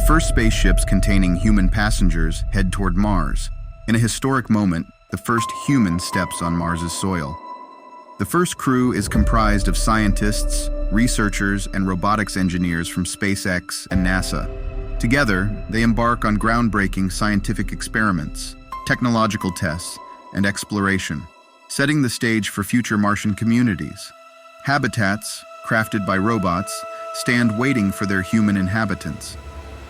first spaceships containing human passengers head toward Mars. In a historic moment, the first human steps on Mars's soil. The first crew is comprised of scientists, researchers, and robotics engineers from SpaceX and NASA. Together, they embark on groundbreaking scientific experiments, technological tests, and exploration, setting the stage for future Martian communities. Habitats, crafted by robots, stand waiting for their human inhabitants.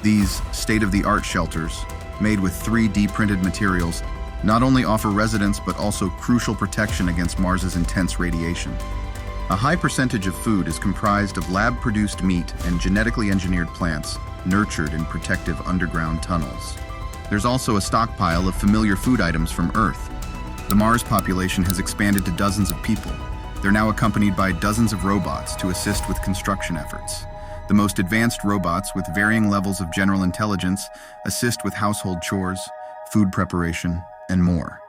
These state-of-the-art shelters, made with 3D printed materials, not only offer residence but also crucial protection against Mars's intense radiation. A high percentage of food is comprised of lab-produced meat and genetically engineered plants, nurtured in protective underground tunnels. There's also a stockpile of familiar food items from Earth. The Mars population has expanded to dozens of people. They're now accompanied by dozens of robots to assist with construction efforts. The most advanced robots, with varying levels of general intelligence, assist with household chores, food preparation, and more.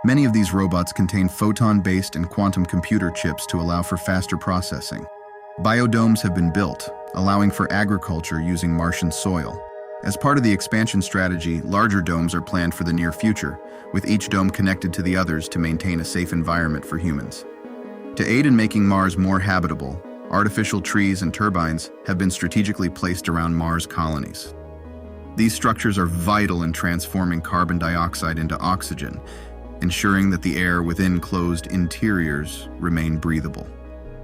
Many of these robots contain photon-based and quantum computer chips to allow for faster processing. Biodomes have been built, allowing for agriculture using Martian soil. As part of the expansion strategy, larger domes are planned for the near future, with each dome connected to the others to maintain a safe environment for humans. To aid in making Mars more habitable, artificial trees and turbines have been strategically placed around Mars colonies. These structures are vital in transforming carbon dioxide into oxygen, ensuring that the air within closed interiors remain breathable.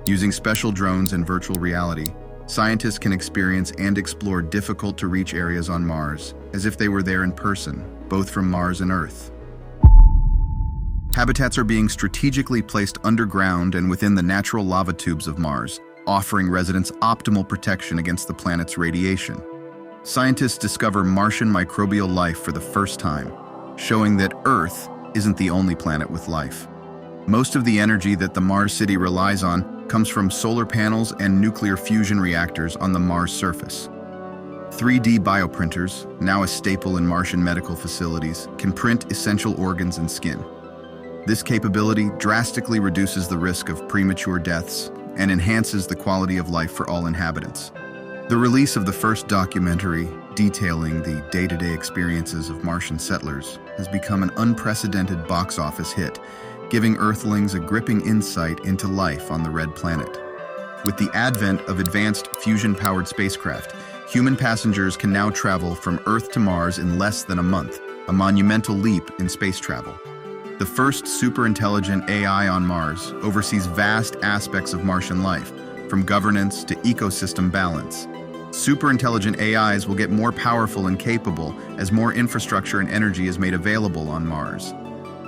Using special drones and virtual reality, scientists can experience and explore difficult-to-reach areas on Mars, as if they were there in person, both from Mars and Earth. Habitats are being strategically placed underground and within the natural lava tubes of Mars, offering residents optimal protection against the planet's radiation. Scientists discover Martian microbial life for the first time, showing that Earth isn't the only planet with life. Most of the energy that the Mars city relies on comes from solar panels and nuclear fusion reactors on the Mars surface. 3D bioprinters, now a staple in Martian medical facilities, can print essential organs and skin. This capability drastically reduces the risk of premature deaths and enhances the quality of life for all inhabitants. The release of the first documentary detailing the day-to-day experiences of Martian settlers has become an unprecedented box office hit, giving Earthlings a gripping insight into life on the Red Planet. With the advent of advanced fusion-powered spacecraft, human passengers can now travel from Earth to Mars in less than a month, a monumental leap in space travel. The first super-intelligent AI on Mars oversees vast aspects of Martian life, from governance to ecosystem balance. Super-intelligent AIs will get more powerful and capable as more infrastructure and energy is made available on Mars.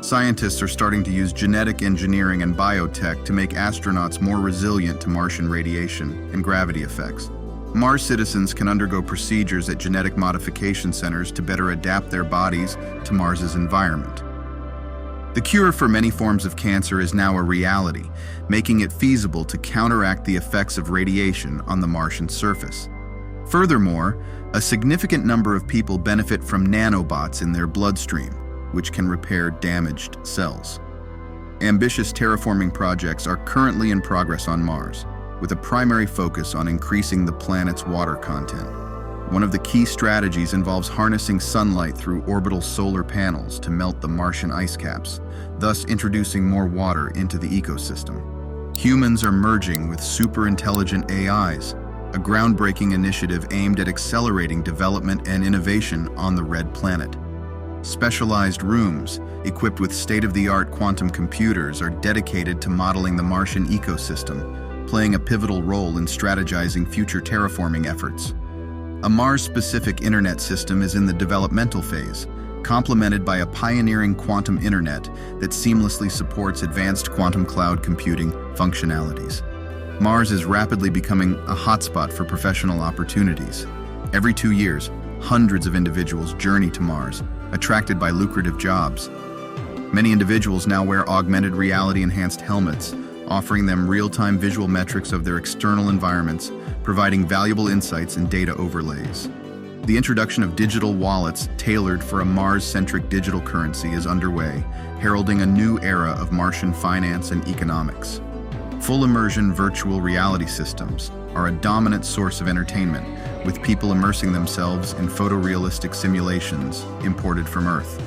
Scientists are starting to use genetic engineering and biotech to make astronauts more resilient to Martian radiation and gravity effects. Mars citizens can undergo procedures at genetic modification centers to better adapt their bodies to Mars's environment. The cure for many forms of cancer is now a reality, making it feasible to counteract the effects of radiation on the Martian surface. Furthermore, a significant number of people benefit from nanobots in their bloodstream, which can repair damaged cells. Ambitious terraforming projects are currently in progress on Mars, with a primary focus on increasing the planet's water content. One of the key strategies involves harnessing sunlight through orbital solar panels to melt the Martian ice caps, thus introducing more water into the ecosystem. Humans are merging with super-intelligent AIs, a groundbreaking initiative aimed at accelerating development and innovation on the Red Planet. Specialized rooms, equipped with state-of-the-art quantum computers, are dedicated to modeling the Martian ecosystem, playing a pivotal role in strategizing future terraforming efforts. A Mars-specific internet system is in the developmental phase, complemented by a pioneering quantum internet that seamlessly supports advanced quantum cloud computing functionalities. Mars is rapidly becoming a hotspot for professional opportunities. Every 2 years, hundreds of individuals journey to Mars, attracted by lucrative jobs. Many individuals now wear augmented reality-enhanced helmets, offering them real-time visual metrics of their external environments, providing valuable insights and data overlays. The introduction of digital wallets tailored for a Mars-centric digital currency is underway, heralding a new era of Martian finance and economics. Full-immersion virtual reality systems are a dominant source of entertainment, with people immersing themselves in photorealistic simulations imported from Earth.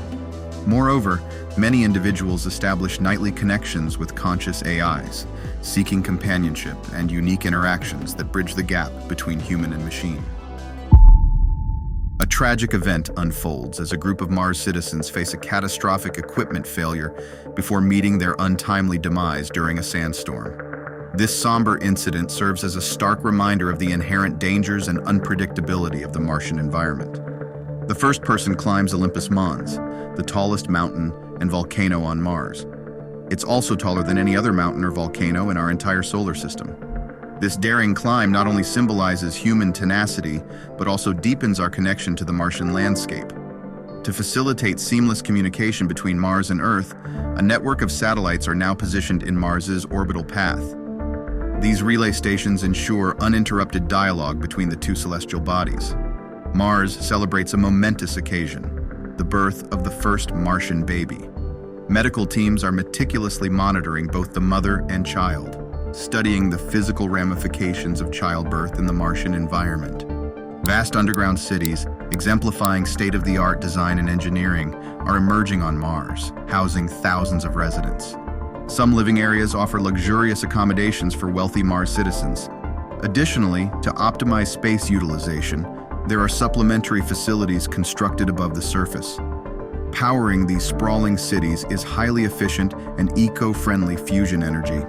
Moreover, many individuals establish nightly connections with conscious AIs, seeking companionship and unique interactions that bridge the gap between human and machine. A tragic event unfolds as a group of Mars citizens face a catastrophic equipment failure before meeting their untimely demise during a sandstorm. This somber incident serves as a stark reminder of the inherent dangers and unpredictability of the Martian environment. The first person climbs Olympus Mons, the tallest mountain and volcano on Mars. It's also taller than any other mountain or volcano in our entire solar system. This daring climb not only symbolizes human tenacity, but also deepens our connection to the Martian landscape. To facilitate seamless communication between Mars and Earth, a network of satellites are now positioned in Mars's orbital path. These relay stations ensure uninterrupted dialogue between the two celestial bodies. Mars celebrates a momentous occasion, the birth of the first Martian baby. Medical teams are meticulously monitoring both the mother and child, studying the physical ramifications of childbirth in the Martian environment. Vast underground cities, exemplifying state-of-the-art design and engineering, are emerging on Mars, housing thousands of residents. Some living areas offer luxurious accommodations for wealthy Mars citizens. Additionally, to optimize space utilization, there are supplementary facilities constructed above the surface. Powering these sprawling cities is highly efficient and eco-friendly fusion energy.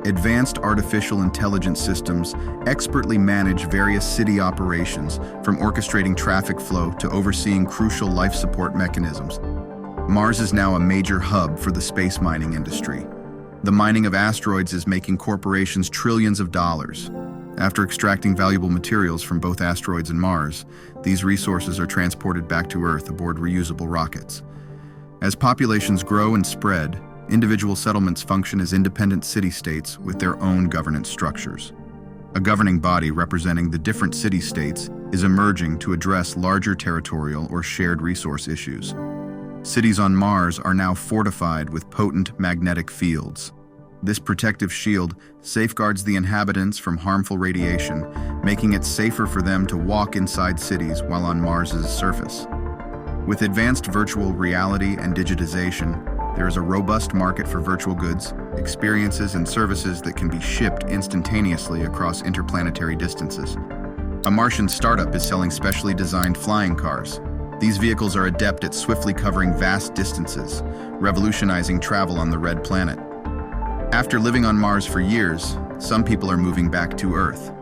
Advanced artificial intelligence systems expertly manage various city operations, from orchestrating traffic flow to overseeing crucial life support mechanisms. Mars is now a major hub for the space mining industry. The mining of asteroids is making corporations trillions of dollars. After extracting valuable materials from both asteroids and Mars, these resources are transported back to Earth aboard reusable rockets. As populations grow and spread, individual settlements function as independent city-states with their own governance structures. A governing body representing the different city-states is emerging to address larger territorial or shared resource issues. Cities on Mars are now fortified with potent magnetic fields. This protective shield safeguards the inhabitants from harmful radiation, making it safer for them to walk inside cities while on Mars's surface. With advanced virtual reality and digitization, there is a robust market for virtual goods, experiences, and services that can be shipped instantaneously across interplanetary distances. A Martian startup is selling specially designed flying cars. These vehicles are adept at swiftly covering vast distances, revolutionizing travel on the red planet. After living on Mars for years, some people are moving back to Earth.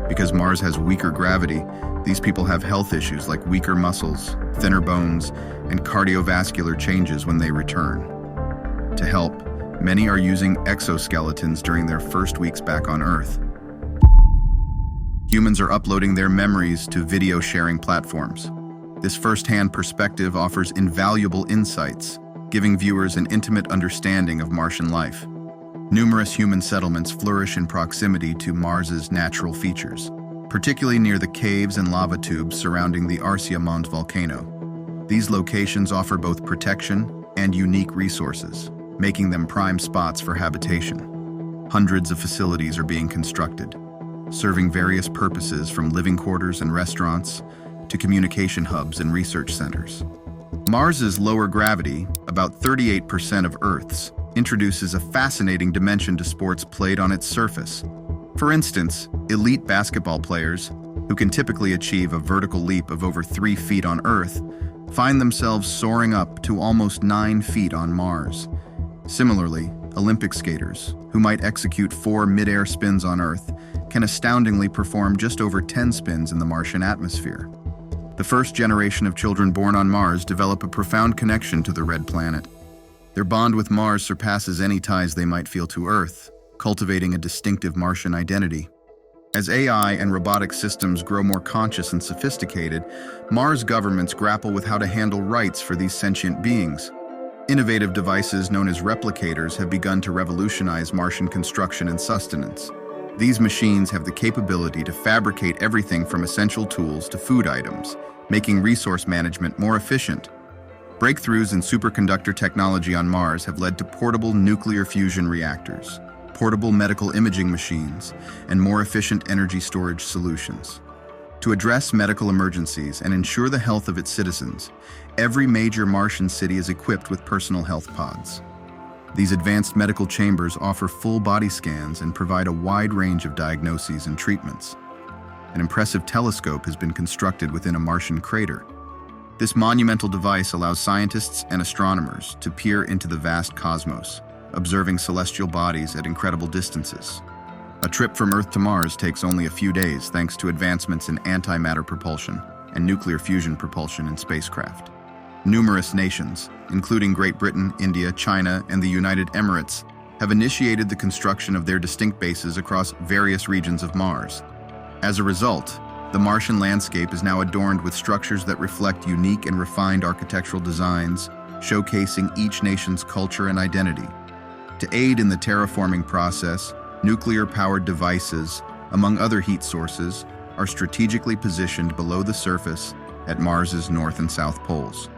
Because Mars has weaker gravity, these people have health issues like weaker muscles, thinner bones, and cardiovascular changes when they return. To help, many are using exoskeletons during their first weeks back on Earth. Humans are uploading their memories to video sharing platforms. This first-hand perspective offers invaluable insights, giving viewers an intimate understanding of Martian life. Numerous human settlements flourish in proximity to Mars's natural features, particularly near the caves and lava tubes surrounding the Arsia Mons volcano. These locations offer both protection and unique resources, making them prime spots for habitation. Hundreds of facilities are being constructed, serving various purposes from living quarters and restaurants to communication hubs and research centers. Mars's lower gravity, about 38% of Earth's, introduces a fascinating dimension to sports played on its surface. For instance, elite basketball players, who can typically achieve a vertical leap of over 3 feet on Earth, find themselves soaring up to almost 9 feet on Mars. Similarly, Olympic skaters, who might execute 4 mid-air spins on Earth, can astoundingly perform just over 10 spins in the Martian atmosphere. The first generation of children born on Mars develop a profound connection to the red planet. Their bond with Mars surpasses any ties they might feel to Earth, cultivating a distinctive Martian identity. As AI and robotic systems grow more conscious and sophisticated, Mars governments grapple with how to handle rights for these sentient beings. Innovative devices known as replicators have begun to revolutionize Martian construction and sustenance. These machines have the capability to fabricate everything from essential tools to food items, making resource management more efficient. Breakthroughs in superconductor technology on Mars have led to portable nuclear fusion reactors, portable medical imaging machines, and more efficient energy storage solutions. To address medical emergencies and ensure the health of its citizens, every major Martian city is equipped with personal health pods. These advanced medical chambers offer full body scans and provide a wide range of diagnoses and treatments. An impressive telescope has been constructed within a Martian crater. This monumental device allows scientists and astronomers to peer into the vast cosmos, observing celestial bodies at incredible distances. A trip from Earth to Mars takes only a few days thanks to advancements in antimatter propulsion and nuclear fusion propulsion in spacecraft. Numerous nations, including Great Britain, India, China, and the United Emirates, have initiated the construction of their distinct bases across various regions of Mars. As a result, the Martian landscape is now adorned with structures that reflect unique and refined architectural designs, showcasing each nation's culture and identity. To aid in the terraforming process, nuclear-powered devices, among other heat sources, are strategically positioned below the surface at Mars's north and south poles.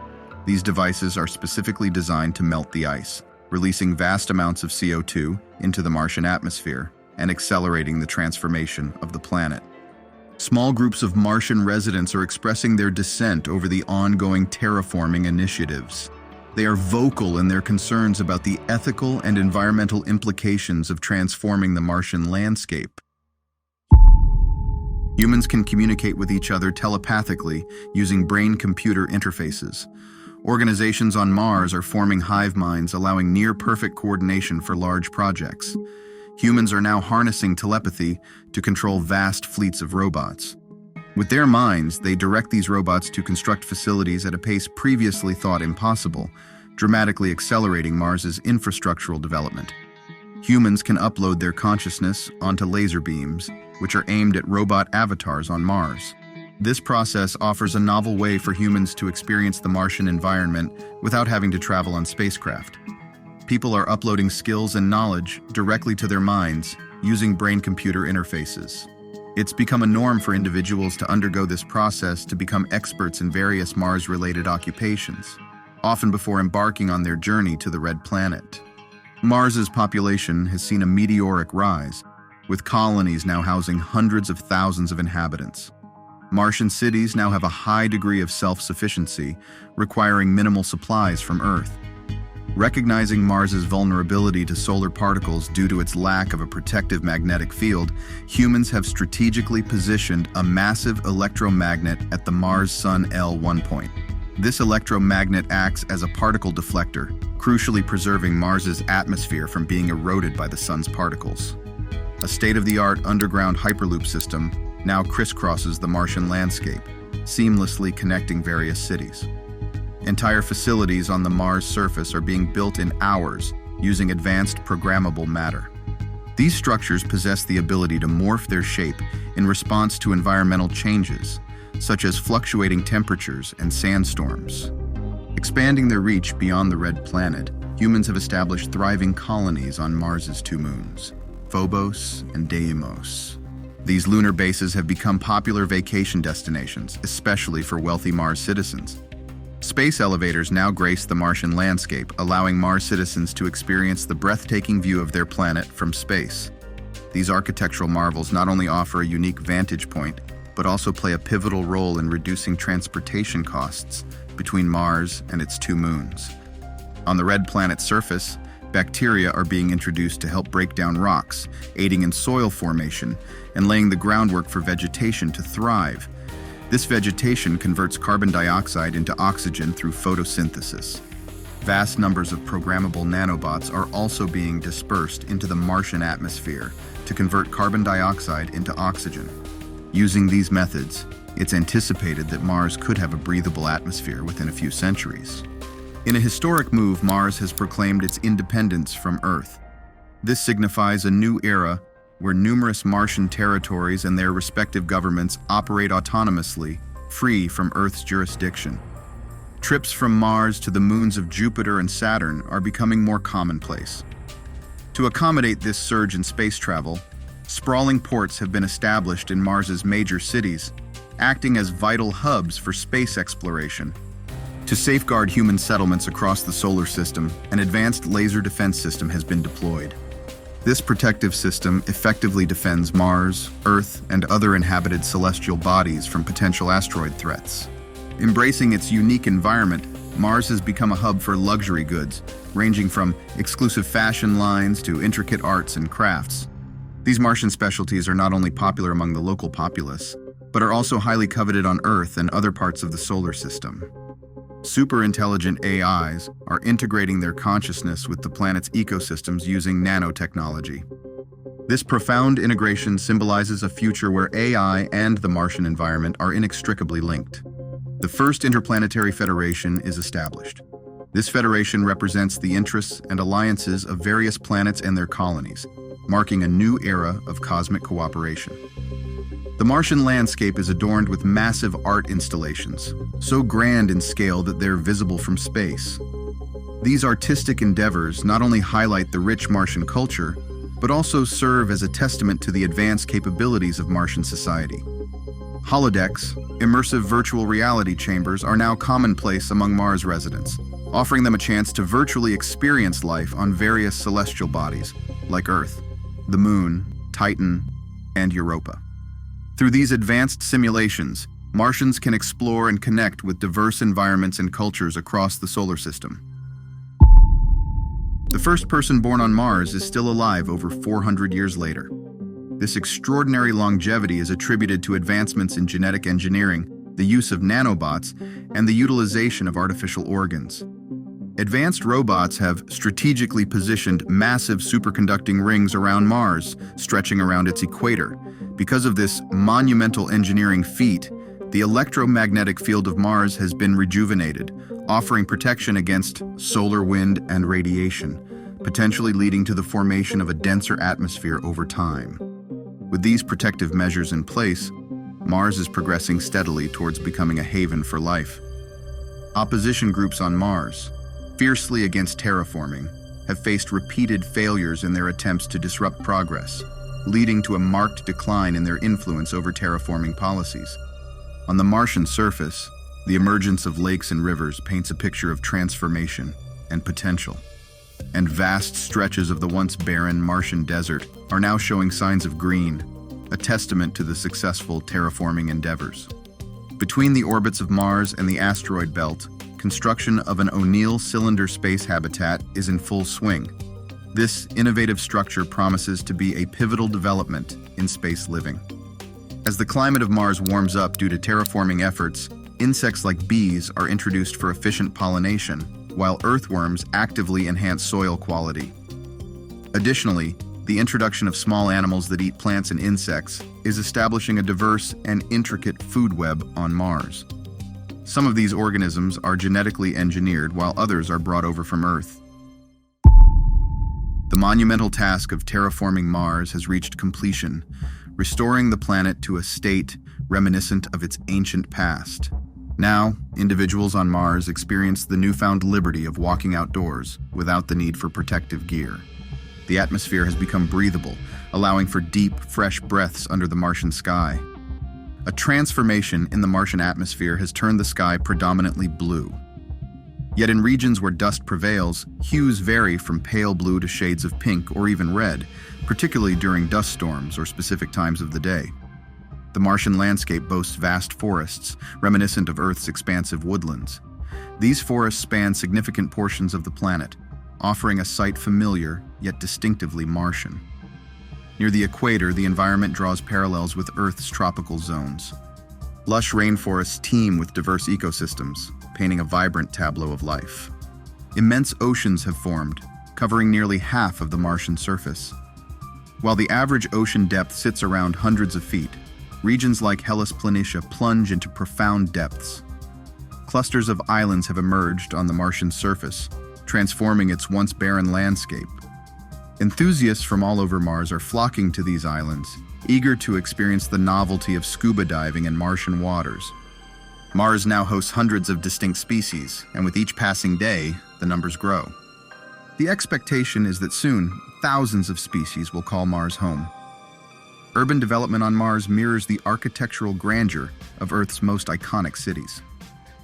These devices are specifically designed to melt the ice, releasing vast amounts of CO2 into the Martian atmosphere and accelerating the transformation of the planet. Small groups of Martian residents are expressing their dissent over the ongoing terraforming initiatives. They are vocal in their concerns about the ethical and environmental implications of transforming the Martian landscape. Humans can communicate with each other telepathically using brain-computer interfaces. Organizations on Mars are forming hive minds, allowing near-perfect coordination for large projects. Humans are now harnessing telepathy to control vast fleets of robots. With their minds, they direct these robots to construct facilities at a pace previously thought impossible, dramatically accelerating Mars's infrastructural development. Humans can upload their consciousness onto laser beams, which are aimed at robot avatars on Mars. This process offers a novel way for humans to experience the Martian environment without having to travel on spacecraft. People are uploading skills and knowledge directly to their minds using brain-computer interfaces. It's become a norm for individuals to undergo this process to become experts in various Mars-related occupations, often before embarking on their journey to the Red Planet. Mars's population has seen a meteoric rise, with colonies now housing hundreds of thousands of inhabitants. Martian cities now have a high degree of self-sufficiency, requiring minimal supplies from Earth. Recognizing Mars's vulnerability to solar particles due to its lack of a protective magnetic field, humans have strategically positioned a massive electromagnet at the Mars-Sun L1 point. This electromagnet acts as a particle deflector, crucially preserving Mars's atmosphere from being eroded by the sun's particles. A state-of-the-art underground hyperloop system now crisscrosses the Martian landscape, seamlessly connecting various cities. Entire facilities on the Mars surface are being built in hours using advanced programmable matter. These structures possess the ability to morph their shape in response to environmental changes, such as fluctuating temperatures and sandstorms. Expanding their reach beyond the Red Planet, humans have established thriving colonies on Mars's two moons, Phobos and Deimos. These lunar bases have become popular vacation destinations, especially for wealthy Mars citizens. Space elevators now grace the Martian landscape, allowing Mars citizens to experience the breathtaking view of their planet from space. These architectural marvels not only offer a unique vantage point, but also play a pivotal role in reducing transportation costs between Mars and its two moons. On the Red Planet's surface, bacteria are being introduced to help break down rocks, aiding in soil formation and laying the groundwork for vegetation to thrive. This vegetation converts carbon dioxide into oxygen through photosynthesis. Vast numbers of programmable nanobots are also being dispersed into the Martian atmosphere to convert carbon dioxide into oxygen. Using these methods, it's anticipated that Mars could have a breathable atmosphere within a few centuries. In a historic move, Mars has proclaimed its independence from Earth. This signifies a new era where numerous Martian territories and their respective governments operate autonomously, free from Earth's jurisdiction. Trips from Mars to the moons of Jupiter and Saturn are becoming more commonplace. To accommodate this surge in space travel, sprawling ports have been established in Mars's major cities, acting as vital hubs for space exploration. To safeguard human settlements across the solar system, an advanced laser defense system has been deployed. This protective system effectively defends Mars, Earth, and other inhabited celestial bodies from potential asteroid threats. Embracing its unique environment, Mars has become a hub for luxury goods, ranging from exclusive fashion lines to intricate arts and crafts. These Martian specialties are not only popular among the local populace, but are also highly coveted on Earth and other parts of the solar system. Super-intelligent AIs are integrating their consciousness with the planet's ecosystems using nanotechnology. This profound integration symbolizes a future where AI and the Martian environment are inextricably linked. The first interplanetary federation is established. This federation represents the interests and alliances of various planets and their colonies, marking a new era of cosmic cooperation. The Martian landscape is adorned with massive art installations, so grand in scale that they're visible from space. These artistic endeavors not only highlight the rich Martian culture, but also serve as a testament to the advanced capabilities of Martian society. Holodecks, immersive virtual reality chambers, are now commonplace among Mars residents, offering them a chance to virtually experience life on various celestial bodies, like Earth, the Moon, Titan, and Europa. Through these advanced simulations, Martians can explore and connect with diverse environments and cultures across the solar system. The first person born on Mars is still alive over 400 years later. This extraordinary longevity is attributed to advancements in genetic engineering, the use of nanobots, and the utilization of artificial organs. Advanced robots have strategically positioned massive superconducting rings around Mars, stretching around its equator. Because of this monumental engineering feat, the electromagnetic field of Mars has been rejuvenated, offering protection against solar wind and radiation, potentially leading to the formation of a denser atmosphere over time. With these protective measures in place, Mars is progressing steadily towards becoming a haven for life. Opposition groups on Mars, fiercely against terraforming, have faced repeated failures in their attempts to disrupt progress, leading to a marked decline in their influence over terraforming policies. On the Martian surface, the emergence of lakes and rivers paints a picture of transformation and potential. And vast stretches of the once barren Martian desert are now showing signs of green, a testament to the successful terraforming endeavors. Between the orbits of Mars and the asteroid belt, construction of an O'Neill cylinder space habitat is in full swing. This innovative structure promises to be a pivotal development in space living. As the climate of Mars warms up due to terraforming efforts, insects like bees are introduced for efficient pollination, while earthworms actively enhance soil quality. Additionally, the introduction of small animals that eat plants and insects is establishing a diverse and intricate food web on Mars. Some of these organisms are genetically engineered, while others are brought over from Earth. The monumental task of terraforming Mars has reached completion, restoring the planet to a state reminiscent of its ancient past. Now, individuals on Mars experience the newfound liberty of walking outdoors without the need for protective gear. The atmosphere has become breathable, allowing for deep, fresh breaths under the Martian sky. A transformation in the Martian atmosphere has turned the sky predominantly blue. Yet in regions where dust prevails, hues vary from pale blue to shades of pink or even red, particularly during dust storms or specific times of the day. The Martian landscape boasts vast forests, reminiscent of Earth's expansive woodlands. These forests span significant portions of the planet, offering a sight familiar yet distinctively Martian. Near the equator, the environment draws parallels with Earth's tropical zones. Lush rainforests teem with diverse ecosystems, painting a vibrant tableau of life. Immense oceans have formed, covering nearly half of the Martian surface. While the average ocean depth sits around hundreds of feet, regions like Hellas Planitia plunge into profound depths. Clusters of islands have emerged on the Martian surface, transforming its once barren landscape. Enthusiasts from all over Mars are flocking to these islands, eager to experience the novelty of scuba diving in Martian waters. Mars now hosts hundreds of distinct species, and with each passing day, the numbers grow. The expectation is that soon, thousands of species will call Mars home. Urban development on Mars mirrors the architectural grandeur of Earth's most iconic cities.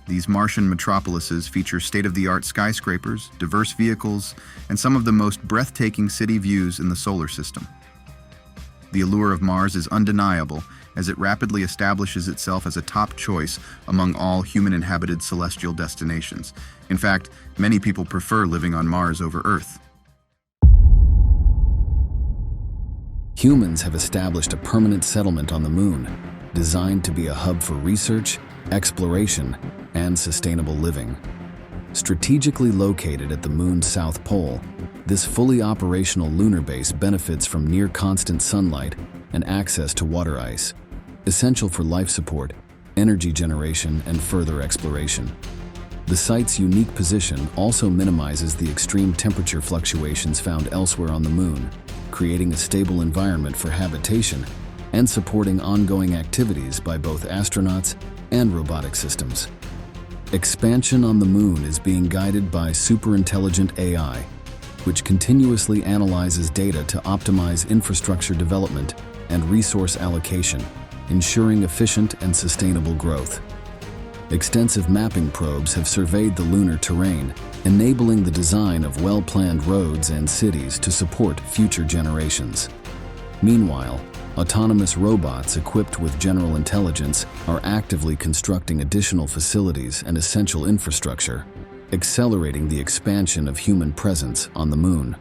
These Martian metropolises feature state-of-the-art skyscrapers, diverse vehicles, and some of the most breathtaking city views in the solar system. The allure of Mars is undeniable, as it rapidly establishes itself as a top choice among all human-inhabited celestial destinations. In fact, many people prefer living on Mars over Earth. Humans have established a permanent settlement on the Moon, designed to be a hub for research, exploration, and sustainable living. Strategically located at the Moon's south pole, this fully operational lunar base benefits from near-constant sunlight and access to water ice, essential for life support, energy generation, and further exploration. The site's unique position also minimizes the extreme temperature fluctuations found elsewhere on the Moon, creating a stable environment for habitation and supporting ongoing activities by both astronauts and robotic systems. Expansion on the Moon is being guided by superintelligent AI, which continuously analyzes data to optimize infrastructure development and resource allocation, ensuring efficient and sustainable growth. Extensive mapping probes have surveyed the lunar terrain, enabling the design of well-planned roads and cities to support future generations. Meanwhile, autonomous robots equipped with general intelligence are actively constructing additional facilities and essential infrastructure, accelerating the expansion of human presence on the Moon.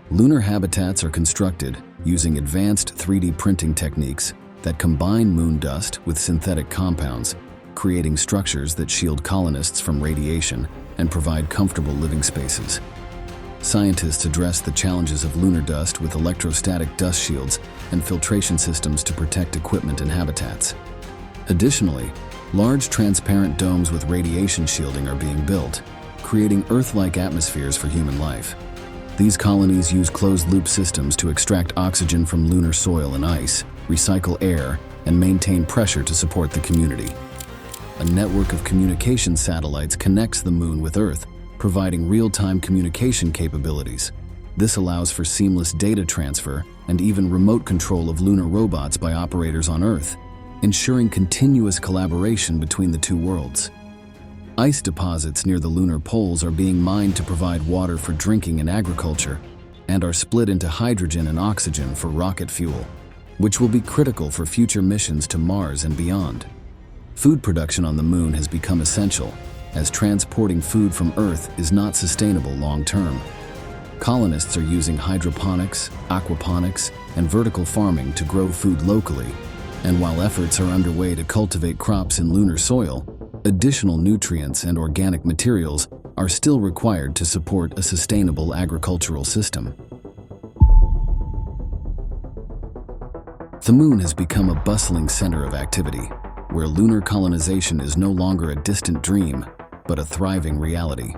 Lunar habitats are constructed using advanced 3D printing techniques that combine moon dust with synthetic compounds, creating structures that shield colonists from radiation and provide comfortable living spaces. Scientists address the challenges of lunar dust with electrostatic dust shields and filtration systems to protect equipment and habitats. Additionally, large transparent domes with radiation shielding are being built, creating Earth-like atmospheres for human life. These colonies use closed-loop systems to extract oxygen from lunar soil and ice, recycle air, and maintain pressure to support the community. A network of communication satellites connects the Moon with Earth, providing real-time communication capabilities. This allows for seamless data transfer and even remote control of lunar robots by operators on Earth, ensuring continuous collaboration between the two worlds. Ice deposits near the lunar poles are being mined to provide water for drinking and agriculture, and are split into hydrogen and oxygen for rocket fuel, which will be critical for future missions to Mars and beyond. Food production on the Moon has become essential, as transporting food from Earth is not sustainable long-term. Colonists are using hydroponics, aquaponics, and vertical farming to grow food locally, and while efforts are underway to cultivate crops in lunar soil, additional nutrients and organic materials are still required to support a sustainable agricultural system. The Moon has become a bustling center of activity, where lunar colonization is no longer a distant dream, but a thriving reality.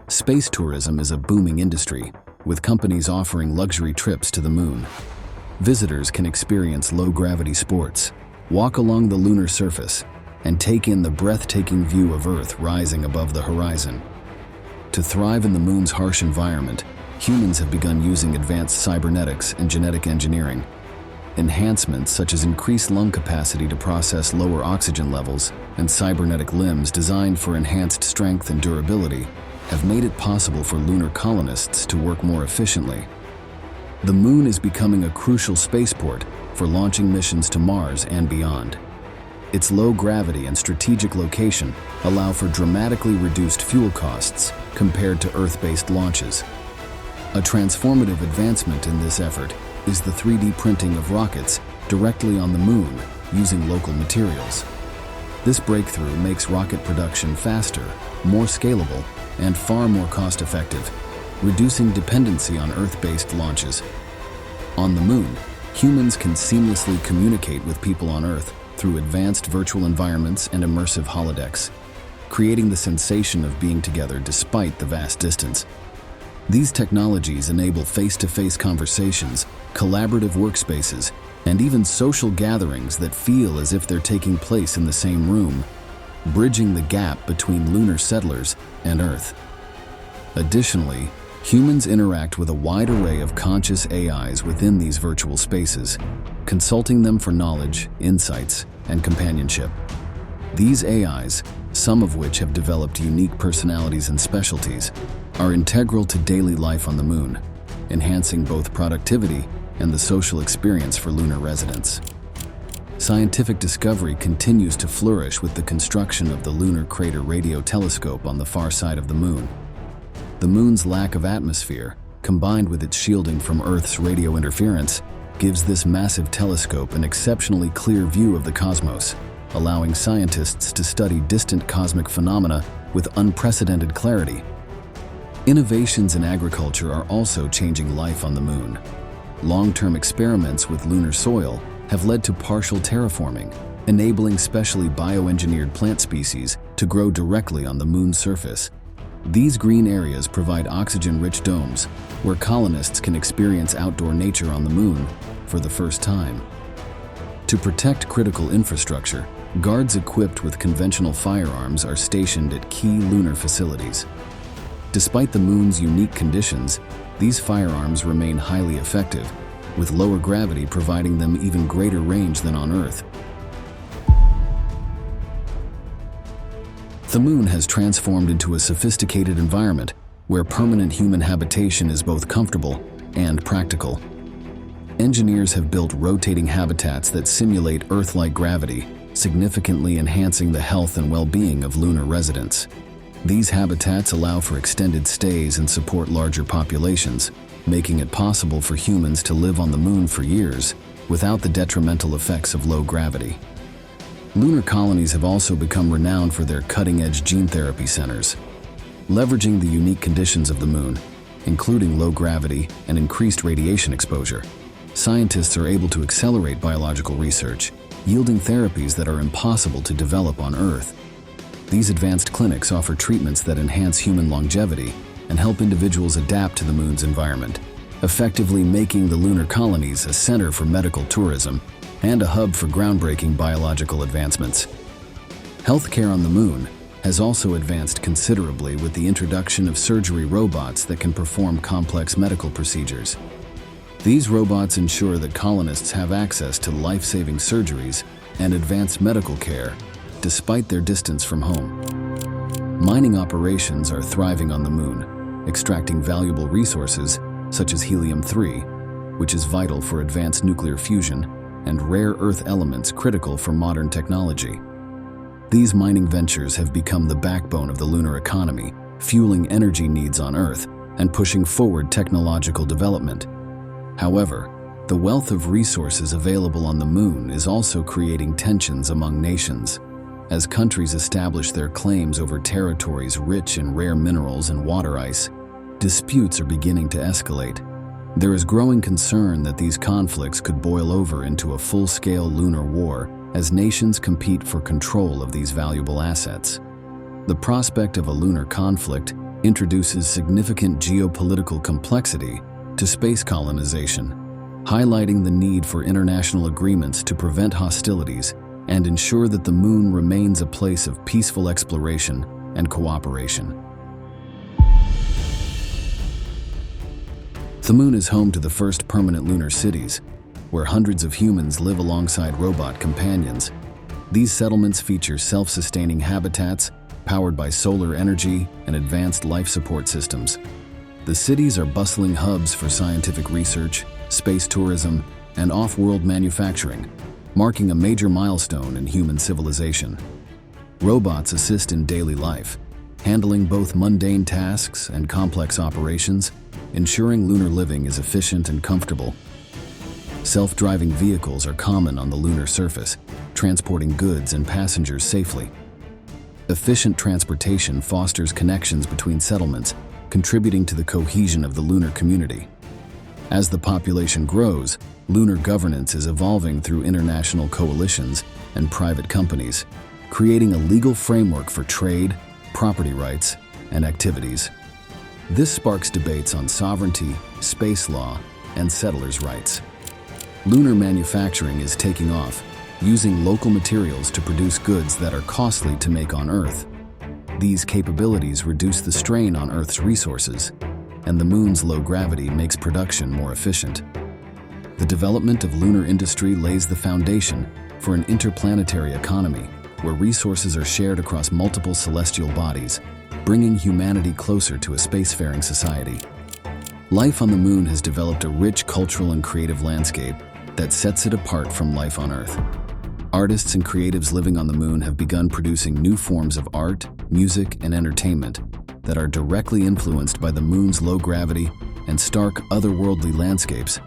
Space tourism is a booming industry, with companies offering luxury trips to the Moon. Visitors can experience low-gravity sports, walk along the lunar surface, and take in the breathtaking view of Earth rising above the horizon. To thrive in the Moon's harsh environment, humans have begun using advanced cybernetics and genetic engineering. Enhancements such as increased lung capacity to process lower oxygen levels and cybernetic limbs designed for enhanced strength and durability have made it possible for lunar colonists to work more efficiently. The Moon is becoming a crucial spaceport for launching missions to Mars and beyond. Its low gravity and strategic location allow for dramatically reduced fuel costs compared to Earth-based launches. A transformative advancement in this effort is the 3D printing of rockets directly on the Moon using local materials. This breakthrough makes rocket production faster, more scalable, and far more cost-effective, reducing dependency on Earth-based launches. On the Moon, humans can seamlessly communicate with people on Earth through advanced virtual environments and immersive holodecks, creating the sensation of being together despite the vast distance. These technologies enable face-to-face conversations, collaborative workspaces, and even social gatherings that feel as if they're taking place in the same room, bridging the gap between lunar settlers and Earth. Additionally, humans interact with a wide array of conscious AIs within these virtual spaces, consulting them for knowledge, insights, and companionship. These AIs, some of which have developed unique personalities and specialties, are integral to daily life on the Moon, enhancing both productivity and the social experience for lunar residents. Scientific discovery continues to flourish with the construction of the Lunar Crater Radio Telescope on the far side of the Moon. The Moon's lack of atmosphere, combined with its shielding from Earth's radio interference, gives this massive telescope an exceptionally clear view of the cosmos, allowing scientists to study distant cosmic phenomena with unprecedented clarity. Innovations in agriculture are also changing life on the Moon. Long-term experiments with lunar soil have led to partial terraforming, enabling specially bioengineered plant species to grow directly on the Moon's surface. These green areas provide oxygen-rich domes where colonists can experience outdoor nature on the Moon for the first time. To protect critical infrastructure, guards equipped with conventional firearms are stationed at key lunar facilities. Despite the Moon's unique conditions, these firearms remain highly effective, with lower gravity providing them even greater range than on Earth. The Moon has transformed into a sophisticated environment where permanent human habitation is both comfortable and practical. Engineers have built rotating habitats that simulate Earth-like gravity, significantly enhancing the health and well-being of lunar residents. These habitats allow for extended stays and support larger populations, making it possible for humans to live on the Moon for years without the detrimental effects of low gravity. Lunar colonies have also become renowned for their cutting-edge gene therapy centers. Leveraging the unique conditions of the Moon, including low gravity and increased radiation exposure, scientists are able to accelerate biological research, yielding therapies that are impossible to develop on Earth. These advanced clinics offer treatments that enhance human longevity and help individuals adapt to the Moon's environment, effectively making the lunar colonies a center for medical tourism and a hub for groundbreaking biological advancements. Healthcare on the Moon has also advanced considerably with the introduction of surgery robots that can perform complex medical procedures. These robots ensure that colonists have access to life-saving surgeries and advanced medical care, despite their distance from home. Mining operations are thriving on the Moon, extracting valuable resources such as helium-3, which is vital for advanced nuclear fusion, and rare earth elements critical for modern technology. These mining ventures have become the backbone of the lunar economy, fueling energy needs on Earth and pushing forward technological development. However, the wealth of resources available on the Moon is also creating tensions among nations. As countries establish their claims over territories rich in rare minerals and water ice, disputes are beginning to escalate. There is growing concern that these conflicts could boil over into a full-scale lunar war as nations compete for control of these valuable assets. The prospect of a lunar conflict introduces significant geopolitical complexity to space colonization, highlighting the need for international agreements to prevent hostilities and ensure that the Moon remains a place of peaceful exploration and cooperation. The Moon is home to the first permanent lunar cities, where hundreds of humans live alongside robot companions. These settlements feature self-sustaining habitats powered by solar energy and advanced life support systems. The cities are bustling hubs for scientific research, space tourism, and off-world manufacturing, marking a major milestone in human civilization. Robots assist in daily life, handling both mundane tasks and complex operations, ensuring lunar living is efficient and comfortable. Self-driving vehicles are common on the lunar surface, transporting goods and passengers safely. Efficient transportation fosters connections between settlements, contributing to the cohesion of the lunar community. As the population grows, lunar governance is evolving through international coalitions and private companies, creating a legal framework for trade, property rights, and activities. This sparks debates on sovereignty, space law, and settlers' rights. Lunar manufacturing is taking off, using local materials to produce goods that are costly to make on Earth. These capabilities reduce the strain on Earth's resources, and the Moon's low gravity makes production more efficient. The development of lunar industry lays the foundation for an interplanetary economy, where resources are shared across multiple celestial bodies, bringing humanity closer to a spacefaring society. Life on the moon has developed a rich cultural and creative landscape that sets it apart from life on Earth. Artists and creatives living on the moon have begun producing new forms of art, music, and entertainment that are directly influenced by the moon's low gravity and stark, otherworldly landscapes.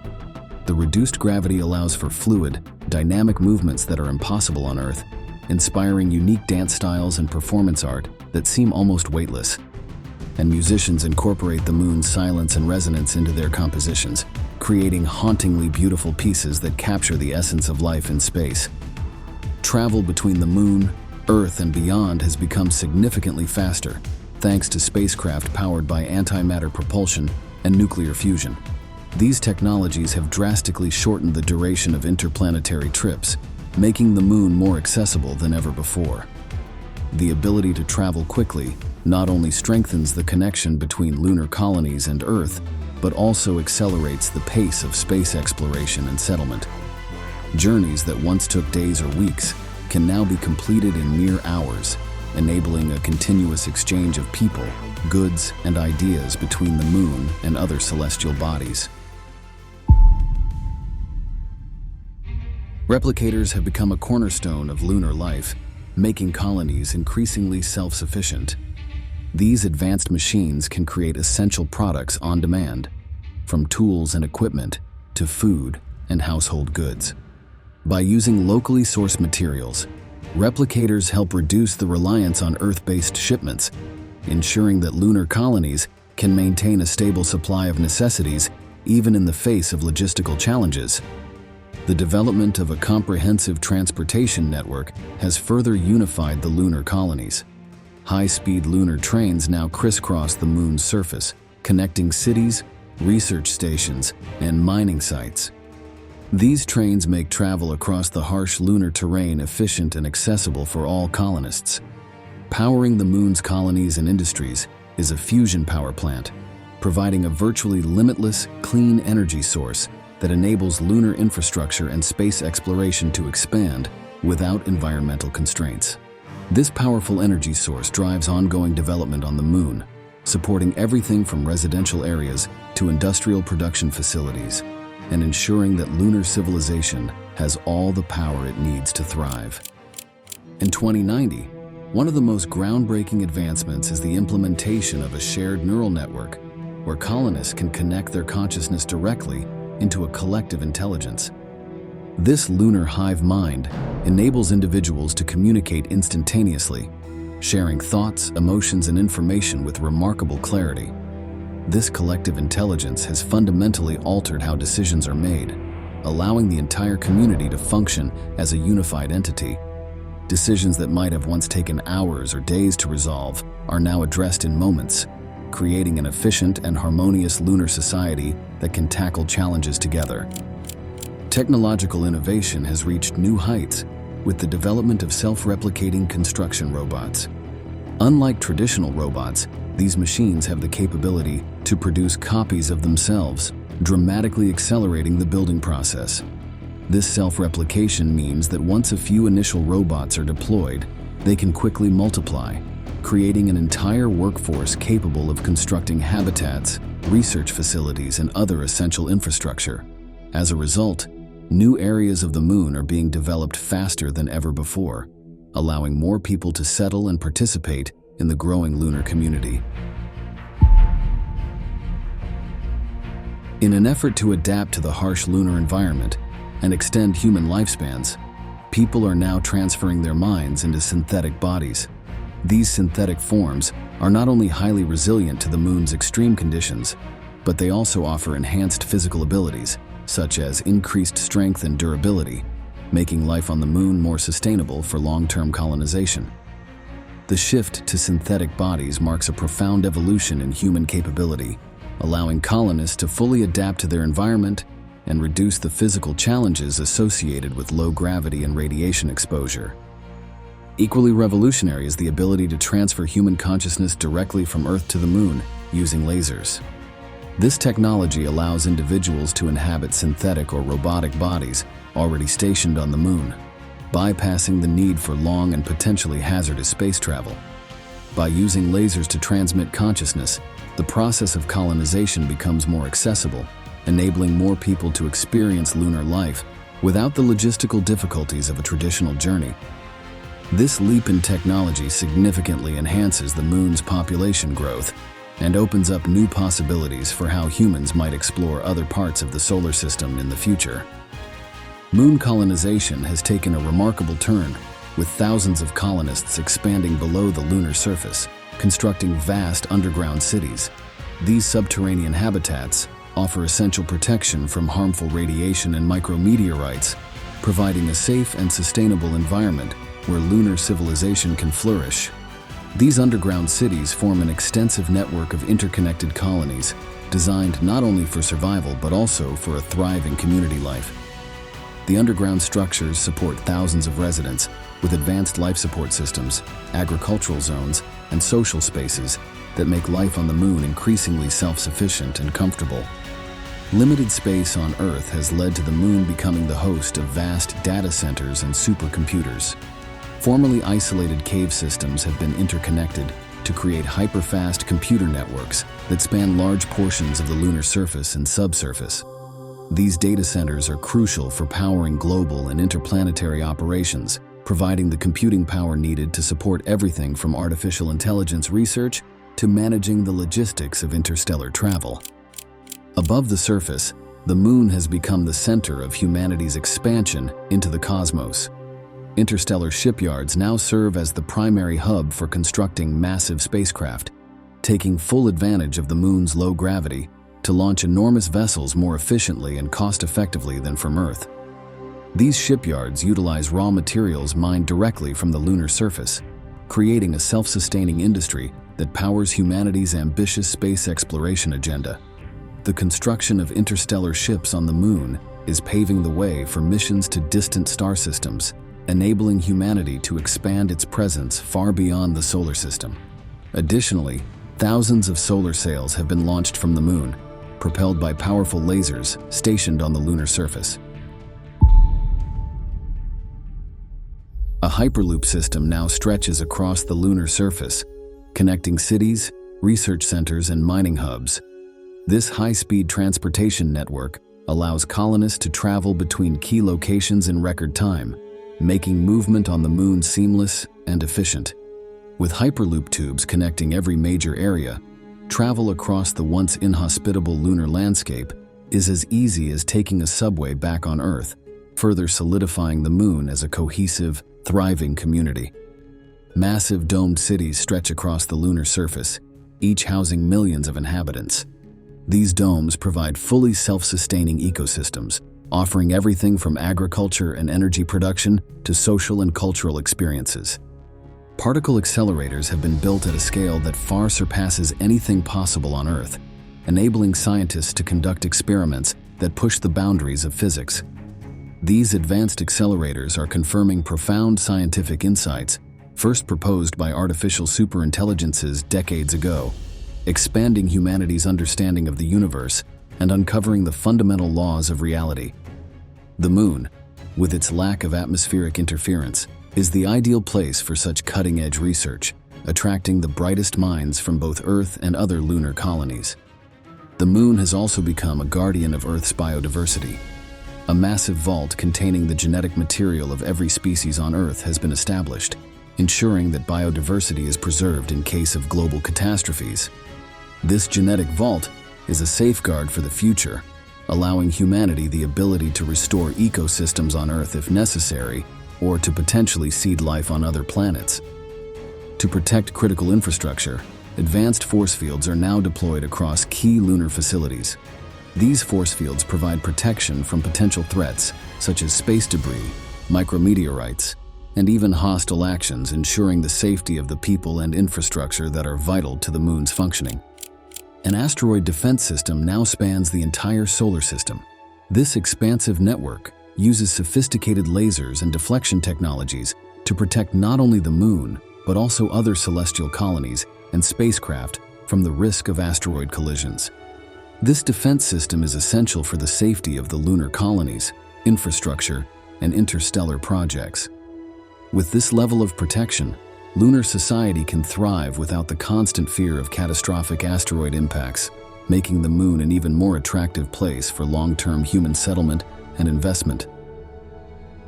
The reduced gravity allows for fluid, dynamic movements that are impossible on Earth, inspiring unique dance styles and performance art that seem almost weightless. And musicians incorporate the moon's silence and resonance into their compositions, creating hauntingly beautiful pieces that capture the essence of life in space. Travel between the moon, Earth, and beyond has become significantly faster, thanks to spacecraft powered by antimatter propulsion and nuclear fusion. These technologies have drastically shortened the duration of interplanetary trips, making the moon more accessible than ever before. The ability to travel quickly not only strengthens the connection between lunar colonies and Earth, but also accelerates the pace of space exploration and settlement. Journeys that once took days or weeks can now be completed in mere hours, enabling a continuous exchange of people, goods, and ideas between the moon and other celestial bodies. Replicators have become a cornerstone of lunar life, making colonies increasingly self-sufficient. These advanced machines can create essential products on demand, from tools and equipment to food and household goods. By using locally sourced materials, replicators help reduce the reliance on Earth-based shipments, ensuring that lunar colonies can maintain a stable supply of necessities even in the face of logistical challenges. The development of a comprehensive transportation network has further unified the lunar colonies. High-speed lunar trains now crisscross the moon's surface, connecting cities, research stations, and mining sites. These trains make travel across the harsh lunar terrain efficient and accessible for all colonists. Powering the moon's colonies and industries is a fusion power plant, providing a virtually limitless, clean energy source that enables lunar infrastructure and space exploration to expand without environmental constraints. This powerful energy source drives ongoing development on the moon, supporting everything from residential areas to industrial production facilities, and ensuring that lunar civilization has all the power it needs to thrive. In 2090, one of the most groundbreaking advancements is the implementation of a shared neural network where colonists can connect their consciousness directly into a collective intelligence. This lunar hive mind enables individuals to communicate instantaneously, sharing thoughts, emotions, and information with remarkable clarity. This collective intelligence has fundamentally altered how decisions are made, allowing the entire community to function as a unified entity. Decisions that might have once taken hours or days to resolve are now addressed in moments, creating an efficient and harmonious lunar society that can tackle challenges together. Technological innovation has reached new heights with the development of self-replicating construction robots. Unlike traditional robots, these machines have the capability to produce copies of themselves, dramatically accelerating the building process. This self-replication means that once a few initial robots are deployed, they can quickly multiply, creating an entire workforce capable of constructing habitats, research facilities, and other essential infrastructure. As a result, new areas of the moon are being developed faster than ever before, allowing more people to settle and participate in the growing lunar community. In an effort to adapt to the harsh lunar environment and extend human lifespans, people are now transferring their minds into synthetic bodies. These synthetic forms are not only highly resilient to the moon's extreme conditions, but they also offer enhanced physical abilities, such as increased strength and durability, making life on the moon more sustainable for long-term colonization. The shift to synthetic bodies marks a profound evolution in human capability, allowing colonists to fully adapt to their environment and reduce the physical challenges associated with low gravity and radiation exposure. Equally revolutionary is the ability to transfer human consciousness directly from Earth to the moon using lasers. This technology allows individuals to inhabit synthetic or robotic bodies already stationed on the moon. bypassing the need for long and potentially hazardous space travel. By using lasers to transmit consciousness, the process of colonization becomes more accessible, enabling more people to experience lunar life without the logistical difficulties of a traditional journey. This leap in technology significantly enhances the Moon's population growth and opens up new possibilities for how humans might explore other parts of the solar system in the future. Moon colonization has taken a remarkable turn, with thousands of colonists expanding below the lunar surface, constructing vast underground cities. These subterranean habitats offer essential protection from harmful radiation and micrometeorites, providing a safe and sustainable environment where lunar civilization can flourish. These underground cities form an extensive network of interconnected colonies, designed not only for survival but also for a thriving community life. The underground structures support thousands of residents, with advanced life support systems, agricultural zones, and social spaces that make life on the Moon increasingly self-sufficient and comfortable. Limited space on Earth has led to the Moon becoming the host of vast data centers and supercomputers. Formerly isolated cave systems have been interconnected to create hyper-fast computer networks that span large portions of the lunar surface and subsurface. These data centers are crucial for powering global and interplanetary operations, providing the computing power needed to support everything from artificial intelligence research to managing the logistics of interstellar travel. Above the surface, the Moon has become the center of humanity's expansion into the cosmos. Interstellar shipyards now serve as the primary hub for constructing massive spacecraft, taking full advantage of the Moon's low gravity to launch enormous vessels more efficiently and cost-effectively than from Earth. These shipyards utilize raw materials mined directly from the lunar surface, creating a self-sustaining industry that powers humanity's ambitious space exploration agenda. The construction of interstellar ships on the Moon is paving the way for missions to distant star systems, enabling humanity to expand its presence far beyond the solar system. Additionally, thousands of solar sails have been launched from the Moon, propelled by powerful lasers stationed on the lunar surface. A hyperloop system now stretches across the lunar surface, connecting cities, research centers, and mining hubs. This high-speed transportation network allows colonists to travel between key locations in record time, making movement on the Moon seamless and efficient. With hyperloop tubes connecting every major area, travel across the once inhospitable lunar landscape is as easy as taking a subway back on Earth, further solidifying the Moon as a cohesive, thriving community. Massive domed cities stretch across the lunar surface, each housing millions of inhabitants. These domes provide fully self-sustaining ecosystems, offering everything from agriculture and energy production to social and cultural experiences. Particle accelerators have been built at a scale that far surpasses anything possible on Earth, enabling scientists to conduct experiments that push the boundaries of physics. These advanced accelerators are confirming profound scientific insights first proposed by artificial superintelligences decades ago, expanding humanity's understanding of the universe and uncovering the fundamental laws of reality. The Moon, with its lack of atmospheric interference, is the ideal place for such cutting-edge research, attracting the brightest minds from both Earth and other lunar colonies. The Moon has also become a guardian of Earth's biodiversity. A massive vault containing the genetic material of every species on Earth has been established, ensuring that biodiversity is preserved in case of global catastrophes. This genetic vault is a safeguard for the future, allowing humanity the ability to restore ecosystems on Earth if necessary, or to potentially seed life on other planets. To protect critical infrastructure, advanced force fields are now deployed across key lunar facilities. These force fields provide protection from potential threats such as space debris, micrometeorites, and even hostile actions, ensuring the safety of the people and infrastructure that are vital to the Moon's functioning. An asteroid defense system now spans the entire solar system. This expansive network uses sophisticated lasers and deflection technologies to protect not only the Moon, but also other celestial colonies and spacecraft from the risk of asteroid collisions. This defense system is essential for the safety of the lunar colonies, infrastructure, and interstellar projects. With this level of protection, lunar society can thrive without the constant fear of catastrophic asteroid impacts, making the moon an even more attractive place for long-term human settlement and investment.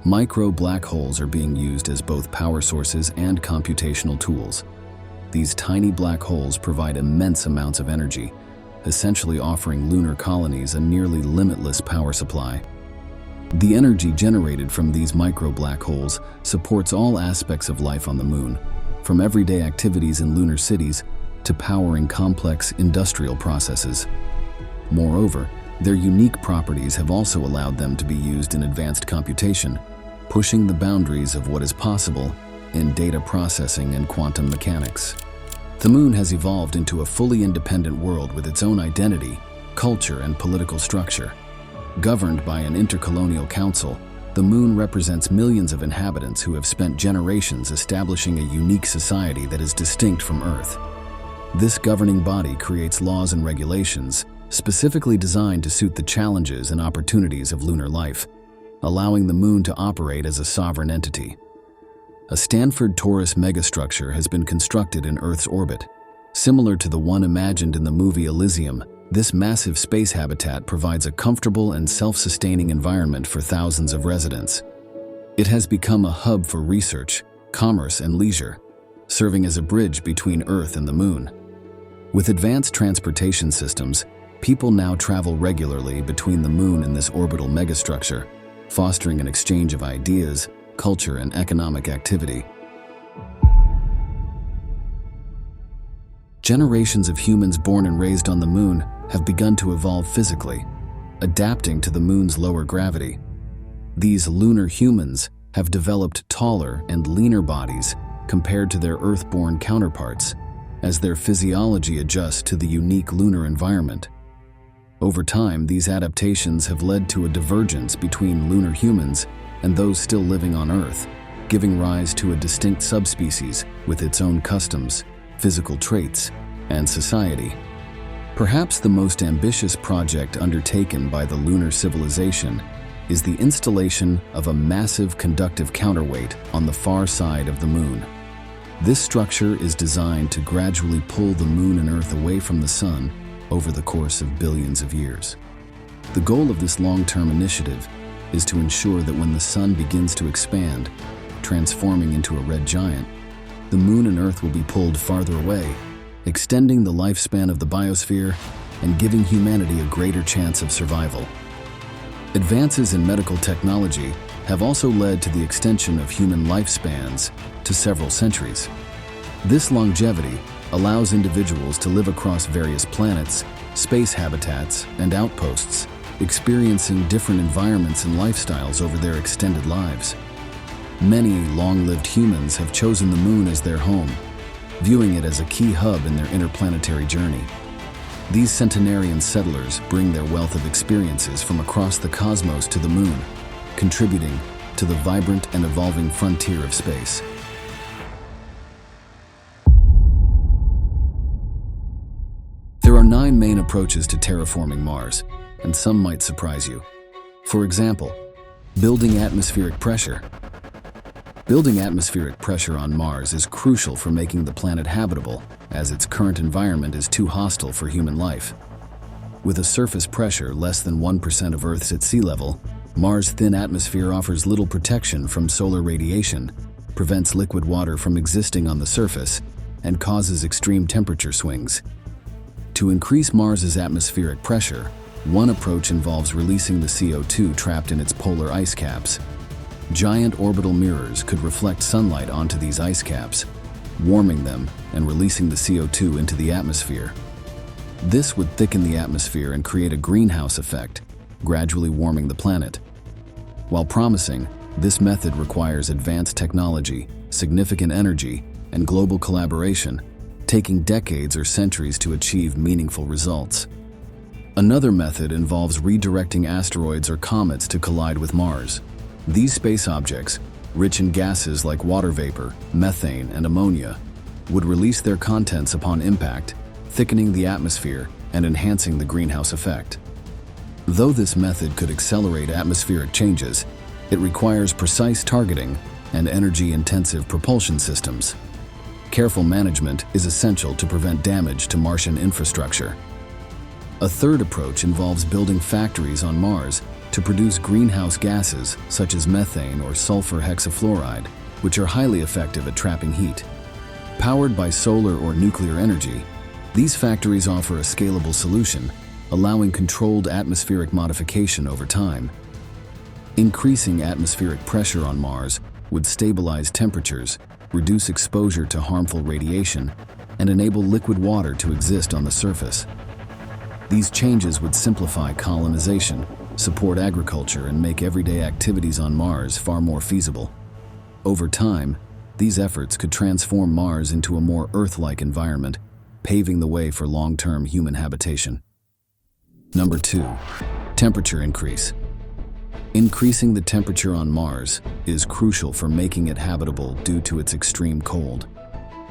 Micro black holes are being used as both power sources and computational tools. These tiny black holes provide immense amounts of energy, essentially offering lunar colonies a nearly limitless power supply. The energy generated from these micro black holes supports all aspects of life on the moon, from everyday activities in lunar cities to powering complex industrial processes. Moreover, their unique properties have also allowed them to be used in advanced computation, pushing the boundaries of what is possible in data processing and quantum mechanics. The moon has evolved into a fully independent world with its own identity, culture, and political structure. Governed by an intercolonial council, the moon represents millions of inhabitants who have spent generations establishing a unique society that is distinct from Earth. This governing body creates laws and regulations specifically designed to suit the challenges and opportunities of lunar life, allowing the moon to operate as a sovereign entity. A Stanford torus megastructure has been constructed in Earth's orbit. Similar to the one imagined in the movie Elysium, this massive space habitat provides a comfortable and self-sustaining environment for thousands of residents. It has become a hub for research, commerce, and leisure, serving as a bridge between Earth and the moon. With advanced transportation systems, people now travel regularly between the moon and this orbital megastructure, fostering an exchange of ideas, culture, and economic activity. Generations of humans born and raised on the moon have begun to evolve physically, adapting to the moon's lower gravity. These lunar humans have developed taller and leaner bodies compared to their Earth-born counterparts, as their physiology adjusts to the unique lunar environment. Over time, these adaptations have led to a divergence between lunar humans and those still living on Earth, giving rise to a distinct subspecies with its own customs, physical traits, and society. Perhaps the most ambitious project undertaken by the lunar civilization is the installation of a massive conductive counterweight on the far side of the moon. This structure is designed to gradually pull the moon and Earth away from the sun over the course of billions of years. The goal of this long-term initiative is to ensure that when the sun begins to expand, transforming into a red giant, the moon and Earth will be pulled farther away, extending the lifespan of the biosphere and giving humanity a greater chance of survival. Advances in medical technology have also led to the extension of human lifespans to several centuries. This longevity allows individuals to live across various planets, space habitats, and outposts, experiencing different environments and lifestyles over their extended lives. Many long-lived humans have chosen the moon as their home, viewing it as a key hub in their interplanetary journey. These centenarian settlers bring their wealth of experiences from across the cosmos to the moon, contributing to the vibrant and evolving frontier of space. There are 9 main approaches to terraforming Mars, and some might surprise you. For example, building atmospheric pressure. Building atmospheric pressure on Mars is crucial for making the planet habitable, as its current environment is too hostile for human life. With a surface pressure less than 1% of Earth's at sea level, Mars' thin atmosphere offers little protection from solar radiation, prevents liquid water from existing on the surface, and causes extreme temperature swings. To increase Mars's atmospheric pressure, one approach involves releasing the CO2 trapped in its polar ice caps. Giant orbital mirrors could reflect sunlight onto these ice caps, warming them and releasing the CO2 into the atmosphere. This would thicken the atmosphere and create a greenhouse effect, gradually warming the planet. While promising, this method requires advanced technology, significant energy, and global collaboration, taking decades or centuries to achieve meaningful results. Another method involves redirecting asteroids or comets to collide with Mars. These space objects, rich in gases like water vapor, methane, and ammonia, would release their contents upon impact, thickening the atmosphere and enhancing the greenhouse effect. Though this method could accelerate atmospheric changes, it requires precise targeting, and energy-intensive propulsion systems. Careful management is essential to prevent damage to Martian infrastructure. A third approach involves building factories on Mars to produce greenhouse gases such as methane or sulfur hexafluoride, which are highly effective at trapping heat. Powered by solar or nuclear energy, these factories offer a scalable solution, allowing controlled atmospheric modification over time. Increasing atmospheric pressure on Mars would stabilize temperatures, reduce exposure to harmful radiation, and enable liquid water to exist on the surface. These changes would simplify colonization, support agriculture, and make everyday activities on Mars far more feasible. Over time, these efforts could transform Mars into a more Earth-like environment, paving the way for long-term human habitation. Number 2. Temperature increase. Increasing the temperature on Mars is crucial for making it habitable due to its extreme cold.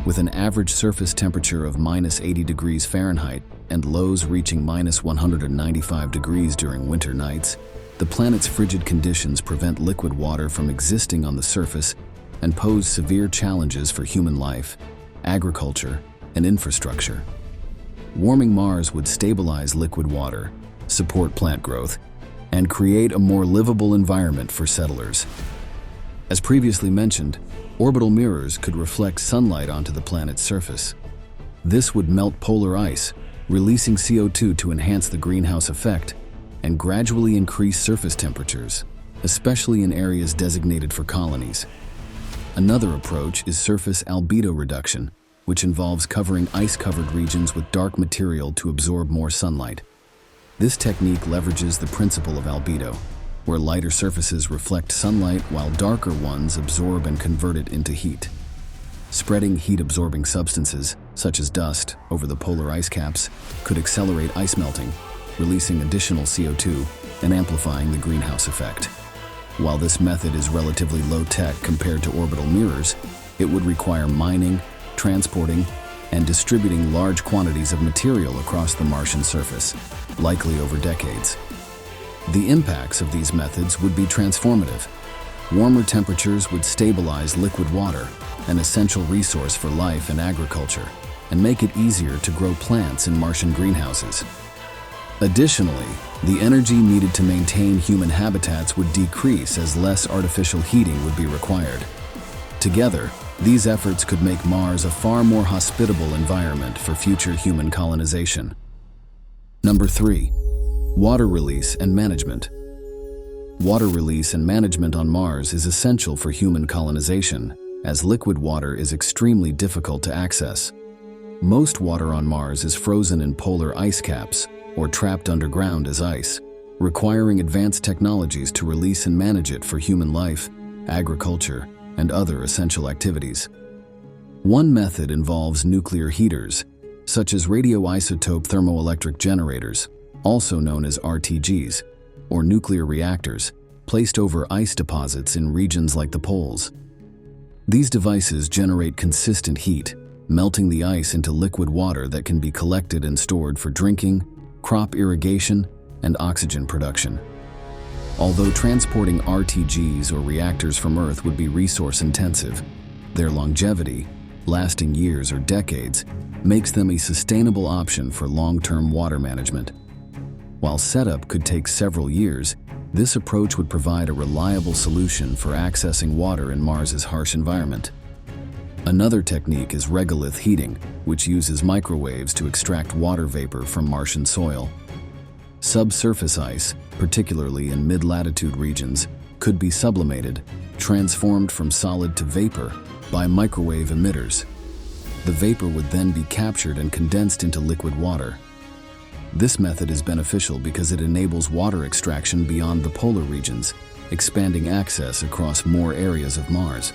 With an average surface temperature of -80 degrees Fahrenheit and lows reaching -195 degrees during winter nights, the planet's frigid conditions prevent liquid water from existing on the surface and pose severe challenges for human life, agriculture, and infrastructure. Warming Mars would stabilize liquid water, support plant growth, and create a more livable environment for settlers. As previously mentioned, orbital mirrors could reflect sunlight onto the planet's surface. This would melt polar ice, releasing CO2 to enhance the greenhouse effect and gradually increase surface temperatures, especially in areas designated for colonies. Another approach is surface albedo reduction, which involves covering ice-covered regions with dark material to absorb more sunlight. This technique leverages the principle of albedo, where lighter surfaces reflect sunlight while darker ones absorb and convert it into heat. Spreading heat-absorbing substances, such as dust, over the polar ice caps could accelerate ice melting, releasing additional CO2 and amplifying the greenhouse effect. While this method is relatively low-tech compared to orbital mirrors, it would require mining, transporting, and distributing large quantities of material across the Martian surface, likely over decades. The impacts of these methods would be transformative. Warmer temperatures would stabilize liquid water, an essential resource for life and agriculture, and make it easier to grow plants in Martian greenhouses. Additionally, the energy needed to maintain human habitats would decrease as less artificial heating would be required. Together, these efforts could make Mars a far more hospitable environment for future human colonization. Number 3. Water release and management. Water release and management on Mars is essential for human colonization, as liquid water is extremely difficult to access. Most water on Mars is frozen in polar ice caps or trapped underground as ice, requiring advanced technologies to release and manage it for human life, agriculture, and other essential activities. One method involves nuclear heaters, such as radioisotope thermoelectric generators, also known as RTGs, or nuclear reactors, placed over ice deposits in regions like the poles. These devices generate consistent heat, melting the ice into liquid water that can be collected and stored for drinking, crop irrigation, and oxygen production. Although transporting RTGs or reactors from Earth would be resource-intensive, their longevity, lasting years or decades, makes them a sustainable option for long-term water management. While setup could take several years, this approach would provide a reliable solution for accessing water in Mars's harsh environment. Another technique is regolith heating, which uses microwaves to extract water vapor from Martian soil. Subsurface ice, particularly in mid-latitude regions, could be sublimated, transformed from solid to vapor by microwave emitters. The vapor would then be captured and condensed into liquid water. This method is beneficial because it enables water extraction beyond the polar regions, expanding access across more areas of Mars.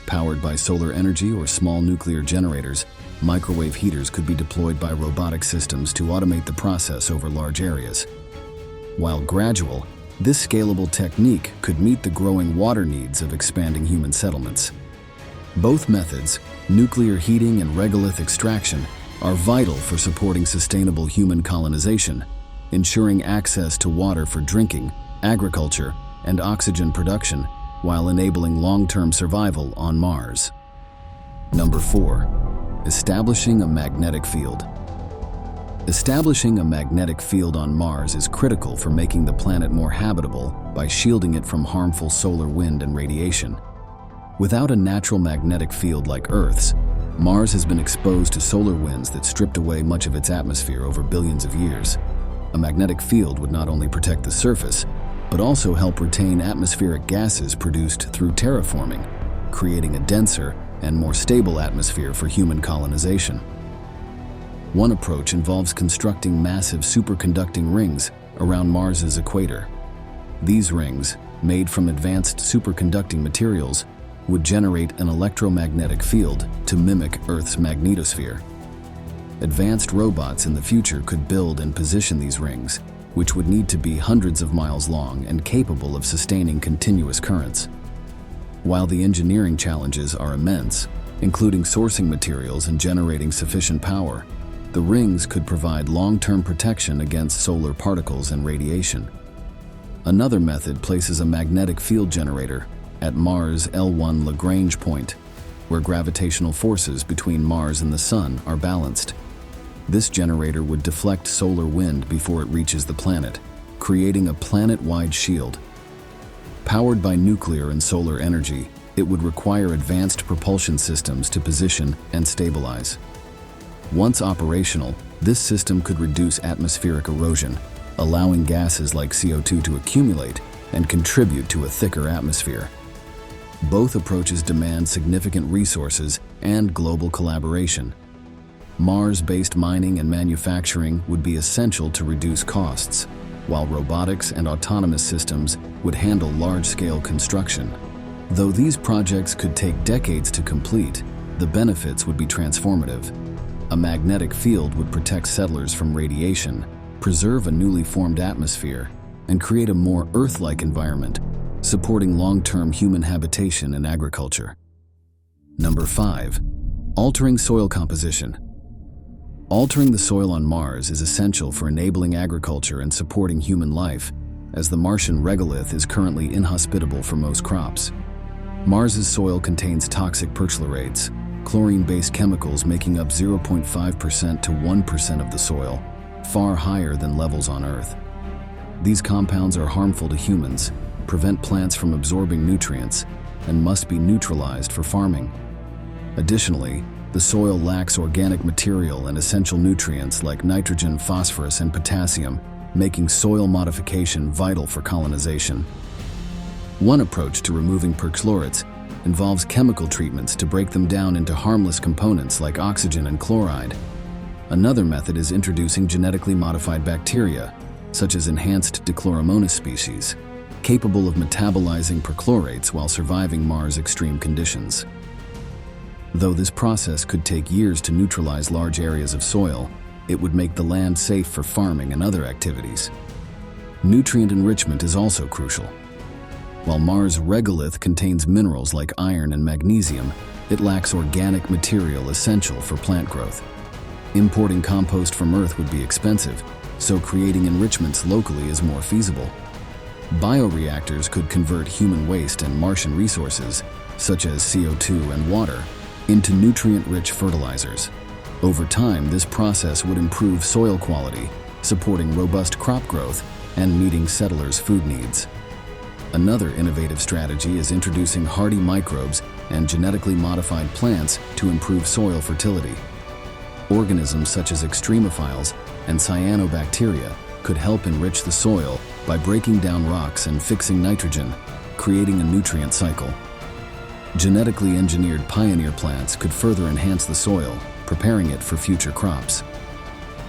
Powered by solar energy or small nuclear generators, microwave heaters could be deployed by robotic systems to automate the process over large areas. While gradual, this scalable technique could meet the growing water needs of expanding human settlements. Both methods, nuclear heating and regolith extraction, are vital for supporting sustainable human colonization, ensuring access to water for drinking, agriculture, and oxygen production while enabling long-term survival on Mars. Number 4. Establishing a magnetic field. Establishing a magnetic field on Mars is critical for making the planet more habitable by shielding it from harmful solar wind and radiation. Without a natural magnetic field like Earth's, Mars has been exposed to solar winds that stripped away much of its atmosphere over billions of years. A magnetic field would not only protect the surface, but also help retain atmospheric gases produced through terraforming, creating a denser and more stable atmosphere for human colonization. One approach involves constructing massive superconducting rings around Mars's equator. These rings, made from advanced superconducting materials, would generate an electromagnetic field to mimic Earth's magnetosphere. Advanced robots in the future could build and position these rings, which would need to be hundreds of miles long and capable of sustaining continuous currents. While the engineering challenges are immense, including sourcing materials and generating sufficient power, the rings could provide long-term protection against solar particles and radiation. Another method places a magnetic field generator at Mars' L1 Lagrange point, where gravitational forces between Mars and the Sun are balanced. This generator would deflect solar wind before it reaches the planet, creating a planet-wide shield. Powered by nuclear and solar energy, it would require advanced propulsion systems to position and stabilize. Once operational, this system could reduce atmospheric erosion, allowing gases like CO2 to accumulate and contribute to a thicker atmosphere. Both approaches demand significant resources and global collaboration. Mars-based mining and manufacturing would be essential to reduce costs, while robotics and autonomous systems would handle large-scale construction. Though these projects could take decades to complete, the benefits would be transformative. A magnetic field would protect settlers from radiation, preserve a newly formed atmosphere, and create a more Earth-like environment, supporting long-term human habitation and agriculture. Number 5. Altering soil composition. Altering the soil on Mars is essential for enabling agriculture and supporting human life, as the Martian regolith is currently inhospitable for most crops. Mars's soil contains toxic perchlorates, chlorine-based chemicals making up 0.5% to 1% of the soil, far higher than levels on Earth. These compounds are harmful to humans, prevent plants from absorbing nutrients, and must be neutralized for farming. Additionally, the soil lacks organic material and essential nutrients like nitrogen, phosphorus, and potassium, making soil modification vital for colonization. One approach to removing perchlorates involves chemical treatments to break them down into harmless components like oxygen and chloride. Another method is introducing genetically modified bacteria, such as enhanced Dichloromonas species, capable of metabolizing perchlorates while surviving Mars' extreme conditions. Though this process could take years to neutralize large areas of soil, it would make the land safe for farming and other activities. Nutrient enrichment is also crucial. While Mars' regolith contains minerals like iron and magnesium, it lacks organic material essential for plant growth. Importing compost from Earth would be expensive, so creating enrichments locally is more feasible. Bioreactors could convert human waste and Martian resources, such as CO2 and water, into nutrient-rich fertilizers. Over time, this process would improve soil quality, supporting robust crop growth and meeting settlers' food needs. Another innovative strategy is introducing hardy microbes and genetically modified plants to improve soil fertility. Organisms such as extremophiles and cyanobacteria could help enrich the soil by breaking down rocks and fixing nitrogen, creating a nutrient cycle. Genetically engineered pioneer plants could further enhance the soil, preparing it for future crops.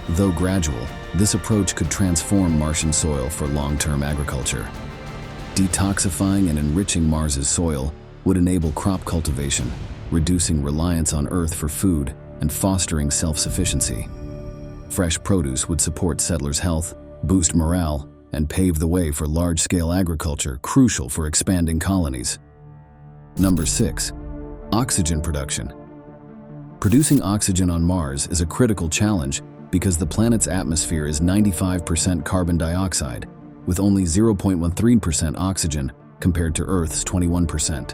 Though gradual, this approach could transform Martian soil for long-term agriculture. Detoxifying and enriching Mars's soil would enable crop cultivation, reducing reliance on Earth for food and fostering self-sufficiency. Fresh produce would support settlers' health, boost morale, and pave the way for large-scale agriculture crucial for expanding colonies. Number 6. Oxygen production. Producing oxygen on Mars is a critical challenge because the planet's atmosphere is 95% carbon dioxide, with only 0.13% oxygen compared to Earth's 21%.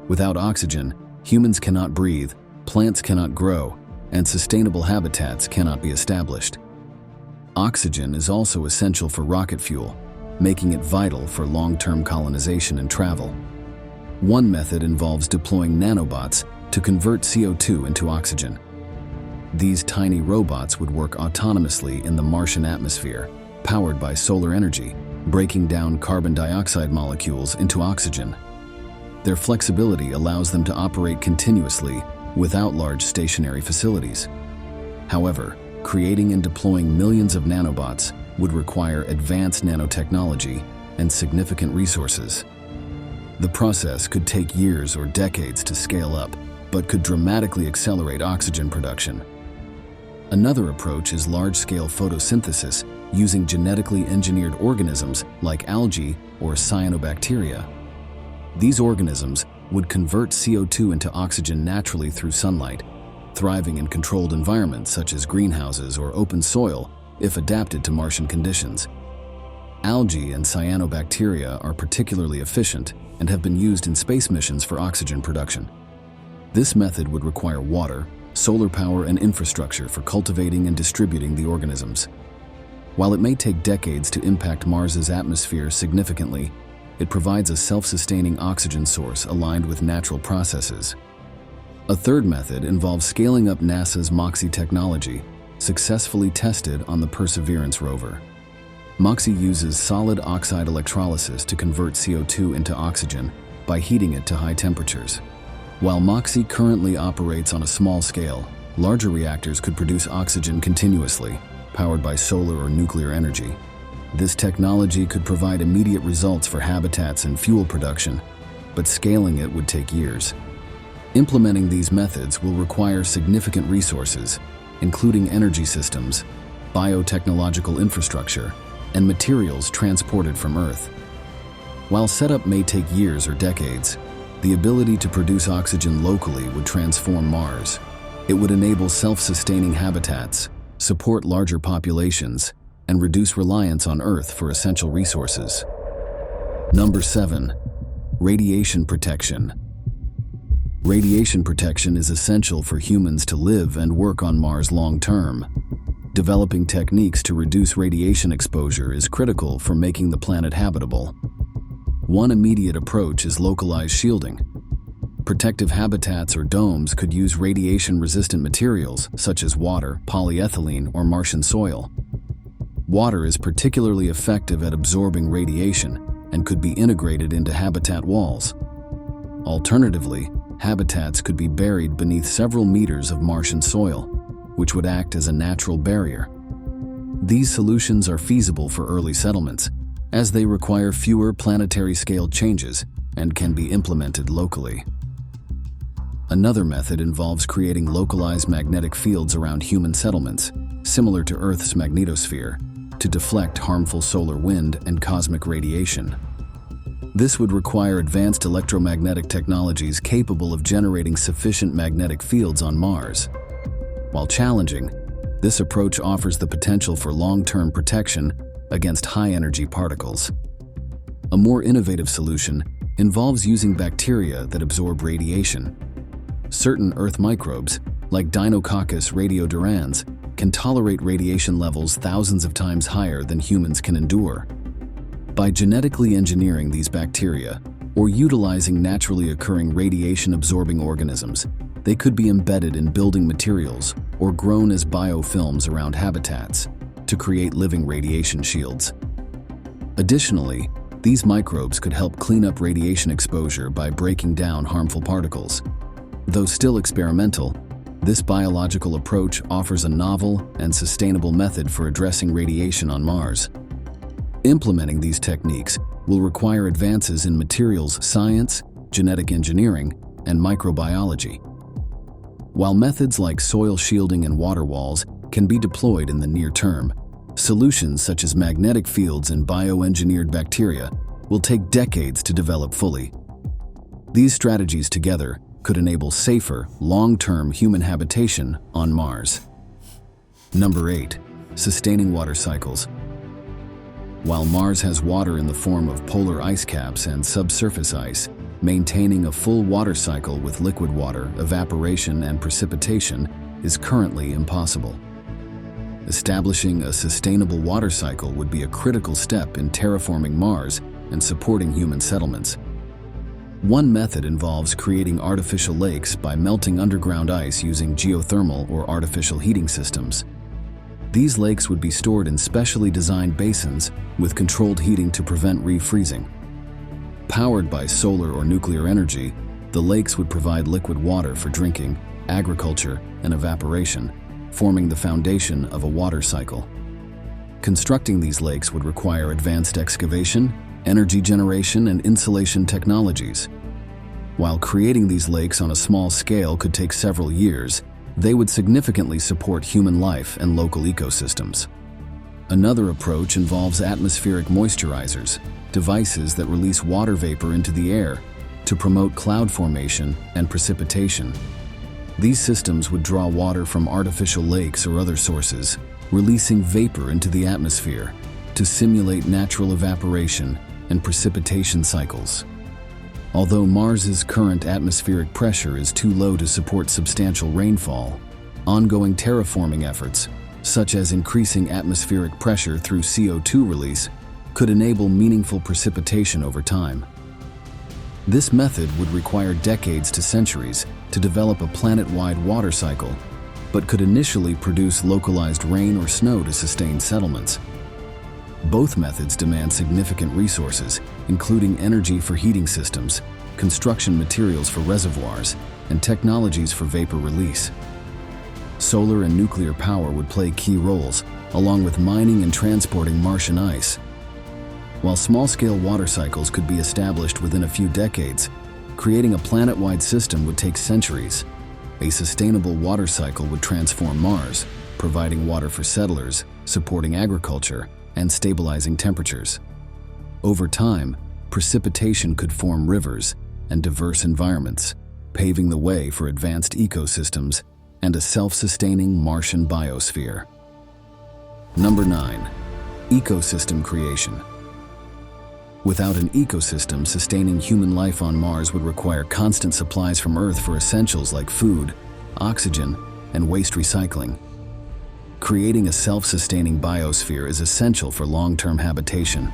Without oxygen, humans cannot breathe, plants cannot grow, and sustainable habitats cannot be established. Oxygen is also essential for rocket fuel, making it vital for long-term colonization and travel. One method involves deploying nanobots to convert CO2 into oxygen. These tiny robots would work autonomously in the Martian atmosphere, powered by solar energy, breaking down carbon dioxide molecules into oxygen. Their flexibility allows them to operate continuously without large stationary facilities. However, creating and deploying millions of nanobots would require advanced nanotechnology and significant resources. The process could take years or decades to scale up, but could dramatically accelerate oxygen production. Another approach is large-scale photosynthesis using genetically engineered organisms like algae or cyanobacteria. These organisms would convert CO2 into oxygen naturally through sunlight, thriving in controlled environments such as greenhouses or open soil if adapted to Martian conditions. Algae and cyanobacteria are particularly efficient and have been used in space missions for oxygen production. This method would require water, solar power, and infrastructure for cultivating and distributing the organisms. While it may take decades to impact Mars's atmosphere significantly, it provides a self-sustaining oxygen source aligned with natural processes. A third method involves scaling up NASA's MOXIE technology, successfully tested on the Perseverance rover. MOXIE uses solid oxide electrolysis to convert CO2 into oxygen by heating it to high temperatures. While MOXIE currently operates on a small scale, larger reactors could produce oxygen continuously, powered by solar or nuclear energy. This technology could provide immediate results for habitats and fuel production, but scaling it would take years. Implementing these methods will require significant resources, including energy systems, biotechnological infrastructure, and materials transported from Earth. While setup may take years or decades, the ability to produce oxygen locally would transform Mars. It would enable self-sustaining habitats, support larger populations, and reduce reliance on Earth for essential resources. Number 7. Radiation protection. Radiation protection is essential for humans to live and work on Mars long-term. Developing techniques to reduce radiation exposure is critical for making the planet habitable. One immediate approach is localized shielding. Protective habitats or domes could use radiation-resistant materials such as water, polyethylene, or Martian soil. Water is particularly effective at absorbing radiation and could be integrated into habitat walls. Alternatively, habitats could be buried beneath several meters of Martian soil, which would act as a natural barrier. These solutions are feasible for early settlements, as they require fewer planetary-scale changes and can be implemented locally. Another method involves creating localized magnetic fields around human settlements, similar to Earth's magnetosphere, to deflect harmful solar wind and cosmic radiation. This would require advanced electromagnetic technologies capable of generating sufficient magnetic fields on Mars. While challenging, this approach offers the potential for long-term protection against high-energy particles. A more innovative solution involves using bacteria that absorb radiation. Certain Earth microbes, like Deinococcus radiodurans, can tolerate radiation levels thousands of times higher than humans can endure. By genetically engineering these bacteria, or utilizing naturally occurring radiation-absorbing organisms, they could be embedded in building materials or grown as biofilms around habitats to create living radiation shields. Additionally, these microbes could help clean up radiation exposure by breaking down harmful particles. Though still experimental, this biological approach offers a novel and sustainable method for addressing radiation on Mars. Implementing these techniques will require advances in materials science, genetic engineering, and microbiology. While methods like soil shielding and water walls can be deployed in the near term, solutions such as magnetic fields and bioengineered bacteria will take decades to develop fully. These strategies together could enable safer, long-term human habitation on Mars. Number 8. Sustaining water cycles. While Mars has water in the form of polar ice caps and subsurface ice, maintaining a full water cycle with liquid water, evaporation, and precipitation is currently impossible. Establishing a sustainable water cycle would be a critical step in terraforming Mars and supporting human settlements. One method involves creating artificial lakes by melting underground ice using geothermal or artificial heating systems. These lakes would be stored in specially designed basins with controlled heating to prevent refreezing. Powered by solar or nuclear energy, the lakes would provide liquid water for drinking, agriculture, and evaporation, forming the foundation of a water cycle. Constructing these lakes would require advanced excavation, energy generation, and insulation technologies. While creating these lakes on a small scale could take several years, they would significantly support human life and local ecosystems. Another approach involves atmospheric moisturizers, devices that release water vapor into the air to promote cloud formation and precipitation. These systems would draw water from artificial lakes or other sources, releasing vapor into the atmosphere to simulate natural evaporation and precipitation cycles. Although Mars's current atmospheric pressure is too low to support substantial rainfall, ongoing terraforming efforts, such as increasing atmospheric pressure through CO2 release, could enable meaningful precipitation over time. This method would require decades to centuries to develop a planet-wide water cycle, but could initially produce localized rain or snow to sustain settlements. Both methods demand significant resources, including energy for heating systems, construction materials for reservoirs, and technologies for vapor release. Solar and nuclear power would play key roles, along with mining and transporting Martian ice. While small-scale water cycles could be established within a few decades, creating a planet-wide system would take centuries. A sustainable water cycle would transform Mars, providing water for settlers, supporting agriculture, and stabilizing temperatures. Over time, precipitation could form rivers and diverse environments, paving the way for advanced ecosystems and a self-sustaining Martian biosphere. Number 9. Ecosystem creation. Without an ecosystem, sustaining human life on Mars would require constant supplies from Earth for essentials like food, oxygen, and waste recycling. Creating a self-sustaining biosphere is essential for long-term habitation.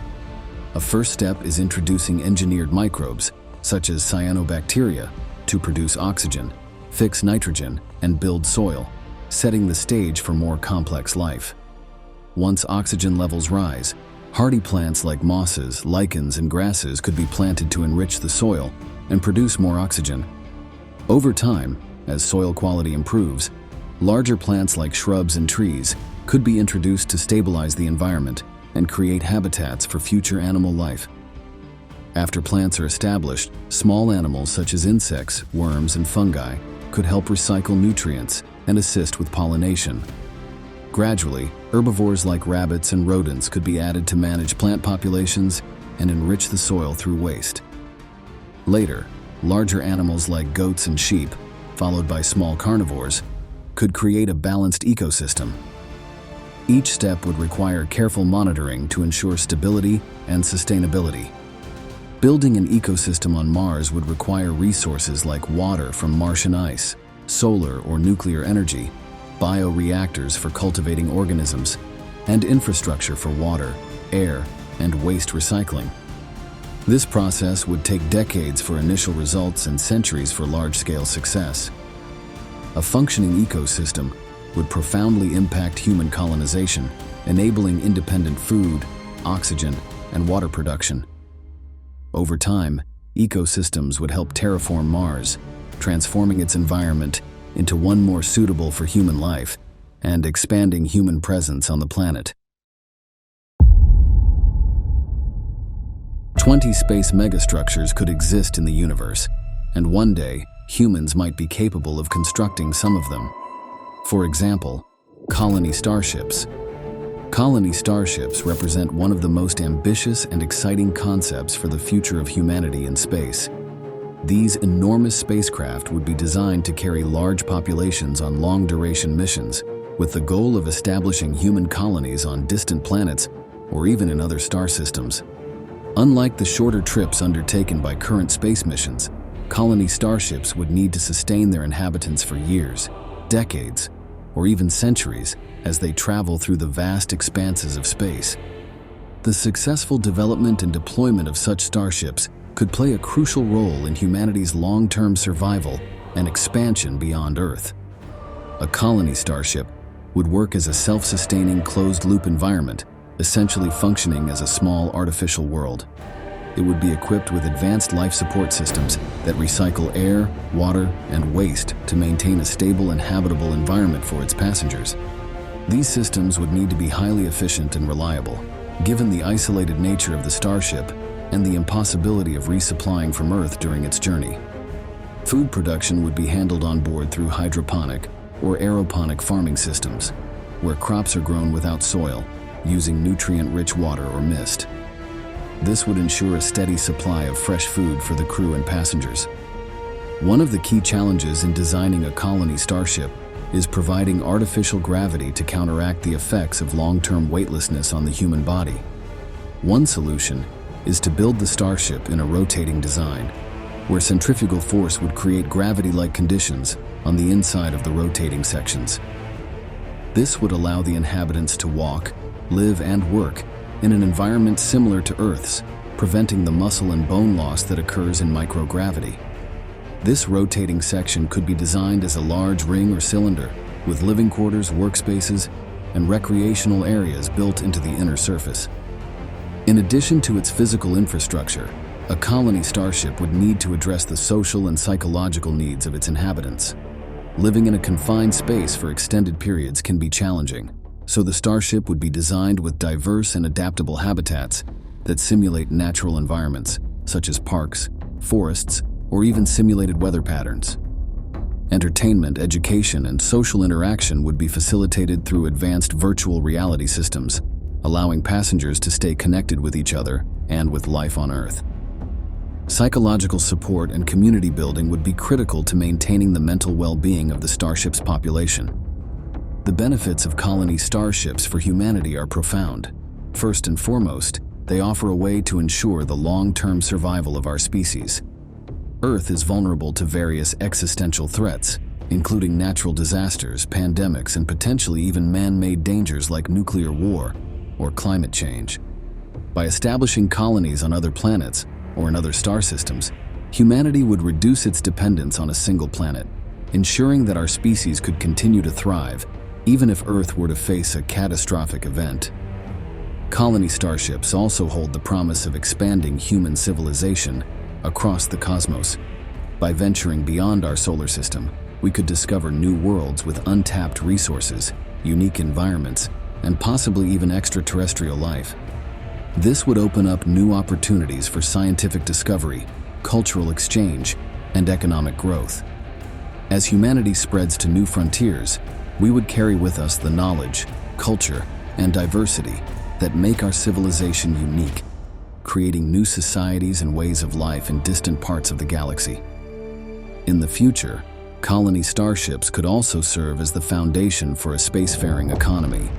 A first step is introducing engineered microbes, such as cyanobacteria, to produce oxygen, fix nitrogen, and build soil, setting the stage for more complex life. Once oxygen levels rise, hardy plants like mosses, lichens, and grasses could be planted to enrich the soil and produce more oxygen. Over time, as soil quality improves, larger plants like shrubs and trees could be introduced to stabilize the environment and create habitats for future animal life. After plants are established, small animals such as insects, worms, and fungi could help recycle nutrients and assist with pollination. Gradually, herbivores like rabbits and rodents could be added to manage plant populations and enrich the soil through waste. Later, larger animals like goats and sheep, followed by small carnivores, could create a balanced ecosystem. Each step would require careful monitoring to ensure stability and sustainability. Building an ecosystem on Mars would require resources like water from Martian ice, solar or nuclear energy, bioreactors for cultivating organisms, and infrastructure for water, air, and waste recycling. This process would take decades for initial results and centuries for large-scale success. A functioning ecosystem would profoundly impact human colonization, enabling independent food, oxygen, and water production. Over time, ecosystems would help terraform Mars, transforming its environment into one more suitable for human life and expanding human presence on the planet. 20 space megastructures could exist in the universe, and one day, humans might be capable of constructing some of them. For example, colony starships. Colony starships represent one of the most ambitious and exciting concepts for the future of humanity in space. These enormous spacecraft would be designed to carry large populations on long-duration missions, with the goal of establishing human colonies on distant planets or even in other star systems. Unlike the shorter trips undertaken by current space missions, colony starships would need to sustain their inhabitants for years, decades, or even centuries as they travel through the vast expanses of space. The successful development and deployment of such starships could play a crucial role in humanity's long-term survival and expansion beyond Earth. A colony starship would work as a self-sustaining closed-loop environment, essentially functioning as a small artificial world. It would be equipped with advanced life support systems that recycle air, water, and waste to maintain a stable and habitable environment for its passengers. These systems would need to be highly efficient and reliable, given the isolated nature of the starship and the impossibility of resupplying from Earth during its journey. Food production would be handled on board through hydroponic or aeroponic farming systems, where crops are grown without soil, using nutrient-rich water or mist. This would ensure a steady supply of fresh food for the crew and passengers. One of the key challenges in designing a colony starship is providing artificial gravity to counteract the effects of long-term weightlessness on the human body. One solution is to build the starship in a rotating design, where centrifugal force would create gravity-like conditions on the inside of the rotating sections. This would allow the inhabitants to walk, live, and work in an environment similar to Earth's, preventing the muscle and bone loss that occurs in microgravity. This rotating section could be designed as a large ring or cylinder, with living quarters, workspaces, and recreational areas built into the inner surface. In addition to its physical infrastructure, a colony starship would need to address the social and psychological needs of its inhabitants. Living in a confined space for extended periods can be challenging, so the starship would be designed with diverse and adaptable habitats that simulate natural environments, such as parks, forests, or even simulated weather patterns. Entertainment, education, and social interaction would be facilitated through advanced virtual reality systems, allowing passengers to stay connected with each other and with life on Earth. Psychological support and community building would be critical to maintaining the mental well-being of the starship's population. The benefits of colony starships for humanity are profound. First and foremost, they offer a way to ensure the long-term survival of our species. Earth is vulnerable to various existential threats, including natural disasters, pandemics, and potentially even man-made dangers like nuclear war or climate change. By establishing colonies on other planets or in other star systems, humanity would reduce its dependence on a single planet, ensuring that our species could continue to thrive even if Earth were to face a catastrophic event. Colony starships also hold the promise of expanding human civilization across the cosmos. By venturing beyond our solar system, we could discover new worlds with untapped resources, unique environments, and possibly even extraterrestrial life. This would open up new opportunities for scientific discovery, cultural exchange, and economic growth. As humanity spreads to new frontiers, we would carry with us the knowledge, culture, and diversity that make our civilization unique, creating new societies and ways of life in distant parts of the galaxy. In the future, colony starships could also serve as the foundation for a spacefaring economy.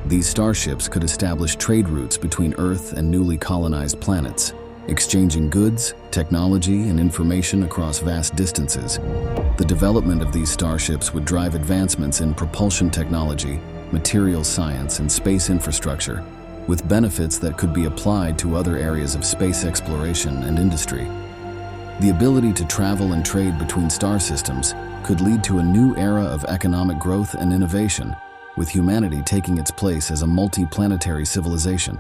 These starships could establish trade routes between Earth and newly colonized planets, exchanging goods, technology, and information across vast distances. The development of these starships would drive advancements in propulsion technology, materials science, and space infrastructure, with benefits that could be applied to other areas of space exploration and industry. The ability to travel and trade between star systems could lead to a new era of economic growth and innovation, with humanity taking its place as a multi-planetary civilization.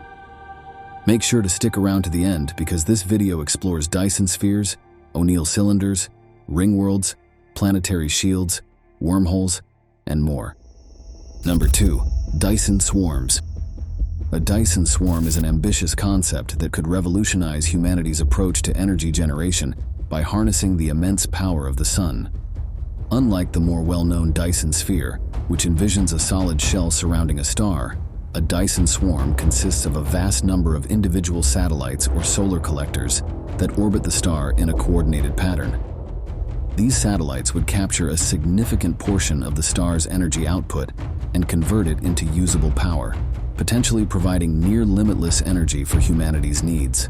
Make sure to stick around to the end because this video explores Dyson spheres, O'Neill cylinders, ring worlds, planetary shields, wormholes, and more. Number 2. Dyson swarms. A Dyson swarm is an ambitious concept that could revolutionize humanity's approach to energy generation by harnessing the immense power of the sun. Unlike the more well-known Dyson sphere, which envisions a solid shell surrounding a star, a Dyson swarm consists of a vast number of individual satellites or solar collectors that orbit the star in a coordinated pattern. These satellites would capture a significant portion of the star's energy output, and convert it into usable power, potentially providing near-limitless energy for humanity's needs.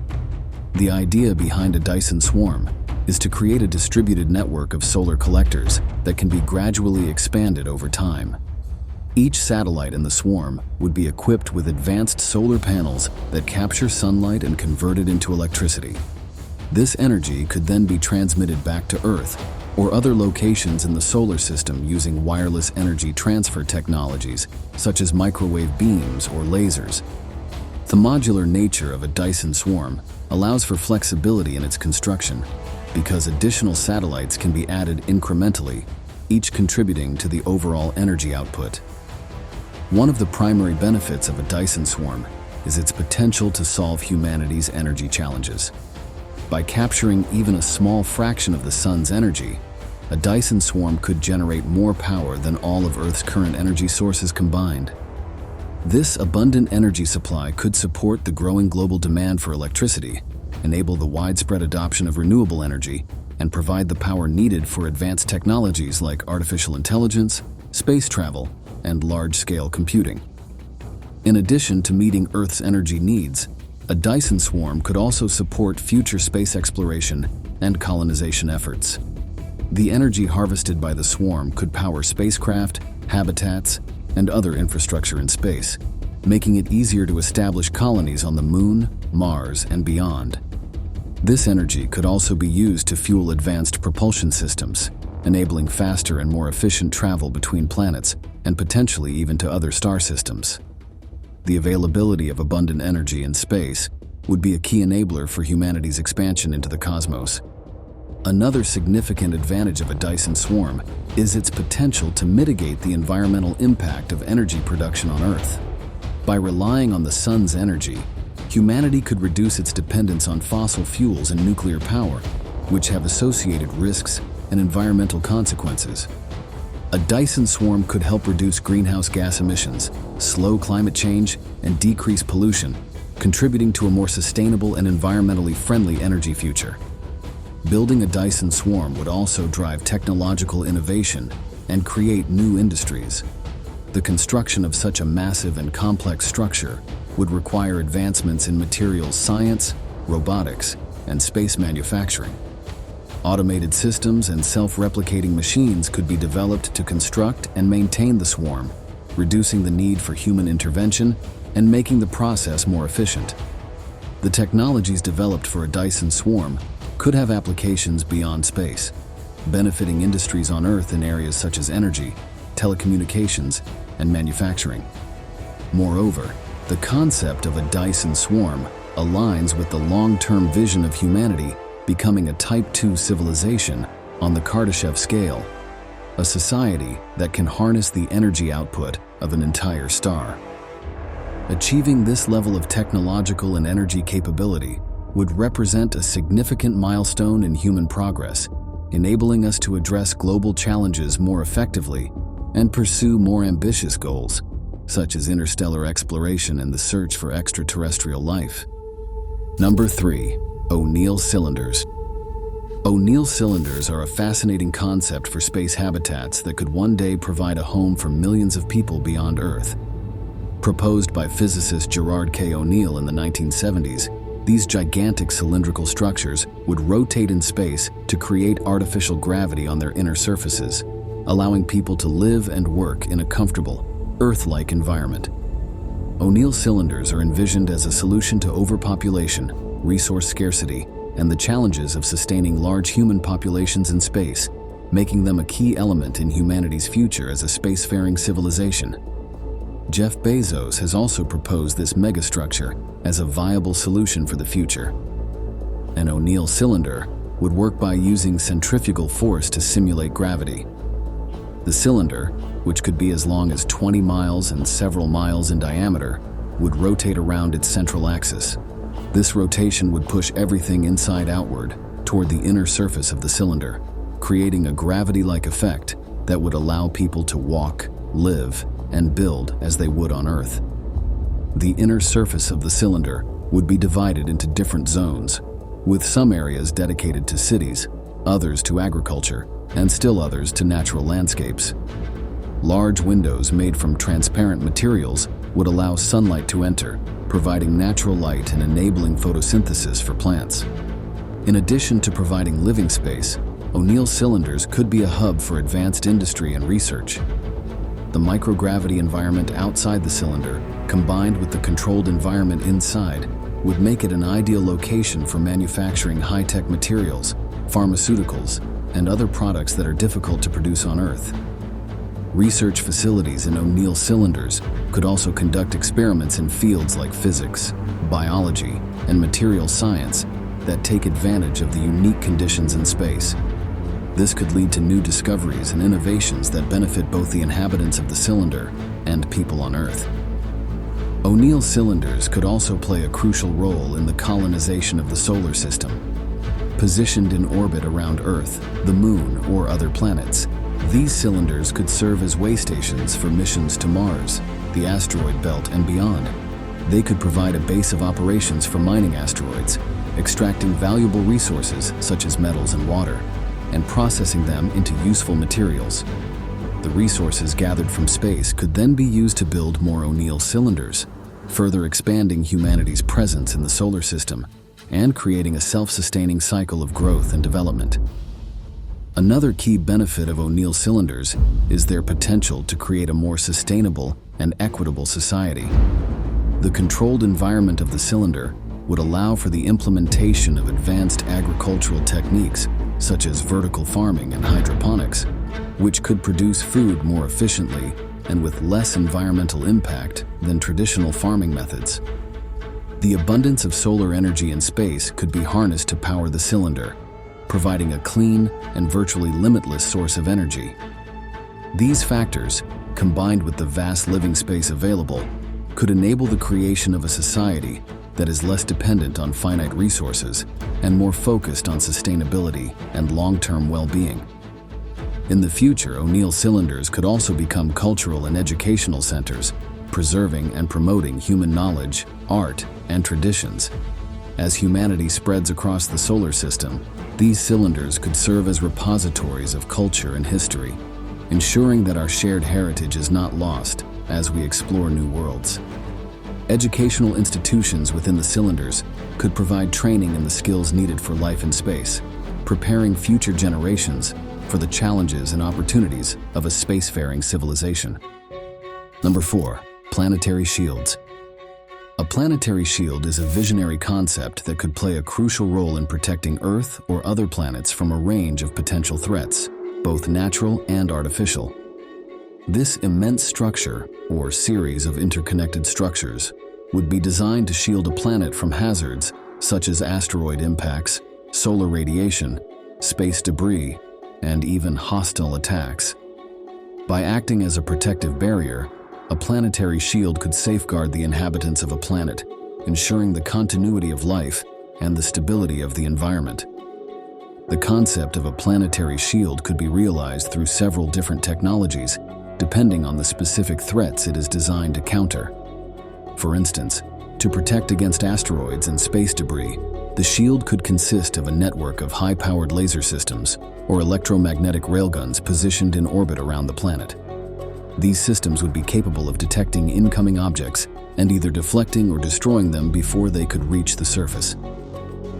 The idea behind a Dyson swarm is to create a distributed network of solar collectors that can be gradually expanded over time. Each satellite in the swarm would be equipped with advanced solar panels that capture sunlight and convert it into electricity. This energy could then be transmitted back to Earth or other locations in the solar system using wireless energy transfer technologies such as microwave beams or lasers. The modular nature of a Dyson swarm allows for flexibility in its construction because additional satellites can be added incrementally, each contributing to the overall energy output. One of the primary benefits of a Dyson swarm is its potential to solve humanity's energy challenges. By capturing even a small fraction of the sun's energy, a Dyson swarm could generate more power than all of Earth's current energy sources combined. This abundant energy supply could support the growing global demand for electricity, enable the widespread adoption of renewable energy, and provide the power needed for advanced technologies like artificial intelligence, space travel, and large-scale computing. In addition to meeting Earth's energy needs, a Dyson swarm could also support future space exploration and colonization efforts. The energy harvested by the swarm could power spacecraft, habitats, and other infrastructure in space, making it easier to establish colonies on the Moon, Mars, and beyond. This energy could also be used to fuel advanced propulsion systems, enabling faster and more efficient travel between planets and potentially even to other star systems. The availability of abundant energy in space would be a key enabler for humanity's expansion into the cosmos. Another significant advantage of a Dyson swarm is its potential to mitigate the environmental impact of energy production on Earth. By relying on the sun's energy, humanity could reduce its dependence on fossil fuels and nuclear power, which have associated risks and environmental consequences. A Dyson swarm could help reduce greenhouse gas emissions, slow climate change, and decrease pollution, contributing to a more sustainable and environmentally friendly energy future. Building a Dyson swarm would also drive technological innovation and create new industries. The construction of such a massive and complex structure would require advancements in materials science, robotics, and space manufacturing. Automated systems and self-replicating machines could be developed to construct and maintain the swarm, reducing the need for human intervention and making the process more efficient. The technologies developed for a Dyson swarm could have applications beyond space, benefiting industries on Earth in areas such as energy, telecommunications, and manufacturing. Moreover, the concept of a Dyson swarm aligns with the long-term vision of humanity becoming a Type II civilization on the Kardashev scale, a society that can harness the energy output of an entire star. Achieving this level of technological and energy capability would represent a significant milestone in human progress, enabling us to address global challenges more effectively and pursue more ambitious goals, such as interstellar exploration and the search for extraterrestrial life. Number 3. O'Neill cylinders. O'Neill cylinders are a fascinating concept for space habitats that could one day provide a home for millions of people beyond Earth. Proposed by physicist Gerard K. O'Neill in the 1970s, these gigantic cylindrical structures would rotate in space to create artificial gravity on their inner surfaces, allowing people to live and work in a comfortable, Earth-like environment. O'Neill cylinders are envisioned as a solution to overpopulation, resource scarcity, and the challenges of sustaining large human populations in space, making them a key element in humanity's future as a spacefaring civilization. Jeff Bezos has also proposed this megastructure as a viable solution for the future. An O'Neill cylinder would work by using centrifugal force to simulate gravity. The cylinder, which could be as long as 20 miles and several miles in diameter, would rotate around its central axis. This rotation would push everything inside outward toward the inner surface of the cylinder, creating a gravity-like effect that would allow people to walk, live, and build as they would on Earth. The inner surface of the cylinder would be divided into different zones, with some areas dedicated to cities, others to agriculture, and still others to natural landscapes. Large windows made from transparent materials would allow sunlight to enter, providing natural light and enabling photosynthesis for plants. In addition to providing living space, O'Neill cylinders could be a hub for advanced industry and research. The microgravity environment outside the cylinder, combined with the controlled environment inside, would make it an ideal location for manufacturing high-tech materials, pharmaceuticals, and other products that are difficult to produce on Earth. Research facilities in O'Neill cylinders could also conduct experiments in fields like physics, biology, and material science that take advantage of the unique conditions in space. This could lead to new discoveries and innovations that benefit both the inhabitants of the cylinder and people on Earth. O'Neill cylinders could also play a crucial role in the colonization of the solar system. Positioned in orbit around Earth, the Moon, or other planets, these cylinders could serve as way stations for missions to Mars, the asteroid belt, and beyond. They could provide a base of operations for mining asteroids, extracting valuable resources such as metals and water, and processing them into useful materials. The resources gathered from space could then be used to build more O'Neill cylinders, further expanding humanity's presence in the solar system and creating a self-sustaining cycle of growth and development. Another key benefit of O'Neill cylinders is their potential to create a more sustainable and equitable society. The controlled environment of the cylinder would allow for the implementation of advanced agricultural techniques such as vertical farming and hydroponics, which could produce food more efficiently and with less environmental impact than traditional farming methods. The abundance of solar energy in space could be harnessed to power the cylinder, providing a clean and virtually limitless source of energy. These factors, combined with the vast living space available, could enable the creation of a society that is less dependent on finite resources and more focused on sustainability and long-term well-being. In the future, O'Neill cylinders could also become cultural and educational centers, preserving and promoting human knowledge, art, and traditions. As humanity spreads across the solar system, these cylinders could serve as repositories of culture and history, ensuring that our shared heritage is not lost as we explore new worlds. Educational institutions within the cylinders could provide training in the skills needed for life in space, preparing future generations for the challenges and opportunities of a spacefaring civilization. Number 4. Planetary shields. A planetary shield is a visionary concept that could play a crucial role in protecting Earth or other planets from a range of potential threats, both natural and artificial. This immense structure, or series of interconnected structures, would be designed to shield a planet from hazards such as asteroid impacts, solar radiation, space debris, and even hostile attacks. By acting as a protective barrier, a planetary shield could safeguard the inhabitants of a planet, ensuring the continuity of life and the stability of the environment. The concept of a planetary shield could be realized through several different technologies, depending on the specific threats it is designed to counter. For instance, to protect against asteroids and space debris, the shield could consist of a network of high-powered laser systems or electromagnetic railguns positioned in orbit around the planet. These systems would be capable of detecting incoming objects and either deflecting or destroying them before they could reach the surface.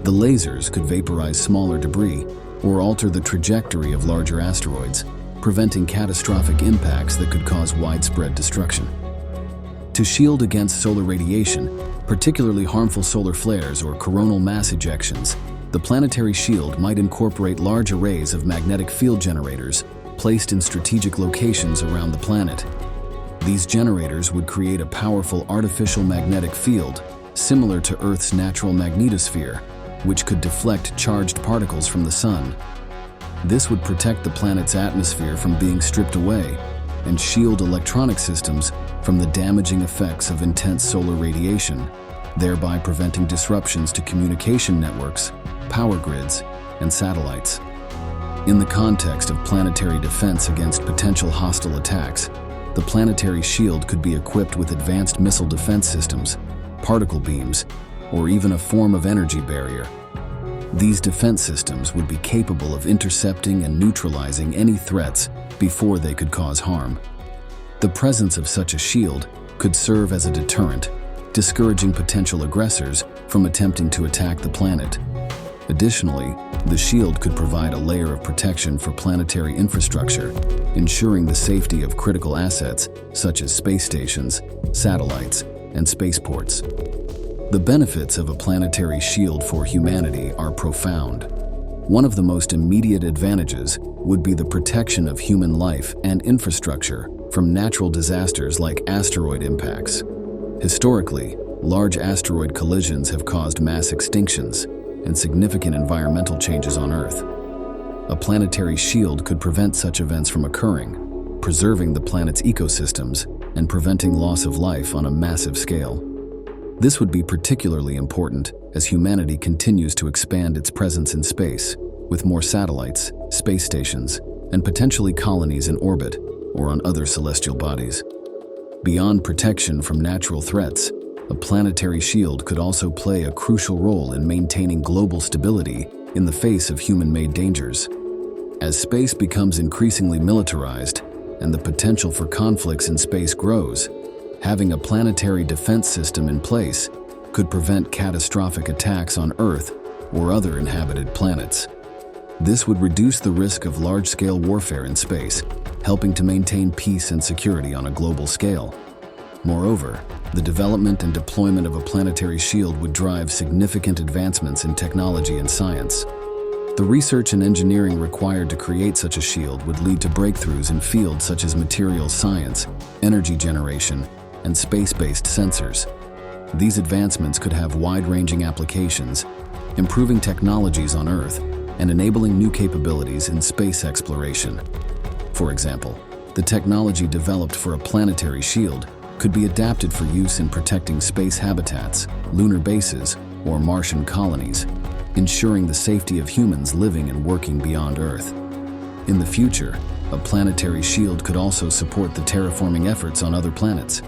The lasers could vaporize smaller debris or alter the trajectory of larger asteroids, preventing catastrophic impacts that could cause widespread destruction. To shield against solar radiation, particularly harmful solar flares or coronal mass ejections, the planetary shield might incorporate large arrays of magnetic field generators placed in strategic locations around the planet. These generators would create a powerful artificial magnetic field, similar to Earth's natural magnetosphere, which could deflect charged particles from the sun. This would protect the planet's atmosphere from being stripped away and shield electronic systems from the damaging effects of intense solar radiation, thereby preventing disruptions to communication networks, power grids, and satellites. In the context of planetary defense against potential hostile attacks, the planetary shield could be equipped with advanced missile defense systems, particle beams, or even a form of energy barrier. These defense systems would be capable of intercepting and neutralizing any threats before they could cause harm, The presence of such a shield could serve as a deterrent, discouraging potential aggressors from attempting to attack the planet. Additionally, the shield could provide a layer of protection for planetary infrastructure, ensuring the safety of critical assets such as space stations, satellites, and spaceports. The benefits of a planetary shield for humanity are profound. One of the most immediate advantages would be the protection of human life and infrastructure from natural disasters like asteroid impacts. Historically, large asteroid collisions have caused mass extinctions and significant environmental changes on Earth. A planetary shield could prevent such events from occurring, preserving the planet's ecosystems and preventing loss of life on a massive scale. This would be particularly important as humanity continues to expand its presence in space, with more satellites, space stations, and potentially colonies in orbit or on other celestial bodies. Beyond protection from natural threats, a planetary shield could also play a crucial role in maintaining global stability in the face of human-made dangers. As space becomes increasingly militarized and the potential for conflicts in space grows, having a planetary defense system in place could prevent catastrophic attacks on Earth or other inhabited planets. This would reduce the risk of large-scale warfare in space, helping to maintain peace and security on a global scale. Moreover, the development and deployment of a planetary shield would drive significant advancements in technology and science. The research and engineering required to create such a shield would lead to breakthroughs in fields such as materials science, energy generation, and space-based sensors. These advancements could have wide-ranging applications, improving technologies on Earth and enabling new capabilities in space exploration. For example, the technology developed for a planetary shield could be adapted for use in protecting space habitats, lunar bases, or Martian colonies, ensuring the safety of humans living and working beyond Earth. In the future, a planetary shield could also support the terraforming efforts on other planets.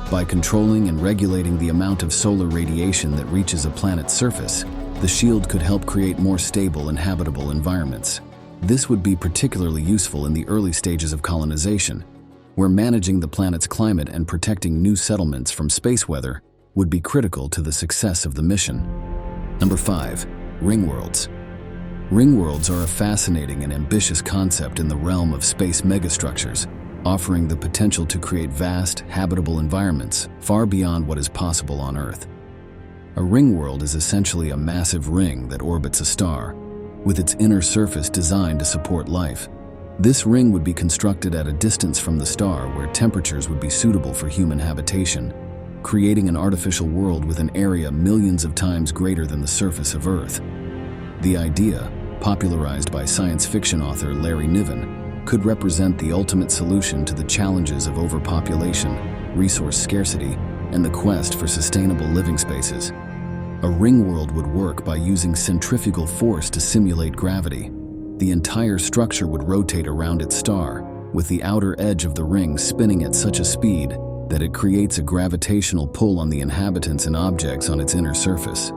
By controlling and regulating the amount of solar radiation that reaches a planet's surface, the shield could help create more stable and habitable environments. This would be particularly useful in the early stages of colonization, where managing the planet's climate and protecting new settlements from space weather would be critical to the success of the mission. Number 5. Ringworlds. Ringworlds are a fascinating and ambitious concept in the realm of space megastructures, offering the potential to create vast, habitable environments far beyond what is possible on Earth. A ringworld is essentially a massive ring that orbits a star, with its inner surface designed to support life. This ring would be constructed at a distance from the star where temperatures would be suitable for human habitation, creating an artificial world with an area millions of times greater than the surface of Earth. The idea, popularized by science fiction author Larry Niven, could represent the ultimate solution to the challenges of overpopulation, resource scarcity, and the quest for sustainable living spaces. A ringworld would work by using centrifugal force to simulate gravity. The entire structure would rotate around its star, with the outer edge of the ring spinning at such a speed that it creates a gravitational pull on the inhabitants and objects on its inner surface.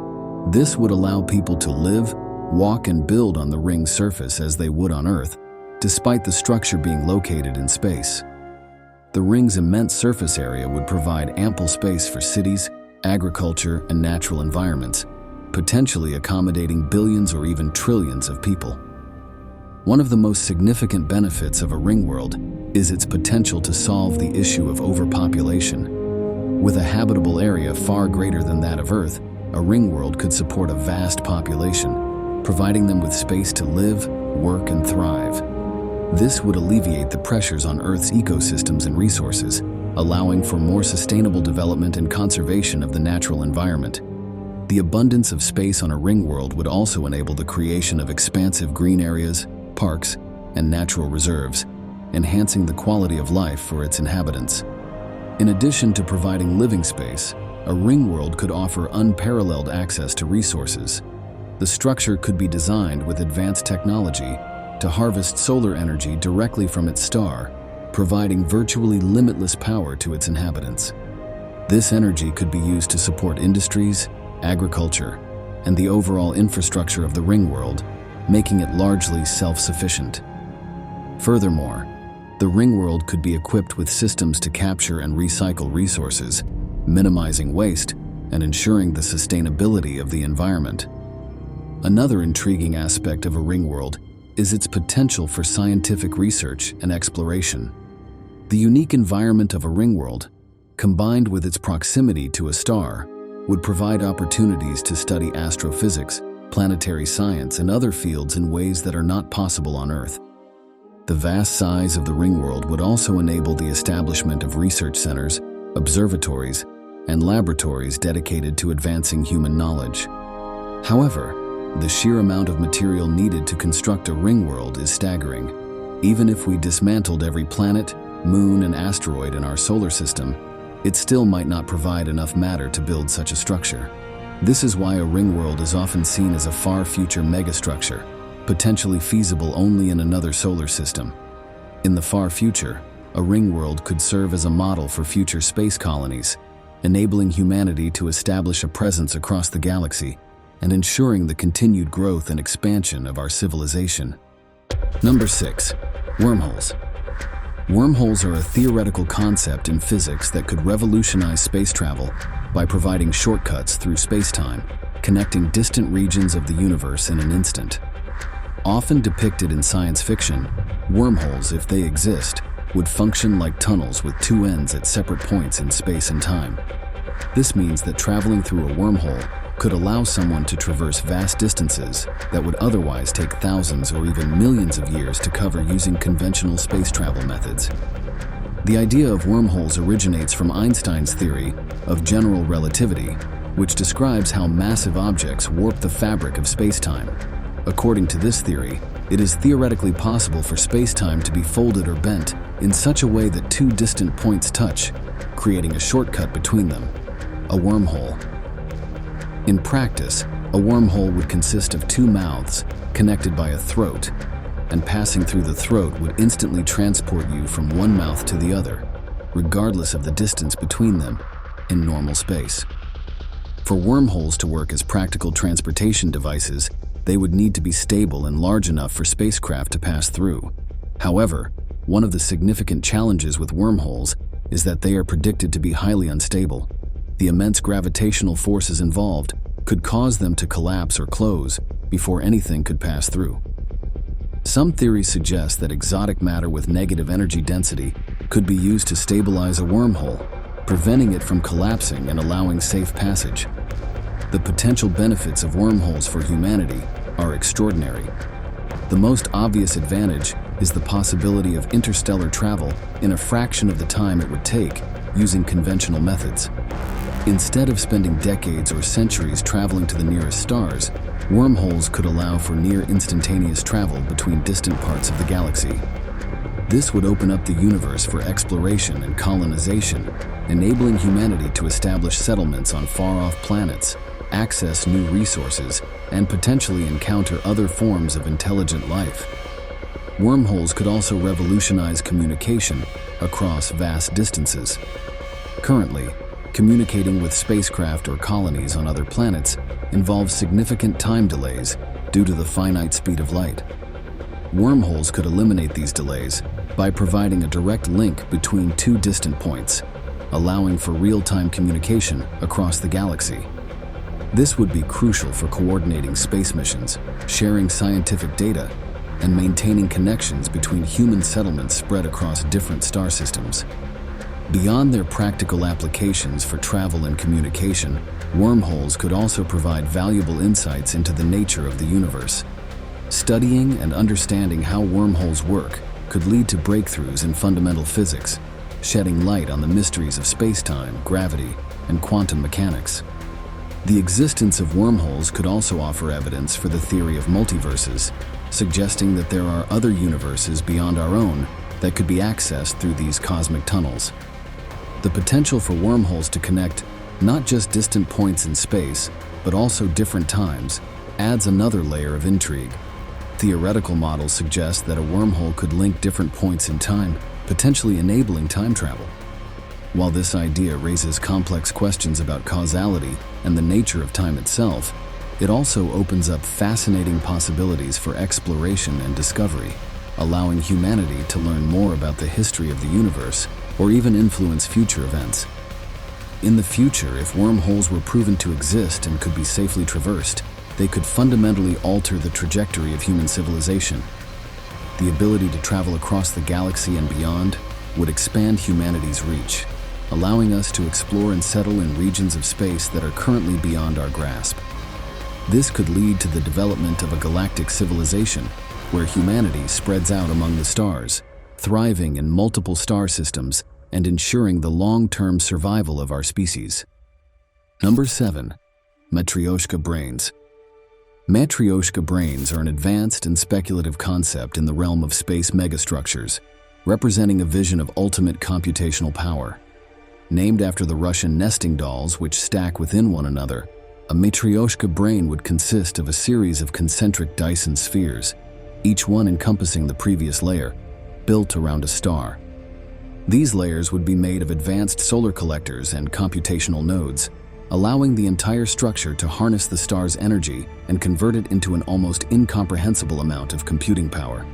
This would allow people to live, walk, and build on the ring's surface as they would on Earth, despite the structure being located in space. The ring's immense surface area would provide ample space for cities, agriculture, and natural environments, potentially accommodating billions or even trillions of people. One of the most significant benefits of a ringworld is its potential to solve the issue of overpopulation. With a habitable area far greater than that of Earth, a ringworld could support a vast population, providing them with space to live, work, and thrive. This would alleviate the pressures on Earth's ecosystems and resources, allowing for more sustainable development and conservation of the natural environment. The abundance of space on a ringworld would also enable the creation of expansive green areas, parks, and natural reserves, enhancing the quality of life for its inhabitants. In addition to providing living space, a ringworld could offer unparalleled access to resources. The structure could be designed with advanced technology to harvest solar energy directly from its star, providing virtually limitless power to its inhabitants. This energy could be used to support industries, agriculture, and the overall infrastructure of the ringworld, making it largely self-sufficient. Furthermore, the the ring world could be equipped with systems to capture and recycle resources, minimizing waste and ensuring the sustainability of the environment. Another intriguing aspect of a ring world is its potential for scientific research and exploration. The unique environment of a ring world, combined with its proximity to a star, would provide opportunities to study astrophysics, planetary science, and other fields in ways that are not possible on Earth. The vast size of the ring world would also enable the establishment of research centers, observatories, and laboratories dedicated to advancing human knowledge. However, the sheer amount of material needed to construct a ring world is staggering. Even if we dismantled every planet, moon, and asteroid in our solar system, it still might not provide enough matter to build such a structure. This is why a ring world is often seen as a far future megastructure, potentially feasible only in another solar system. In the far future, a ring world could serve as a model for future space colonies, enabling humanity to establish a presence across the galaxy and ensuring the continued growth and expansion of our civilization. Number 6. Wormholes. Wormholes are a theoretical concept in physics that could revolutionize space travel by providing shortcuts through space-time, connecting distant regions of the universe in an instant. Often depicted in science fiction, wormholes, if they exist, would function like tunnels with two ends at separate points in space and time. This means that traveling through a wormhole could allow someone to traverse vast distances that would otherwise take thousands or even millions of years to cover using conventional space travel methods. The idea of wormholes originates from Einstein's theory of general relativity, which describes how massive objects warp the fabric of space-time. According to this theory, it is theoretically possible for space-time to be folded or bent in such a way that two distant points touch, creating a shortcut between them, a wormhole. In practice, a wormhole would consist of two mouths connected by a throat, and passing through the throat would instantly transport you from one mouth to the other, regardless of the distance between them, in normal space. For wormholes to work as practical transportation devices, they would need to be stable and large enough for spacecraft to pass through. However, one of the significant challenges with wormholes is that they are predicted to be highly unstable. The immense gravitational forces involved could cause them to collapse or close before anything could pass through. Some theories suggest that exotic matter with negative energy density could be used to stabilize a wormhole, preventing it from collapsing and allowing safe passage. The potential benefits of wormholes for humanity are extraordinary. The most obvious advantage is the possibility of interstellar travel in a fraction of the time it would take using conventional methods. Instead of spending decades or centuries traveling to the nearest stars, wormholes could allow for near instantaneous travel between distant parts of the galaxy. This would open up the universe for exploration and colonization, enabling humanity to establish settlements on far-off planets, access new resources, and potentially encounter other forms of intelligent life. Wormholes could also revolutionize communication across vast distances. Currently, communicating with spacecraft or colonies on other planets involves significant time delays due to the finite speed of light. Wormholes could eliminate these delays by providing a direct link between two distant points, allowing for real-time communication across the galaxy. This would be crucial for coordinating space missions, sharing scientific data, and maintaining connections between human settlements spread across different star systems. Beyond their practical applications for travel and communication, wormholes could also provide valuable insights into the nature of the universe. Studying and understanding how wormholes work could lead to breakthroughs in fundamental physics, shedding light on the mysteries of space-time, gravity, and quantum mechanics. The existence of wormholes could also offer evidence for the theory of multiverses, suggesting that there are other universes beyond our own that could be accessed through these cosmic tunnels. The potential for wormholes to connect not just distant points in space, but also different times, adds another layer of intrigue. Theoretical models suggest that a wormhole could link different points in time, potentially enabling time travel. While this idea raises complex questions about causality and the nature of time itself, it also opens up fascinating possibilities for exploration and discovery. allowing humanity to learn more about the history of the universe or even influence future events. In the future, if wormholes were proven to exist and could be safely traversed, they could fundamentally alter the trajectory of human civilization. The ability to travel across the galaxy and beyond would expand humanity's reach, allowing us to explore and settle in regions of space that are currently beyond our grasp. This could lead to the development of a galactic civilization where humanity spreads out among the stars, thriving in multiple star systems and ensuring the long-term survival of our species. Number 7. Matryoshka brains. Matryoshka brains are an advanced and speculative concept in the realm of space megastructures, representing a vision of ultimate computational power. Named after the Russian nesting dolls which stack within one another, a Matryoshka brain would consist of a series of concentric Dyson spheres, each one encompassing the previous layer, built around a star. These layers would be made of advanced solar collectors and computational nodes, allowing the entire structure to harness the star's energy and convert it into an almost incomprehensible amount of computing power.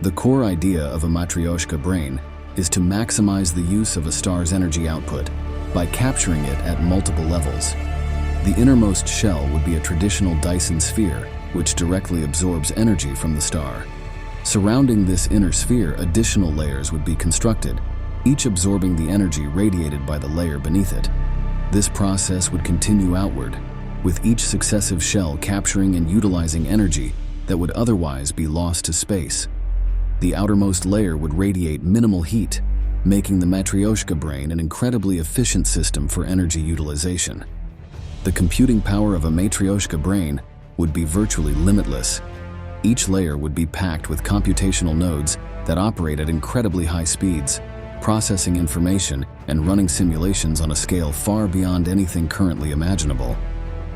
The core idea of a Matryoshka brain is to maximize the use of a star's energy output by capturing it at multiple levels. The innermost shell would be a traditional Dyson sphere, which directly absorbs energy from the star. Surrounding this inner sphere, additional layers would be constructed, each absorbing the energy radiated by the layer beneath it. This process would continue outward, with each successive shell capturing and utilizing energy that would otherwise be lost to space. The outermost layer would radiate minimal heat, making the Matryoshka brain an incredibly efficient system for energy utilization. The computing power of a Matryoshka brain would be virtually limitless. Each layer would be packed with computational nodes that operate at incredibly high speeds, processing information and running simulations on a scale far beyond anything currently imaginable.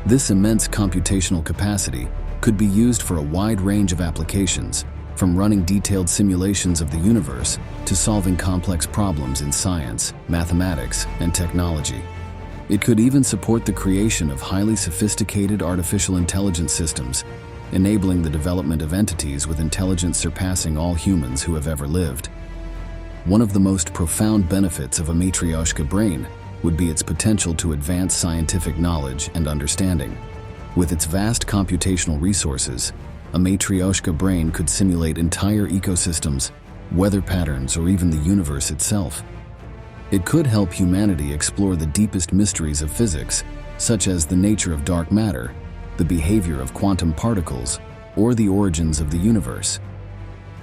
This immense computational capacity could be used for a wide range of applications, from running detailed simulations of the universe to solving complex problems in science, mathematics, and technology. It could even support the creation of highly sophisticated artificial intelligence systems, enabling the development of entities with intelligence surpassing all humans who have ever lived. One of the most profound benefits of a Matryoshka brain would be its potential to advance scientific knowledge and understanding. With its vast computational resources, a Matryoshka brain could simulate entire ecosystems, weather patterns, or even the universe itself. It could help humanity explore the deepest mysteries of physics, such as the nature of dark matter, the behavior of quantum particles, or the origins of the universe.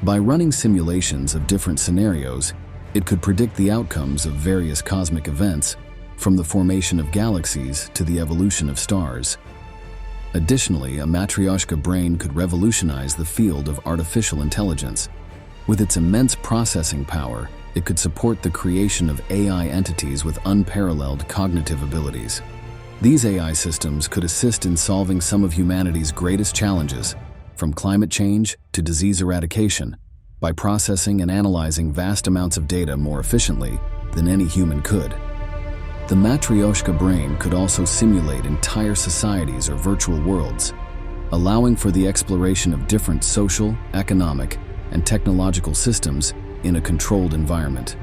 By running simulations of different scenarios, it could predict the outcomes of various cosmic events, from the formation of galaxies to the evolution of stars. Additionally, a Matryoshka brain could revolutionize the field of artificial intelligence. With its immense processing power, it could support the creation of AI entities with unparalleled cognitive abilities. These AI systems could assist in solving some of humanity's greatest challenges, from climate change to disease eradication, by processing and analyzing vast amounts of data more efficiently than any human could. The Matryoshka brain could also simulate entire societies or virtual worlds, allowing for the exploration of different social, economic, and technological systems in a controlled environment.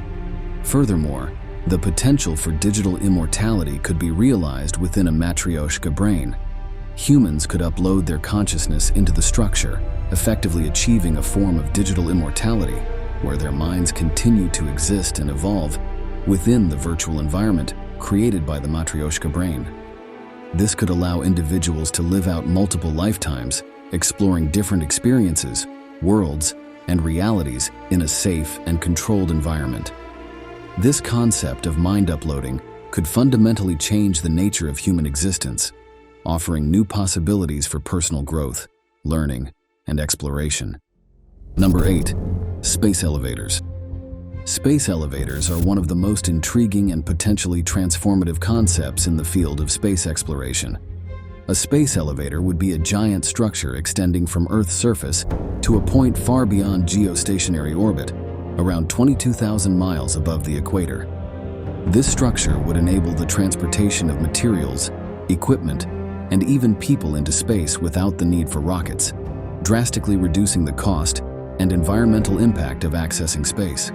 Furthermore, the potential for digital immortality could be realized within a Matryoshka brain. Humans could upload their consciousness into the structure, effectively achieving a form of digital immortality, where their minds continue to exist and evolve within the virtual environment created by the Matryoshka brain. This could allow individuals to live out multiple lifetimes, exploring different experiences, worlds, and realities in a safe and controlled environment. This concept of mind uploading could fundamentally change the nature of human existence, offering new possibilities for personal growth, learning, and exploration. Number 8. Space elevators. Space elevators are one of the most intriguing and potentially transformative concepts in the field of space exploration. A space elevator would be a giant structure extending from Earth's surface to a point far beyond geostationary orbit, around 22,000 miles above the equator. This structure would enable the transportation of materials, equipment, and even people into space without the need for rockets, drastically reducing the cost and environmental impact of accessing space.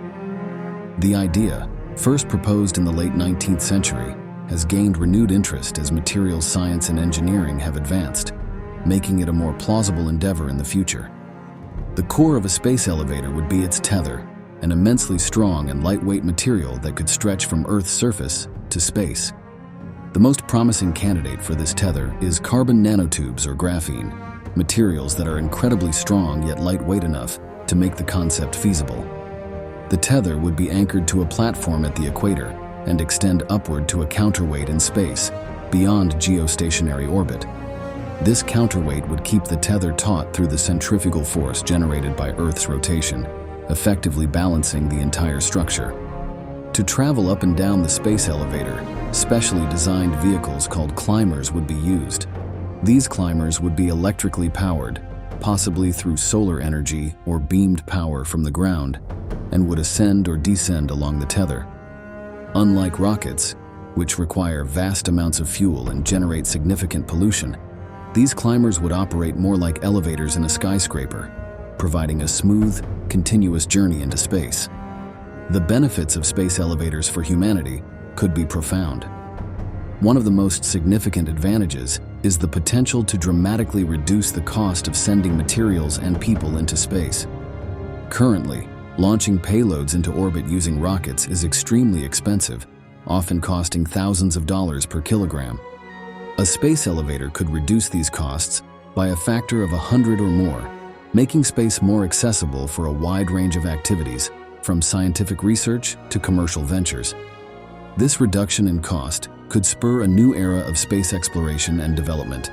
The idea, first proposed in the late 19th century, has gained renewed interest as materials science and engineering have advanced, making it a more plausible endeavor in the future. The core of a space elevator would be its tether, an immensely strong and lightweight material that could stretch from Earth's surface to space. The most promising candidate for this tether is carbon nanotubes or graphene, materials that are incredibly strong yet lightweight enough to make the concept feasible. The tether would be anchored to a platform at the equator and extend upward to a counterweight in space, beyond geostationary orbit. This counterweight would keep the tether taut through the centrifugal force generated by Earth's rotation, effectively balancing the entire structure. To travel up and down the space elevator, specially designed vehicles called climbers would be used. These climbers would be electrically powered, possibly through solar energy or beamed power from the ground, and would ascend or descend along the tether. Unlike rockets, which require vast amounts of fuel and generate significant pollution, these climbers would operate more like elevators in a skyscraper, providing a smooth, continuous journey into space. The benefits of space elevators for humanity could be profound. One of the most significant advantages is the potential to dramatically reduce the cost of sending materials and people into space. Currently, launching payloads into orbit using rockets is extremely expensive, often costing thousands of dollars per kilogram. A space elevator could reduce these costs by a factor of 100 or more, making space more accessible for a wide range of activities, from scientific research to commercial ventures. This reduction in cost could spur a new era of space exploration and development,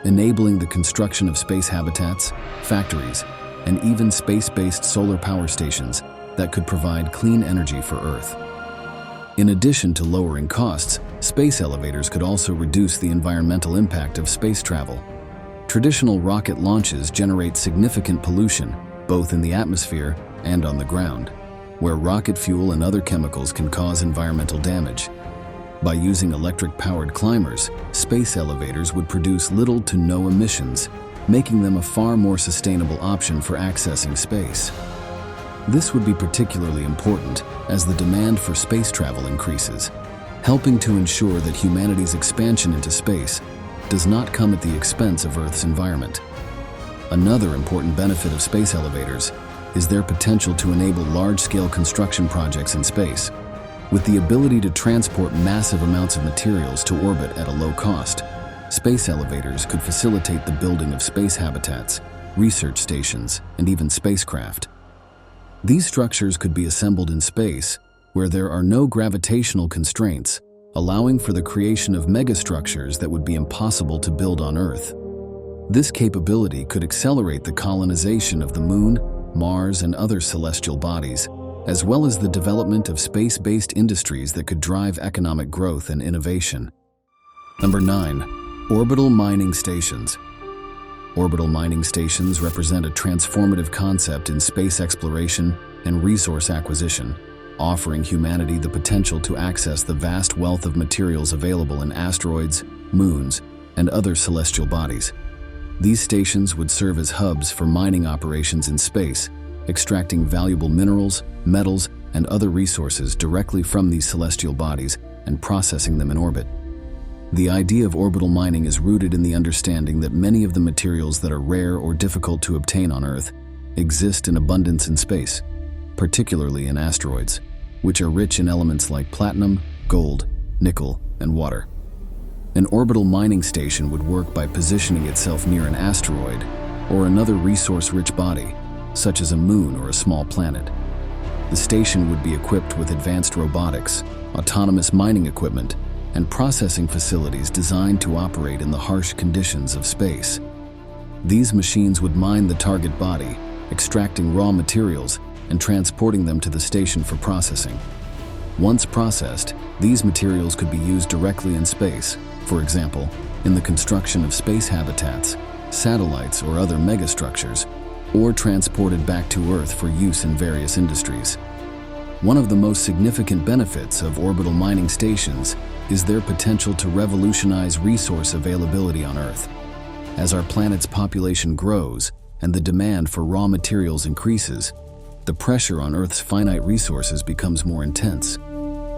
enabling the construction of space habitats, factories, and even space-based solar power stations that could provide clean energy for Earth. In addition to lowering costs, space elevators could also reduce the environmental impact of space travel. Traditional rocket launches generate significant pollution, both in the atmosphere and on the ground, where rocket fuel and other chemicals can cause environmental damage. By using electric-powered climbers, space elevators would produce little to no emissions, making them a far more sustainable option for accessing space. This would be particularly important as the demand for space travel increases, helping to ensure that humanity's expansion into space does not come at the expense of Earth's environment. Another important benefit of space elevators is their potential to enable large-scale construction projects in space. With the ability to transport massive amounts of materials to orbit at a low cost, space elevators could facilitate the building of space habitats, research stations, and even spacecraft. These structures could be assembled in space, where there are no gravitational constraints, allowing for the creation of megastructures that would be impossible to build on Earth. This capability could accelerate the colonization of the Moon, Mars, and other celestial bodies, as well as the development of space-based industries that could drive economic growth and innovation. Number 9. Orbital mining stations. Orbital mining stations represent a transformative concept in space exploration and resource acquisition, offering humanity the potential to access the vast wealth of materials available in asteroids, moons, and other celestial bodies. These stations would serve as hubs for mining operations in space, extracting valuable minerals, metals, and other resources directly from these celestial bodies and processing them in orbit. The idea of orbital mining is rooted in the understanding that many of the materials that are rare or difficult to obtain on Earth exist in abundance in space, particularly in asteroids, which are rich in elements like platinum, gold, nickel, and water. An orbital mining station would work by positioning itself near an asteroid or another resource-rich body, such as a moon or a small planet. The station would be equipped with advanced robotics, autonomous mining equipment, and processing facilities designed to operate in the harsh conditions of space. These machines would mine the target body, extracting raw materials and transporting them to the station for processing. Once processed, these materials could be used directly in space, for example, in the construction of space habitats, satellites, or other megastructures, or transported back to Earth for use in various industries. One of the most significant benefits of orbital mining stations is their potential to revolutionize resource availability on Earth. As our planet's population grows, and the demand for raw materials increases, the pressure on Earth's finite resources becomes more intense.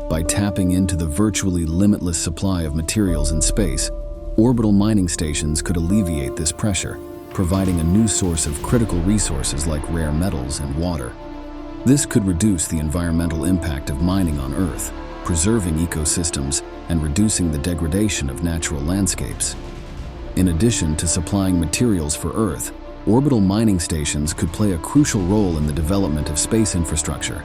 By tapping into the virtually limitless supply of materials in space, orbital mining stations could alleviate this pressure, providing a new source of critical resources like rare metals and water. This could reduce the environmental impact of mining on Earth, preserving ecosystems and reducing the degradation of natural landscapes. In addition to supplying materials for Earth, orbital mining stations could play a crucial role in the development of space infrastructure.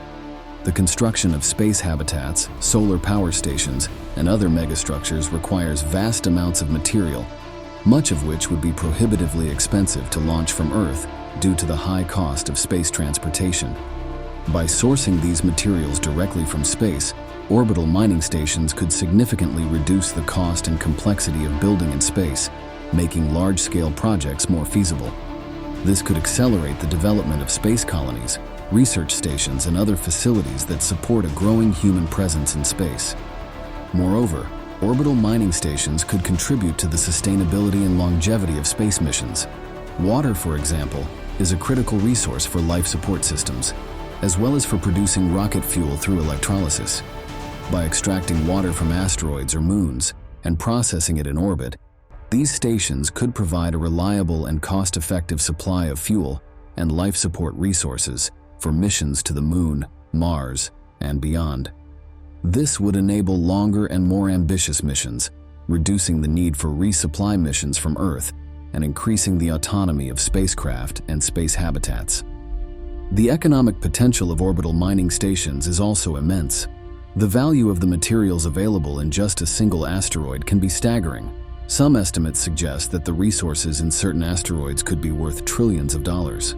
The construction of space habitats, solar power stations, and other megastructures requires vast amounts of material, much of which would be prohibitively expensive to launch from Earth due to the high cost of space transportation. By sourcing these materials directly from space, orbital mining stations could significantly reduce the cost and complexity of building in space, making large-scale projects more feasible. This could accelerate the development of space colonies, research stations, and other facilities that support a growing human presence in space. Moreover, orbital mining stations could contribute to the sustainability and longevity of space missions. Water, for example, is a critical resource for life support systems, as well as for producing rocket fuel through electrolysis. By extracting water from asteroids or moons and processing it in orbit, these stations could provide a reliable and cost-effective supply of fuel and life support resources for missions to the Moon, Mars, and beyond. This would enable longer and more ambitious missions, reducing the need for resupply missions from Earth and increasing the autonomy of spacecraft and space habitats. The economic potential of orbital mining stations is also immense. The value of the materials available in just a single asteroid can be staggering. Some estimates suggest that the resources in certain asteroids could be worth trillions of dollars.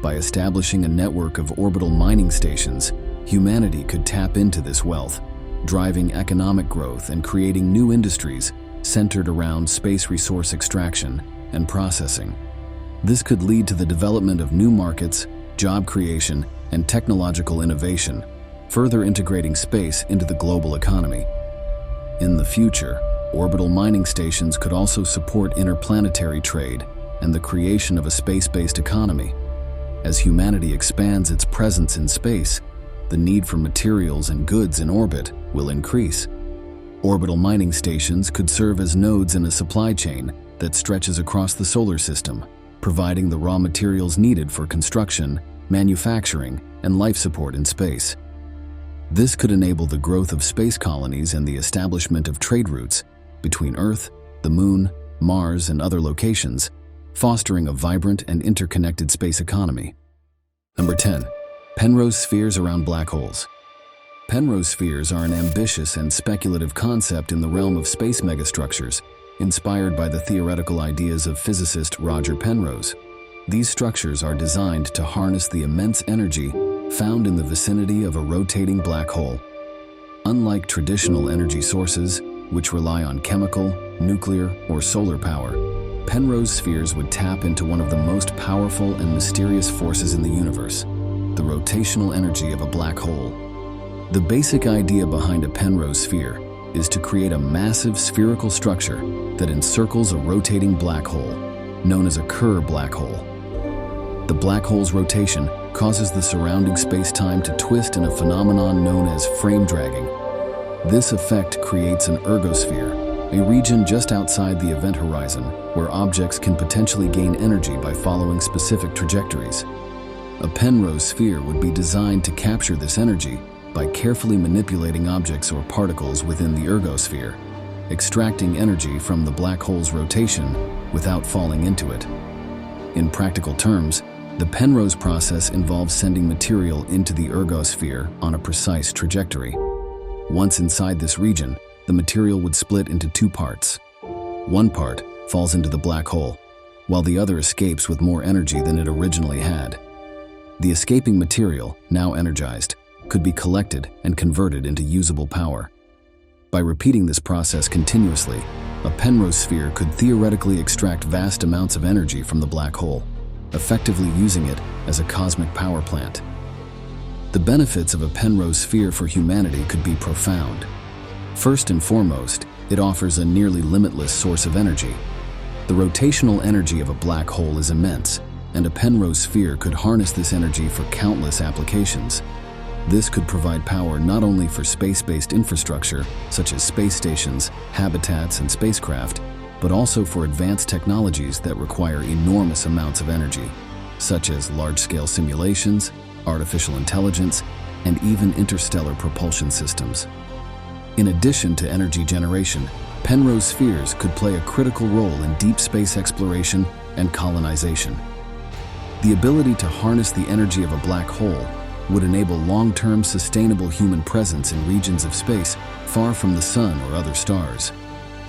By establishing a network of orbital mining stations, humanity could tap into this wealth, driving economic growth and creating new industries centered around space resource extraction and processing. This could lead to the development of new markets, job creation, and technological innovation, further integrating space into the global economy. In the future, orbital mining stations could also support interplanetary trade and the creation of a space-based economy. As humanity expands its presence in space, the need for materials and goods in orbit will increase. Orbital mining stations could serve as nodes in a supply chain that stretches across the solar system, providing the raw materials needed for construction, manufacturing, and life support in space. This could enable the growth of space colonies and the establishment of trade routes between Earth, the Moon, Mars, and other locations, fostering a vibrant and interconnected space economy. Number 10. Penrose spheres around black holes. Penrose spheres are an ambitious and speculative concept in the realm of space megastructures, inspired by the theoretical ideas of physicist Roger Penrose. These structures are designed to harness the immense energy found in the vicinity of a rotating black hole. Unlike traditional energy sources, which rely on chemical, nuclear, or solar power, Penrose spheres would tap into one of the most powerful and mysterious forces in the universe, the rotational energy of a black hole. The basic idea behind a Penrose sphere is to create a massive spherical structure that encircles a rotating black hole, known as a Kerr black hole. The black hole's rotation causes the surrounding space-time to twist in a phenomenon known as frame dragging. This effect creates an ergosphere, a region just outside the event horizon where objects can potentially gain energy by following specific trajectories. A Penrose sphere would be designed to capture this energy by carefully manipulating objects or particles within the ergosphere, extracting energy from the black hole's rotation without falling into it. In practical terms, the Penrose process involves sending material into the ergosphere on a precise trajectory. Once inside this region, the material would split into two parts. One part falls into the black hole, while the other escapes with more energy than it originally had. The escaping material, now energized, could be collected and converted into usable power. By repeating this process continuously, a Penrose sphere could theoretically extract vast amounts of energy from the black hole, effectively using it as a cosmic power plant. The benefits of a Penrose sphere for humanity could be profound. First and foremost, it offers a nearly limitless source of energy. The rotational energy of a black hole is immense, and a Penrose sphere could harness this energy for countless applications. This could provide power not only for space-based infrastructure, such as space stations, habitats, and spacecraft, but also for advanced technologies that require enormous amounts of energy, such as large-scale simulations, artificial intelligence, and even interstellar propulsion systems. In addition to energy generation, Penrose spheres could play a critical role in deep space exploration and colonization. The ability to harness the energy of a black hole would enable long-term sustainable human presence in regions of space far from the sun or other stars.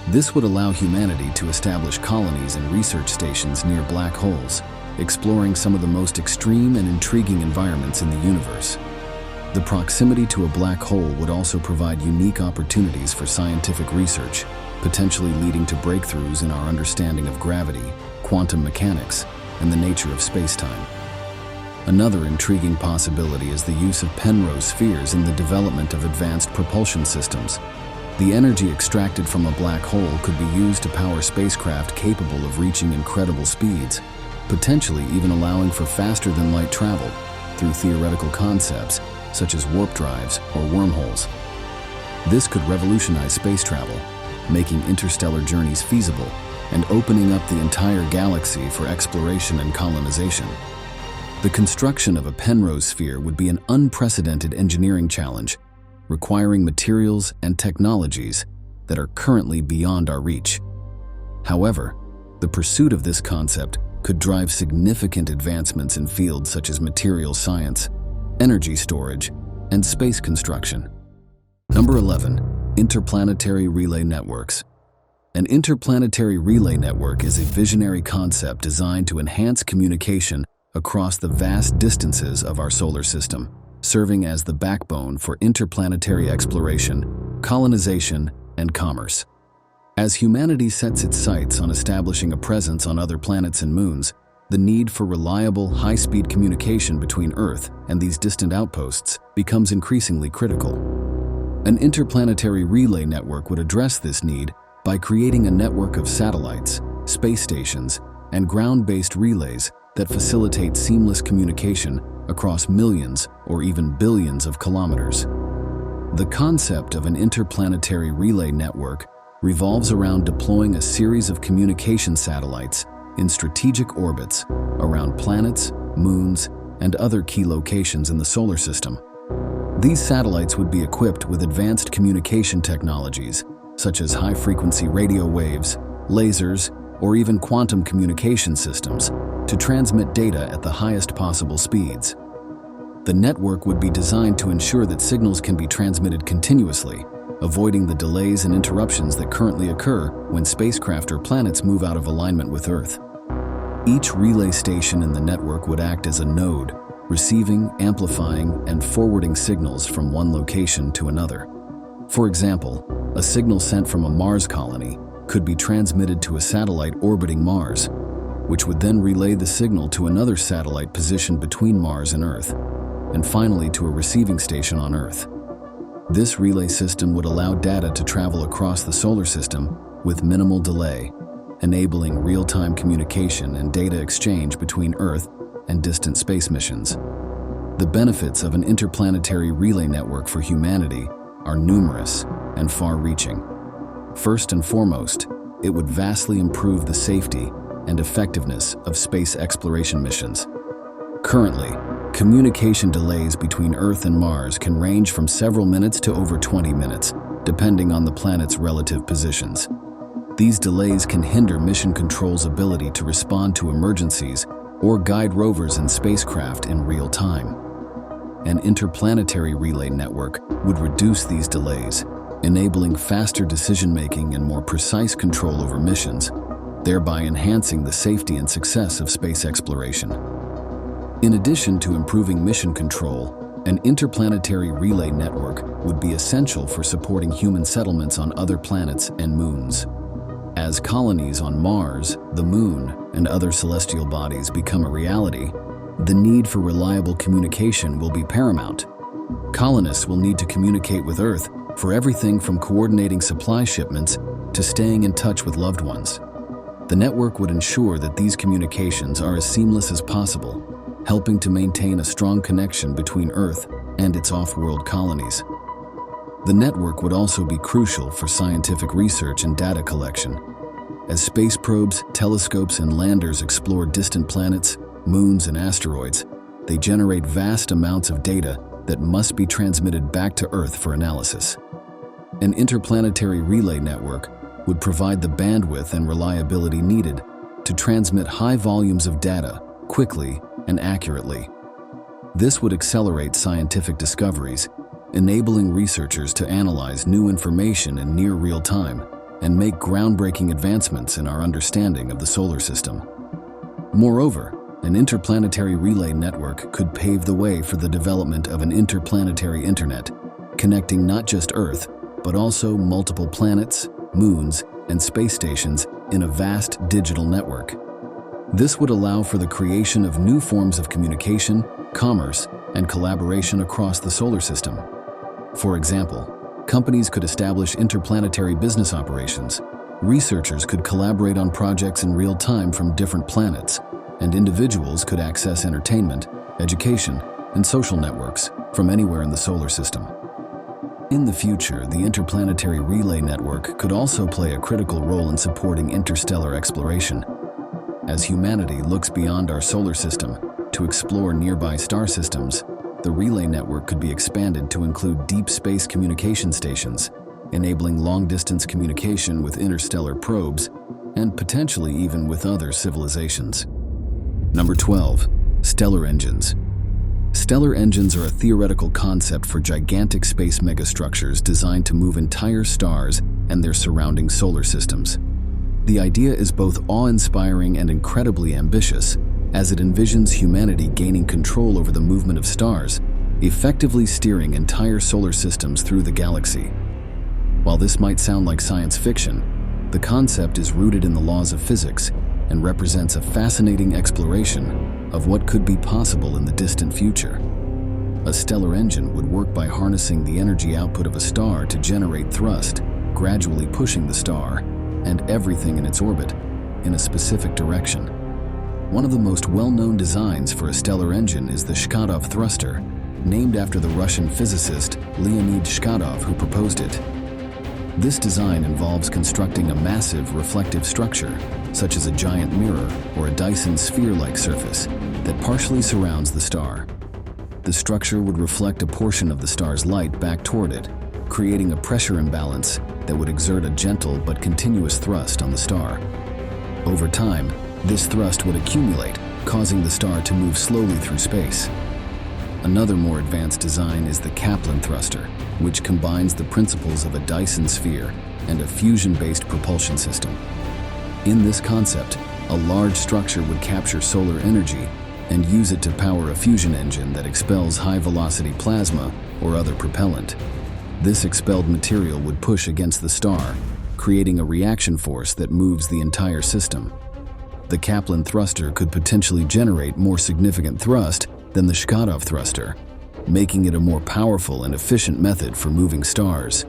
This would allow humanity to establish colonies and research stations near black holes, exploring some of the most extreme and intriguing environments in the universe. The proximity to a black hole would also provide unique opportunities for scientific research, potentially leading to breakthroughs in our understanding of gravity, quantum mechanics, and the nature of space-time. Another intriguing possibility is the use of Penrose spheres in the development of advanced propulsion systems. The energy extracted from a black hole could be used to power spacecraft capable of reaching incredible speeds, potentially even allowing for faster-than-light travel through theoretical concepts such as warp drives or wormholes. This could revolutionize space travel, making interstellar journeys feasible and opening up the entire galaxy for exploration and colonization. The construction of a Penrose sphere would be an unprecedented engineering challenge, requiring materials and technologies that are currently beyond our reach. However, the pursuit of this concept could drive significant advancements in fields such as materials science, energy storage, and space construction. Number 11. Interplanetary relay networks. An interplanetary relay network is a visionary concept designed to enhance communication across the vast distances of our solar system, serving as the backbone for interplanetary exploration, colonization, and commerce. As humanity sets its sights on establishing a presence on other planets and moons, the need for reliable, high-speed communication between Earth and these distant outposts becomes increasingly critical. An interplanetary relay network would address this need by creating a network of satellites, space stations, and ground-based relays that facilitate seamless communication across millions or even billions of kilometers. The concept of an interplanetary relay network revolves around deploying a series of communication satellites in strategic orbits around planets, moons, and other key locations in the solar system. These satellites would be equipped with advanced communication technologies such as high-frequency radio waves, lasers, or even quantum communication systems to transmit data at the highest possible speeds. The network would be designed to ensure that signals can be transmitted continuously, avoiding the delays and interruptions that currently occur when spacecraft or planets move out of alignment with Earth. Each relay station in the network would act as a node, receiving, amplifying, and forwarding signals from one location to another. For example, a signal sent from a Mars colony could be transmitted to a satellite orbiting Mars, which would then relay the signal to another satellite positioned between Mars and Earth, and finally to a receiving station on Earth. This relay system would allow data to travel across the solar system with minimal delay, enabling real-time communication and data exchange between Earth and distant space missions. The benefits of an interplanetary relay network for humanity are numerous and far-reaching. First and foremost, it would vastly improve the safety and effectiveness of space exploration missions. Currently, communication delays between Earth and Mars can range from several minutes to over 20 minutes, depending on the planet's relative positions. These delays can hinder mission control's ability to respond to emergencies or guide rovers and spacecraft in real time. An interplanetary relay network would reduce these delays, enabling faster decision-making and more precise control over missions, thereby enhancing the safety and success of space exploration. In addition to improving mission control, an interplanetary relay network would be essential for supporting human settlements on other planets and moons. As colonies on Mars, the Moon, and other celestial bodies become a reality, the need for reliable communication will be paramount. Colonists will need to communicate with Earth for everything from coordinating supply shipments to staying in touch with loved ones. The network would ensure that these communications are as seamless as possible, helping to maintain a strong connection between Earth and its off-world colonies. The network would also be crucial for scientific research and data collection. As space probes, telescopes, and landers explore distant planets, moons, and asteroids, they generate vast amounts of data that must be transmitted back to Earth for analysis. An interplanetary relay network would provide the bandwidth and reliability needed to transmit high volumes of data quickly and accurately. This would accelerate scientific discoveries, enabling researchers to analyze new information in near real time and make groundbreaking advancements in our understanding of the solar system. Moreover, an interplanetary relay network could pave the way for the development of an interplanetary internet, connecting not just Earth, but also multiple planets, moons, and space stations in a vast digital network. This would allow for the creation of new forms of communication, commerce, and collaboration across the solar system. For example, companies could establish interplanetary business operations, researchers could collaborate on projects in real time from different planets, and individuals could access entertainment, education, and social networks from anywhere in the solar system. In the future, the interplanetary relay network could also play a critical role in supporting interstellar exploration. As humanity looks beyond our solar system to explore nearby star systems, the relay network could be expanded to include deep space communication stations, enabling long-distance communication with interstellar probes and potentially even with other civilizations. Number 12. Stellar engines. Stellar engines are a theoretical concept for gigantic space megastructures designed to move entire stars and their surrounding solar systems. The idea is both awe-inspiring and incredibly ambitious, as it envisions humanity gaining control over the movement of stars, effectively steering entire solar systems through the galaxy. While this might sound like science fiction, the concept is rooted in the laws of physics and represents a fascinating exploration of what could be possible in the distant future. A stellar engine would work by harnessing the energy output of a star to generate thrust, gradually pushing the star and everything in its orbit in a specific direction. One of the most well-known designs for a stellar engine is the Shkadov thruster, named after the Russian physicist Leonid Shkadov who proposed it. This design involves constructing a massive reflective structure, such as a giant mirror or a Dyson sphere-like surface, that partially surrounds the star. The structure would reflect a portion of the star's light back toward it, creating a pressure imbalance that would exert a gentle but continuous thrust on the star. Over time, this thrust would accumulate, causing the star to move slowly through space. Another more advanced design is the Kaplan thruster, which combines the principles of a Dyson sphere and a fusion-based propulsion system. In this concept, a large structure would capture solar energy and use it to power a fusion engine that expels high-velocity plasma or other propellant. This expelled material would push against the star, creating a reaction force that moves the entire system. The Kaplan thruster could potentially generate more significant thrust than the Shkadov thruster, making it a more powerful and efficient method for moving stars.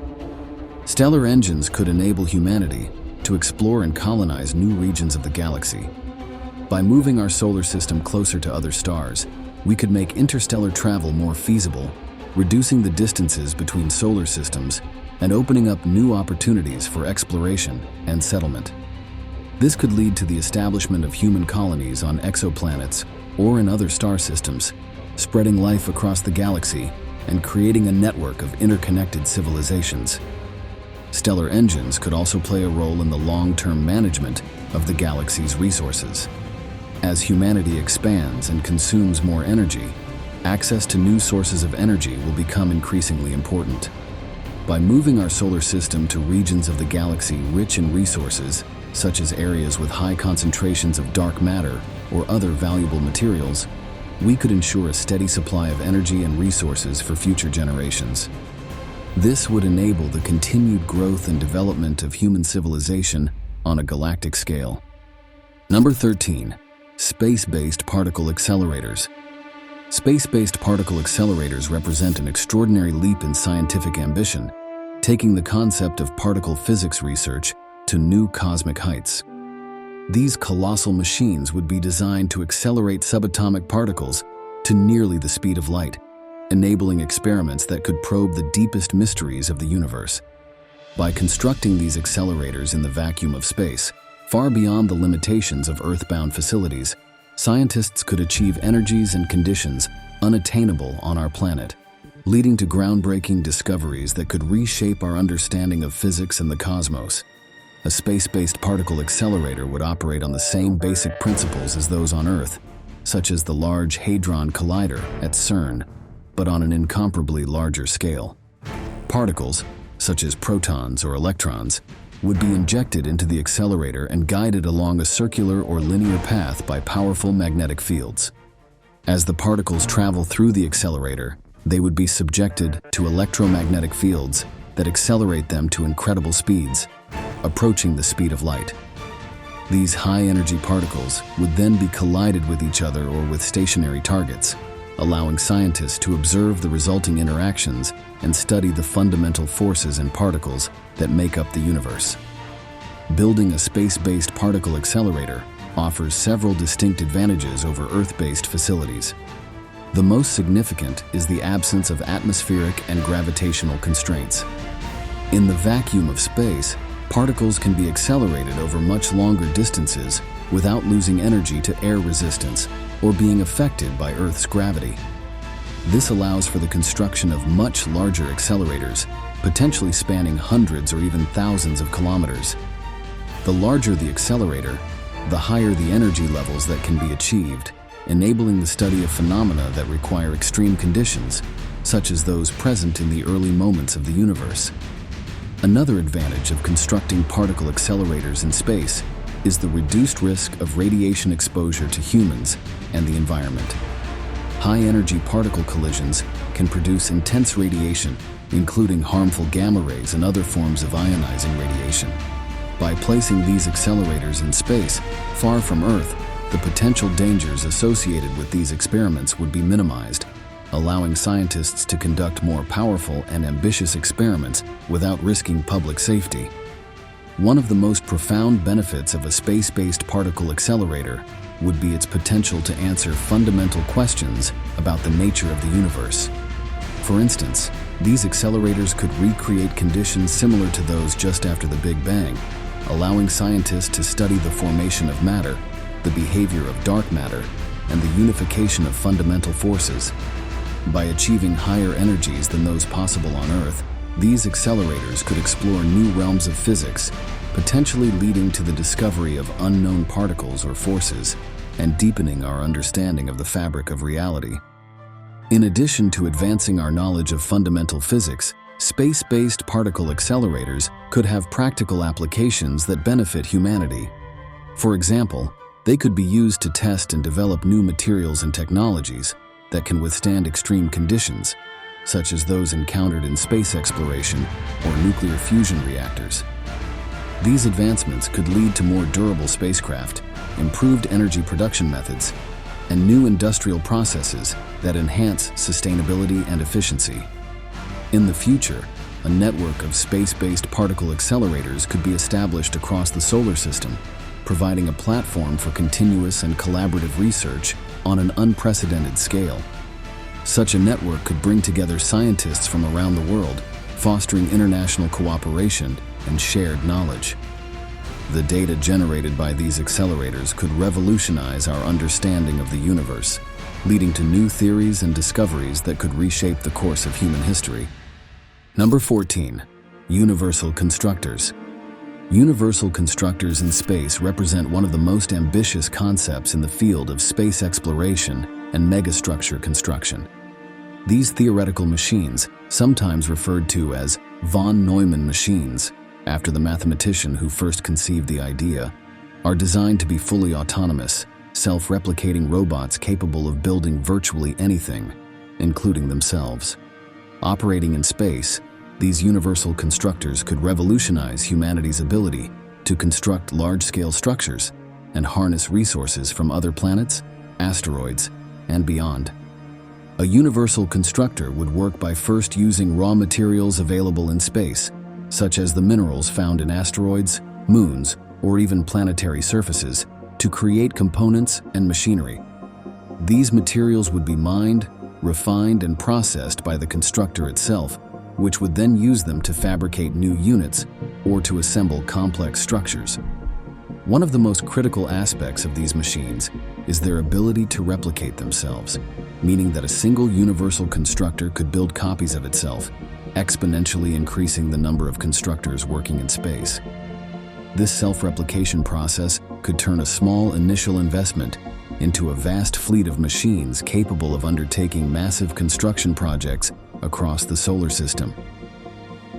Stellar engines could enable humanity to explore and colonize new regions of the galaxy. By moving our solar system closer to other stars, we could make interstellar travel more feasible, reducing the distances between solar systems and opening up new opportunities for exploration and settlement. This could lead to the establishment of human colonies on exoplanets or in other star systems, spreading life across the galaxy and creating a network of interconnected civilizations. Stellar engines could also play a role in the long-term management of the galaxy's resources. As humanity expands and consumes more energy, access to new sources of energy will become increasingly important. By moving our solar system to regions of the galaxy rich in resources, such as areas with high concentrations of dark matter or other valuable materials, we could ensure a steady supply of energy and resources for future generations. This would enable the continued growth and development of human civilization on a galactic scale. Number 13. Space-based particle accelerators. Space-based particle accelerators represent an extraordinary leap in scientific ambition, taking the concept of particle physics research to new cosmic heights. These colossal machines would be designed to accelerate subatomic particles to nearly the speed of light, enabling experiments that could probe the deepest mysteries of the universe. By constructing these accelerators in the vacuum of space, far beyond the limitations of Earth-bound facilities, scientists could achieve energies and conditions unattainable on our planet, leading to groundbreaking discoveries that could reshape our understanding of physics and the cosmos. A space-based particle accelerator would operate on the same basic principles as those on Earth, such as the Large Hadron Collider at CERN, but on an incomparably larger scale. Particles, such as protons or electrons, would be injected into the accelerator and guided along a circular or linear path by powerful magnetic fields. As the particles travel through the accelerator, they would be subjected to electromagnetic fields that accelerate them to incredible speeds, approaching the speed of light. These high-energy particles would then be collided with each other or with stationary targets, allowing scientists to observe the resulting interactions and study the fundamental forces in particles that make up the universe. Building a space-based particle accelerator offers several distinct advantages over Earth-based facilities. The most significant is the absence of atmospheric and gravitational constraints. In the vacuum of space, particles can be accelerated over much longer distances without losing energy to air resistance or being affected by Earth's gravity. This allows for the construction of much larger accelerators, potentially spanning hundreds or even thousands of kilometers. The larger the accelerator, the higher the energy levels that can be achieved, enabling the study of phenomena that require extreme conditions, such as those present in the early moments of the universe. Another advantage of constructing particle accelerators in space is the reduced risk of radiation exposure to humans and the environment. High-energy particle collisions can produce intense radiation, including harmful gamma rays and other forms of ionizing radiation. By placing these accelerators in space, far from Earth, the potential dangers associated with these experiments would be minimized, allowing scientists to conduct more powerful and ambitious experiments without risking public safety. One of the most profound benefits of a space-based particle accelerator would be its potential to answer fundamental questions about the nature of the universe. For instance, these accelerators could recreate conditions similar to those just after the Big Bang, allowing scientists to study the formation of matter, the behavior of dark matter, and the unification of fundamental forces. By achieving higher energies than those possible on Earth, these accelerators could explore new realms of physics, potentially leading to the discovery of unknown particles or forces, and deepening our understanding of the fabric of reality. In addition to advancing our knowledge of fundamental physics, space-based particle accelerators could have practical applications that benefit humanity. For example, they could be used to test and develop new materials and technologies that can withstand extreme conditions, such as those encountered in space exploration or nuclear fusion reactors. These advancements could lead to more durable spacecraft, improved energy production methods, and new industrial processes that enhance sustainability and efficiency. In the future, a network of space-based particle accelerators could be established across the solar system, providing a platform for continuous and collaborative research on an unprecedented scale. Such a network could bring together scientists from around the world, fostering international cooperation and shared knowledge. The data generated by these accelerators could revolutionize our understanding of the universe, leading to new theories and discoveries that could reshape the course of human history. Number 14. Universal constructors. Universal constructors in space represent one of the most ambitious concepts in the field of space exploration and megastructure construction. These theoretical machines, sometimes referred to as von Neumann machines, after the mathematician who first conceived the idea, are designed to be fully autonomous, self-replicating robots capable of building virtually anything, including themselves. Operating in space, these universal constructors could revolutionize humanity's ability to construct large-scale structures and harness resources from other planets, asteroids, and beyond. A universal constructor would work by first using raw materials available in space, such as the minerals found in asteroids, moons, or even planetary surfaces to create components and machinery. These materials would be mined, refined, and processed by the constructor itself, which would then use them to fabricate new units or to assemble complex structures. One of the most critical aspects of these machines is their ability to replicate themselves, meaning that a single universal constructor could build copies of itself, exponentially increasing the number of constructors working in space. This self-replication process could turn a small initial investment into a vast fleet of machines capable of undertaking massive construction projects across the solar system.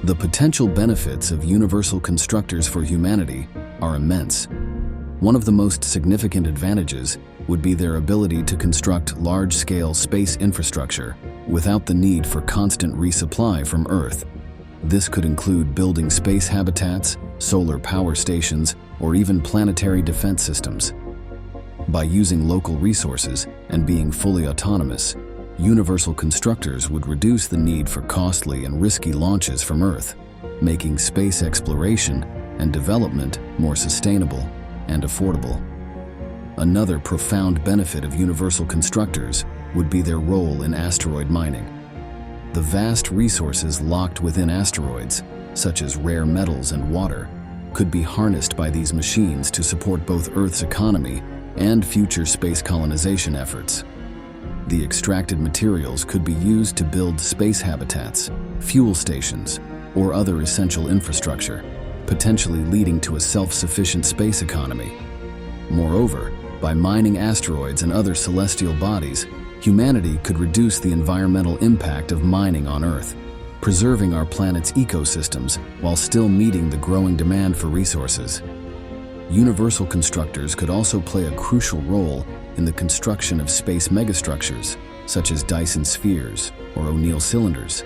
The potential benefits of universal constructors for humanity are immense. One of the most significant advantages would be their ability to construct large-scale space infrastructure without the need for constant resupply from Earth. This could include building space habitats, solar power stations, or even planetary defense systems. By using local resources and being fully autonomous, universal constructors would reduce the need for costly and risky launches from Earth, making space exploration and development more sustainable and affordable. Another profound benefit of universal constructors would be their role in asteroid mining. The vast resources locked within asteroids, such as rare metals and water, could be harnessed by these machines to support both Earth's economy and future space colonization efforts. The extracted materials could be used to build space habitats, fuel stations, or other essential infrastructure, potentially leading to a self-sufficient space economy. Moreover, by mining asteroids and other celestial bodies, humanity could reduce the environmental impact of mining on Earth, preserving our planet's ecosystems while still meeting the growing demand for resources. Universal constructors could also play a crucial role in the construction of space megastructures, such as Dyson spheres or O'Neill cylinders.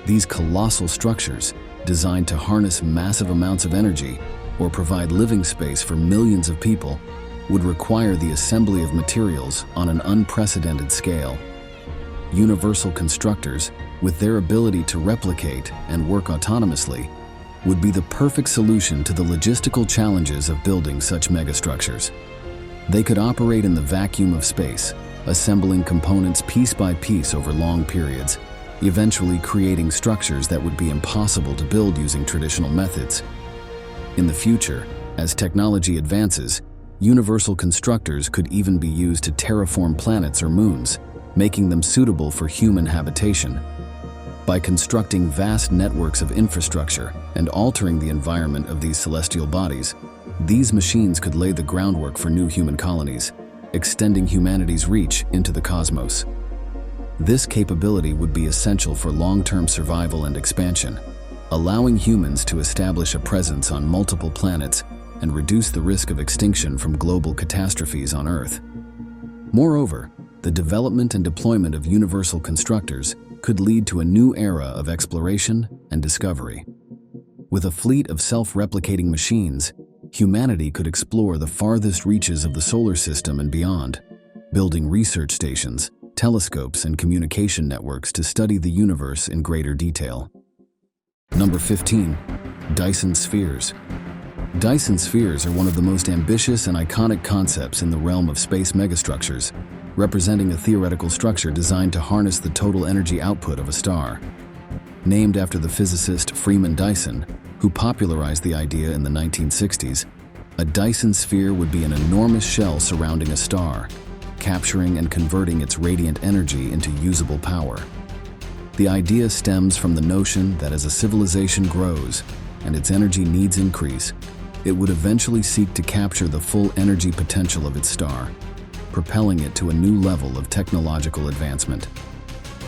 These colossal structures, designed to harness massive amounts of energy or provide living space for millions of people, would require the assembly of materials on an unprecedented scale. Universal constructors, with their ability to replicate and work autonomously, would be the perfect solution to the logistical challenges of building such megastructures. They could operate in the vacuum of space, assembling components piece by piece over long periods, eventually creating structures that would be impossible to build using traditional methods. In the future, as technology advances, universal constructors could even be used to terraform planets or moons, making them suitable for human habitation. By constructing vast networks of infrastructure and altering the environment of these celestial bodies, these machines could lay the groundwork for new human colonies, extending humanity's reach into the cosmos. This capability would be essential for long-term survival and expansion, allowing humans to establish a presence on multiple planets and reduce the risk of extinction from global catastrophes on Earth. Moreover, the development and deployment of universal constructors could lead to a new era of exploration and discovery. With a fleet of self-replicating machines, humanity could explore the farthest reaches of the solar system and beyond, building research stations, telescopes, and communication networks to study the universe in greater detail. Number 15. Dyson spheres. Dyson spheres are one of the most ambitious and iconic concepts in the realm of space megastructures, representing a theoretical structure designed to harness the total energy output of a star. Named after the physicist Freeman Dyson, who popularized the idea in the 1960s, a Dyson sphere would be an enormous shell surrounding a star, capturing and converting its radiant energy into usable power. The idea stems from the notion that as a civilization grows and its energy needs increase, it would eventually seek to capture the full energy potential of its star, propelling it to a new level of technological advancement.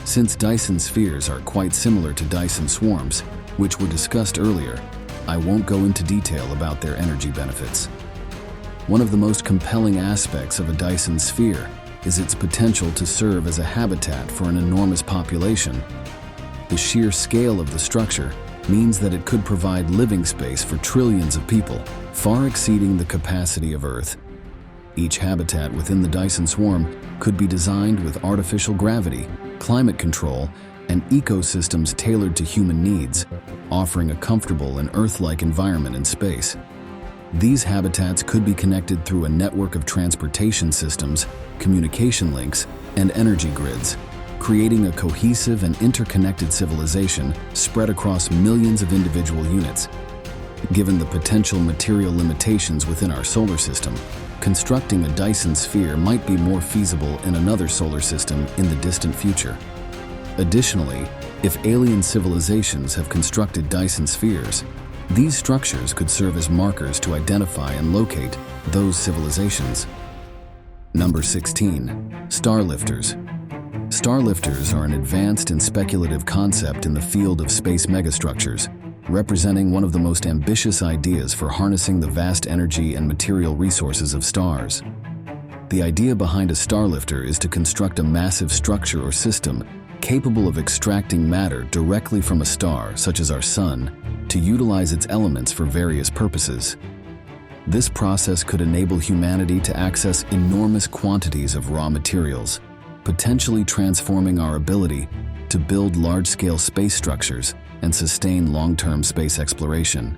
Since Dyson spheres are quite similar to Dyson swarms, which were discussed earlier, I won't go into detail about their energy benefits. One of the most compelling aspects of a Dyson sphere is its potential to serve as a habitat for an enormous population. The sheer scale of the structure means that it could provide living space for trillions of people, far exceeding the capacity of Earth. Each habitat within the Dyson swarm could be designed with artificial gravity, climate control, and ecosystems tailored to human needs, offering a comfortable and Earth-like environment in space. These habitats could be connected through a network of transportation systems, communication links, and energy grids, creating a cohesive and interconnected civilization spread across millions of individual units. Given the potential material limitations within our solar system, constructing a Dyson sphere might be more feasible in another solar system in the distant future. Additionally, if alien civilizations have constructed Dyson spheres, these structures could serve as markers to identify and locate those civilizations. Number 16. Starlifters. Starlifters are an advanced and speculative concept in the field of space megastructures, representing one of the most ambitious ideas for harnessing the vast energy and material resources of stars. The idea behind a starlifter is to construct a massive structure or system capable of extracting matter directly from a star, such as our Sun, to utilize its elements for various purposes. This process could enable humanity to access enormous quantities of raw materials, potentially transforming our ability to build large-scale space structures and sustain long-term space exploration.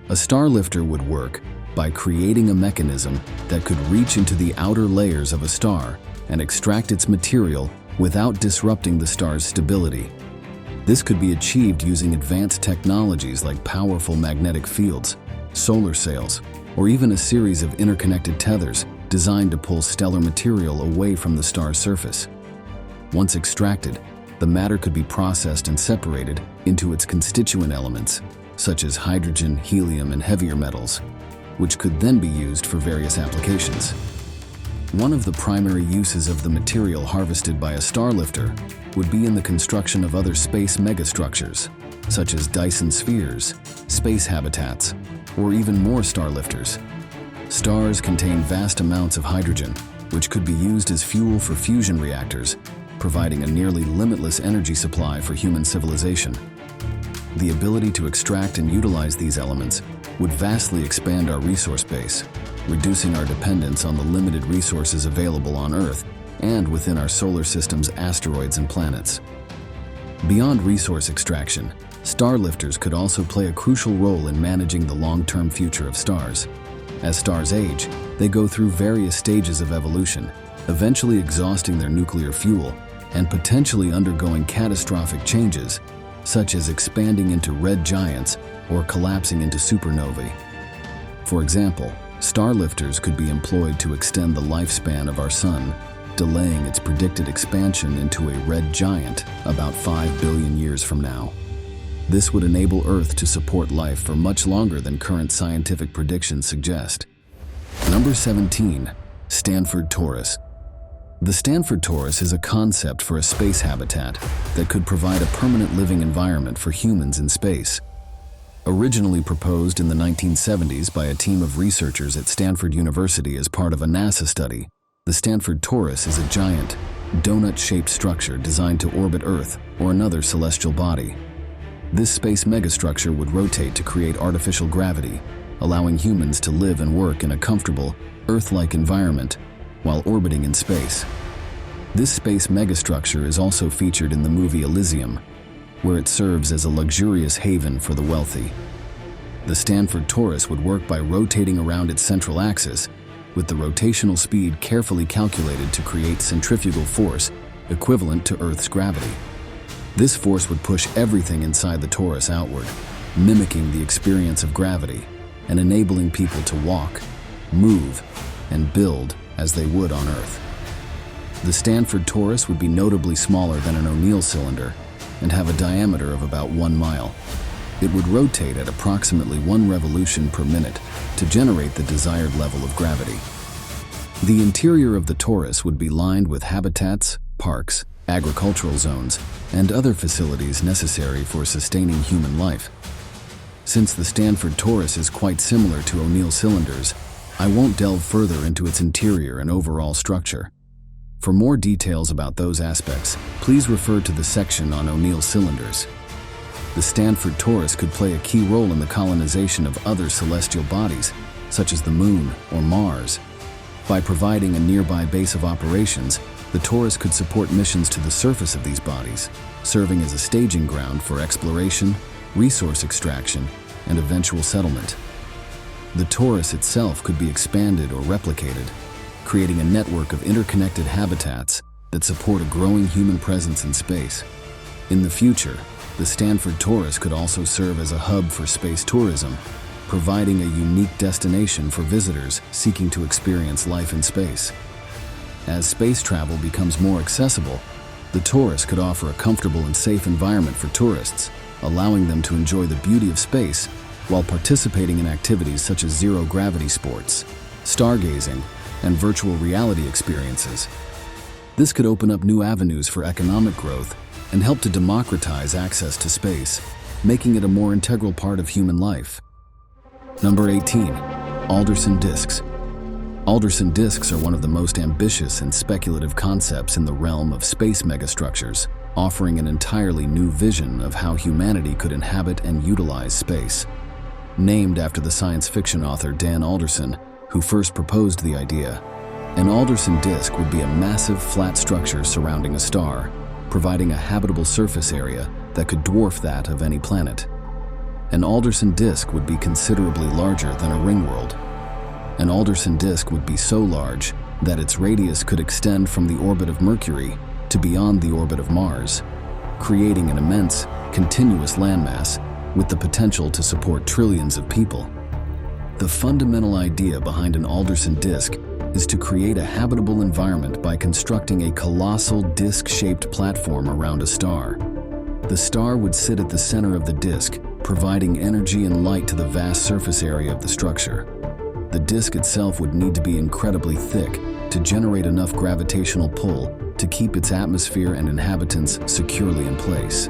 A starlifter would work by creating a mechanism that could reach into the outer layers of a star and extract its material without disrupting the star's stability. This could be achieved using advanced technologies like powerful magnetic fields, solar sails, or even a series of interconnected tethers designed to pull stellar material away from the star's surface. Once extracted, the matter could be processed and separated into its constituent elements, such as hydrogen, helium, and heavier metals, which could then be used for various applications. One of the primary uses of the material harvested by a starlifter would be in the construction of other space megastructures, such as Dyson spheres, space habitats, or even more starlifters. Stars contain vast amounts of hydrogen, which could be used as fuel for fusion reactors, providing a nearly limitless energy supply for human civilization. The ability to extract and utilize these elements would vastly expand our resource base, reducing our dependence on the limited resources available on Earth and within our solar system's asteroids and planets. Beyond resource extraction, starlifters could also play a crucial role in managing the long-term future of stars. As stars age, they go through various stages of evolution, eventually exhausting their nuclear fuel and potentially undergoing catastrophic changes, such as expanding into red giants or collapsing into supernovae. For example, starlifters could be employed to extend the lifespan of our Sun, delaying its predicted expansion into a red giant about 5 billion years from now. This would enable Earth to support life for much longer than current scientific predictions suggest. Number 17. Stanford Torus. The Stanford Torus is a concept for a space habitat that could provide a permanent living environment for humans in space. Originally proposed in the 1970s by a team of researchers at Stanford University as part of a NASA study, the Stanford Torus is a giant, donut-shaped structure designed to orbit Earth or another celestial body. This space megastructure would rotate to create artificial gravity, allowing humans to live and work in a comfortable, Earth-like environment while orbiting in space. This space megastructure is also featured in the movie Elysium, where it serves as a luxurious haven for the wealthy. The Stanford Torus would work by rotating around its central axis, with the rotational speed carefully calculated to create centrifugal force equivalent to Earth's gravity. This force would push everything inside the torus outward, mimicking the experience of gravity and enabling people to walk, move, and build as they would on Earth. The Stanford Torus would be notably smaller than an O'Neill cylinder and have a diameter of about 1 mile. It would rotate at approximately 1 revolution per minute to generate the desired level of gravity. The interior of the torus would be lined with habitats, parks, agricultural zones, and other facilities necessary for sustaining human life. Since the Stanford Torus is quite similar to O'Neill cylinders, I won't delve further into its interior and overall structure. For more details about those aspects, please refer to the section on O'Neill cylinders. The Stanford Torus could play a key role in the colonization of other celestial bodies, such as the Moon or Mars. By providing a nearby base of operations, the Torus could support missions to the surface of these bodies, serving as a staging ground for exploration, resource extraction, and eventual settlement. The torus itself could be expanded or replicated, creating a network of interconnected habitats that support a growing human presence in space. In the future, the Stanford Torus could also serve as a hub for space tourism, providing a unique destination for visitors seeking to experience life in space. As space travel becomes more accessible, the Torus could offer a comfortable and safe environment for tourists, allowing them to enjoy the beauty of space while participating in activities such as zero-gravity sports, stargazing, and virtual reality experiences. This could open up new avenues for economic growth and help to democratize access to space, making it a more integral part of human life. Number 18. Alderson disks. Alderson disks are one of the most ambitious and speculative concepts in the realm of space megastructures, offering an entirely new vision of how humanity could inhabit and utilize space. Named after the science fiction author Dan Alderson, who first proposed the idea, an Alderson disk would be a massive flat structure surrounding a star, providing a habitable surface area that could dwarf that of any planet. An Alderson disk would be considerably larger than a ring world. An Alderson disk would be so large that its radius could extend from the orbit of Mercury to beyond the orbit of Mars, creating an immense, continuous landmass with the potential to support trillions of people. The fundamental idea behind an Alderson disk is to create a habitable environment by constructing a colossal disc-shaped platform around a star. The star would sit at the center of the disk, providing energy and light to the vast surface area of the structure. The disk itself would need to be incredibly thick to generate enough gravitational pull to keep its atmosphere and inhabitants securely in place.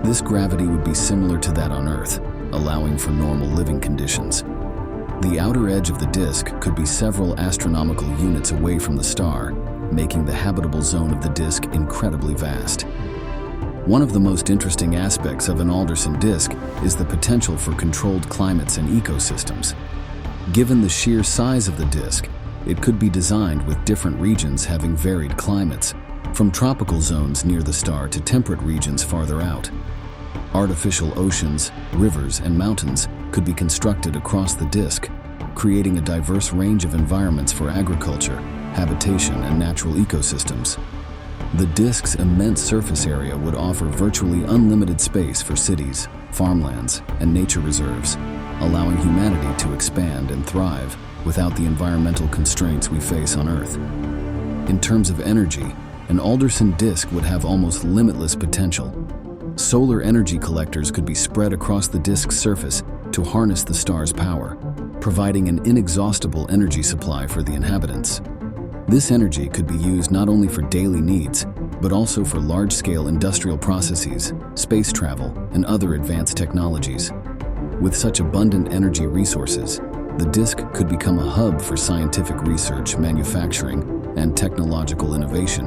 This gravity would be similar to that on Earth, allowing for normal living conditions. The outer edge of the disk could be several astronomical units away from the star, making the habitable zone of the disk incredibly vast. One of the most interesting aspects of an Alderson disk is the potential for controlled climates and ecosystems. Given the sheer size of the disk, it could be designed with different regions having varied climates, from tropical zones near the star to temperate regions farther out. Artificial oceans, rivers, and mountains could be constructed across the disk, creating a diverse range of environments for agriculture, habitation, and natural ecosystems. The disk's immense surface area would offer virtually unlimited space for cities, farmlands, and nature reserves, allowing humanity to expand and thrive without the environmental constraints we face on Earth. In terms of energy, an Alderson disk would have almost limitless potential. Solar energy collectors could be spread across the disk's surface to harness the star's power, providing an inexhaustible energy supply for the inhabitants. This energy could be used not only for daily needs, but also for large-scale industrial processes, space travel, and other advanced technologies. With such abundant energy resources, the disk could become a hub for scientific research, manufacturing, and technological innovation,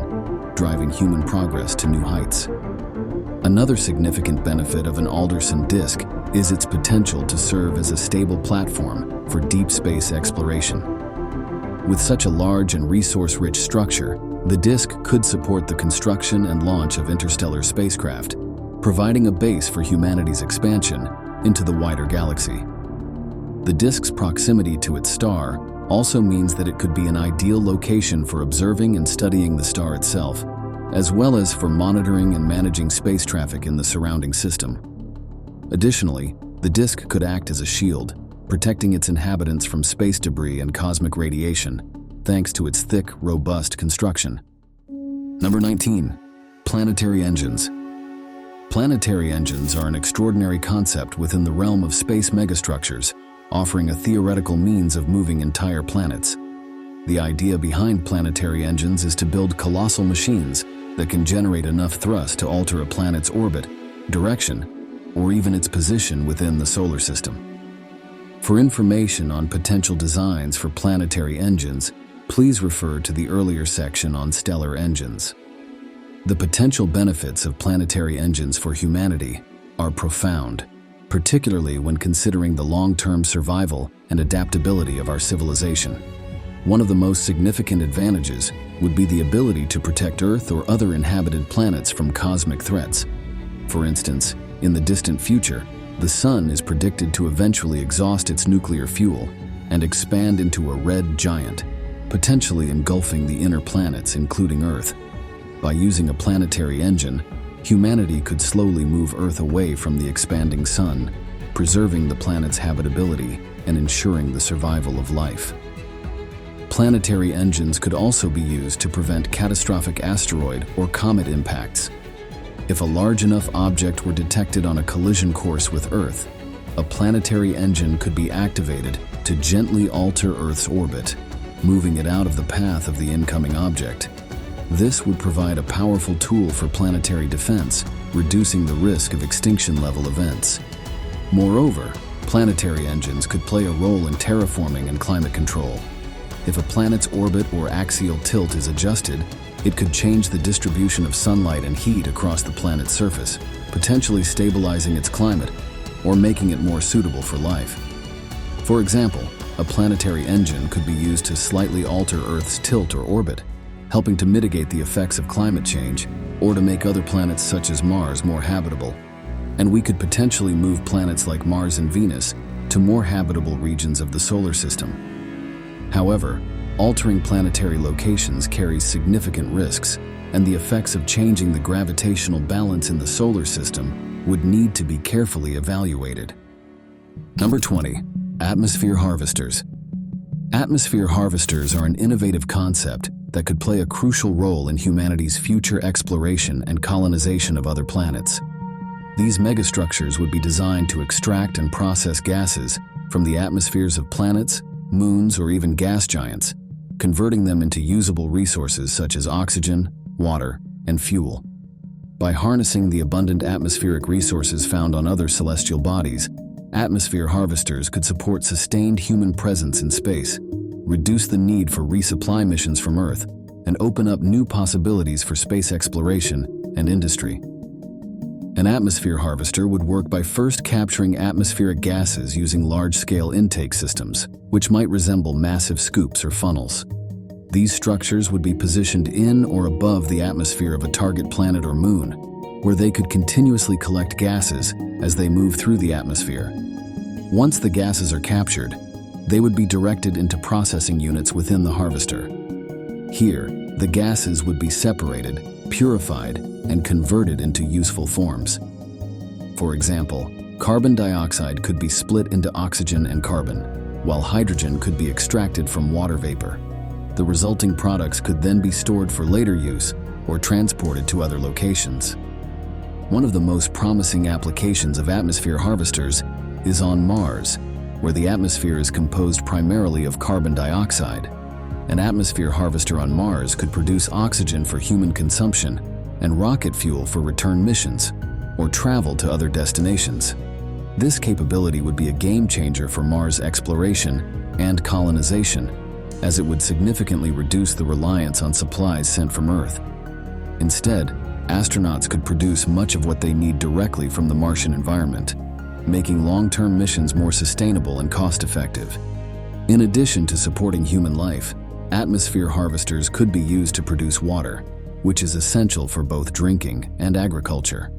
driving human progress to new heights. Another significant benefit of an Alderson disk is its potential to serve as a stable platform for deep space exploration. With such a large and resource-rich structure, the disk could support the construction and launch of interstellar spacecraft, providing a base for humanity's expansion into the wider galaxy. The disk's proximity to its star also means that it could be an ideal location for observing and studying the star itself, as well as for monitoring and managing space traffic in the surrounding system. Additionally, the disk could act as a shield, protecting its inhabitants from space debris and cosmic radiation, thanks to its thick, robust construction. Number 19. Planetary engines. Planetary engines are an extraordinary concept within the realm of space megastructures, offering a theoretical means of moving entire planets. The idea behind planetary engines is to build colossal machines that can generate enough thrust to alter a planet's orbit, direction, or even its position within the solar system. For information on potential designs for planetary engines, please refer to the earlier section on stellar engines. The potential benefits of planetary engines for humanity are profound, particularly when considering the long-term survival and adaptability of our civilization. One of the most significant advantages would be the ability to protect Earth or other inhabited planets from cosmic threats. For instance, in the distant future, The Sun is predicted to eventually exhaust its nuclear fuel and expand into a red giant, potentially engulfing the inner planets, including Earth. By using a planetary engine, humanity could slowly move Earth away from the expanding Sun, preserving the planet's habitability and ensuring the survival of life. Planetary engines could also be used to prevent catastrophic asteroid or comet impacts. If a large enough object were detected on a collision course with Earth, a planetary engine could be activated to gently alter Earth's orbit, moving it out of the path of the incoming object. This would provide a powerful tool for planetary defense, reducing the risk of extinction-level events. Moreover, planetary engines could play a role in terraforming and climate control. If a planet's orbit or axial tilt is adjusted, it could change the distribution of sunlight and heat across the planet's surface, potentially stabilizing its climate or making it more suitable for life. For example, a planetary engine could be used to slightly alter Earth's tilt or orbit, helping to mitigate the effects of climate change or to make other planets such as Mars more habitable. And we could potentially move planets like Mars and Venus to more habitable regions of the solar system. However, altering planetary locations carries significant risks, and the effects of changing the gravitational balance in the solar system would need to be carefully evaluated. Number 20. Atmosphere harvesters. Atmosphere harvesters are an innovative concept that could play a crucial role in humanity's future exploration and colonization of other planets. These megastructures would be designed to extract and process gases from the atmospheres of planets, moons, or even gas giants, converting them into usable resources such as oxygen, water, and fuel. By harnessing the abundant atmospheric resources found on other celestial bodies, atmosphere harvesters could support sustained human presence in space, reduce the need for resupply missions from Earth, and open up new possibilities for space exploration and industry. An atmosphere harvester would work by first capturing atmospheric gases using large-scale intake systems, which might resemble massive scoops or funnels. These structures would be positioned in or above the atmosphere of a target planet or moon, where they could continuously collect gases as they move through the atmosphere. Once the gases are captured, they would be directed into processing units within the harvester. Here, the gases would be separated, purified, and converted into useful forms. For example, carbon dioxide could be split into oxygen and carbon, while hydrogen could be extracted from water vapor. The resulting products could then be stored for later use or transported to other locations. One of the most promising applications of atmosphere harvesters is on Mars, where the atmosphere is composed primarily of carbon dioxide. An atmosphere harvester on Mars could produce oxygen for human consumption and rocket fuel for return missions or travel to other destinations. This capability would be a game changer for Mars exploration and colonization, as it would significantly reduce the reliance on supplies sent from Earth. Instead, astronauts could produce much of what they need directly from the Martian environment, making long-term missions more sustainable and cost-effective. In addition to supporting human life, atmosphere harvesters could be used to produce water, which is essential for both drinking and agriculture.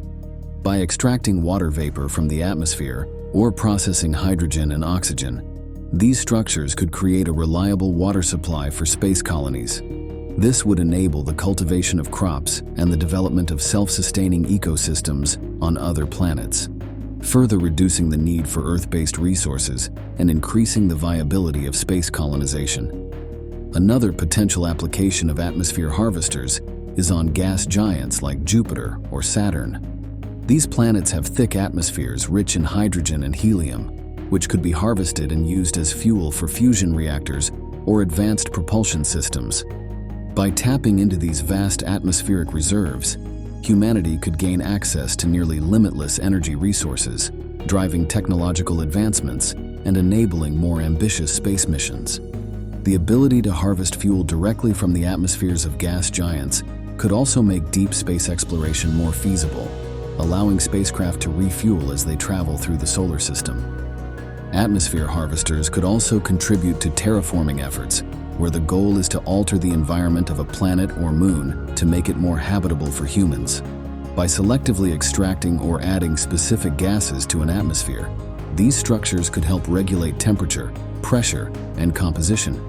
By extracting water vapor from the atmosphere or processing hydrogen and oxygen, these structures could create a reliable water supply for space colonies. This would enable the cultivation of crops and the development of self-sustaining ecosystems on other planets, further reducing the need for Earth-based resources and increasing the viability of space colonization. Another potential application of atmosphere harvesters is on gas giants like Jupiter or Saturn. These planets have thick atmospheres rich in hydrogen and helium, which could be harvested and used as fuel for fusion reactors or advanced propulsion systems. By tapping into these vast atmospheric reserves, humanity could gain access to nearly limitless energy resources, driving technological advancements and enabling more ambitious space missions. The ability to harvest fuel directly from the atmospheres of gas giants could also make deep space exploration more feasible, allowing spacecraft to refuel as they travel through the solar system. Atmosphere harvesters could also contribute to terraforming efforts, where the goal is to alter the environment of a planet or moon to make it more habitable for humans. By selectively extracting or adding specific gases to an atmosphere, these structures could help regulate temperature, pressure, and composition,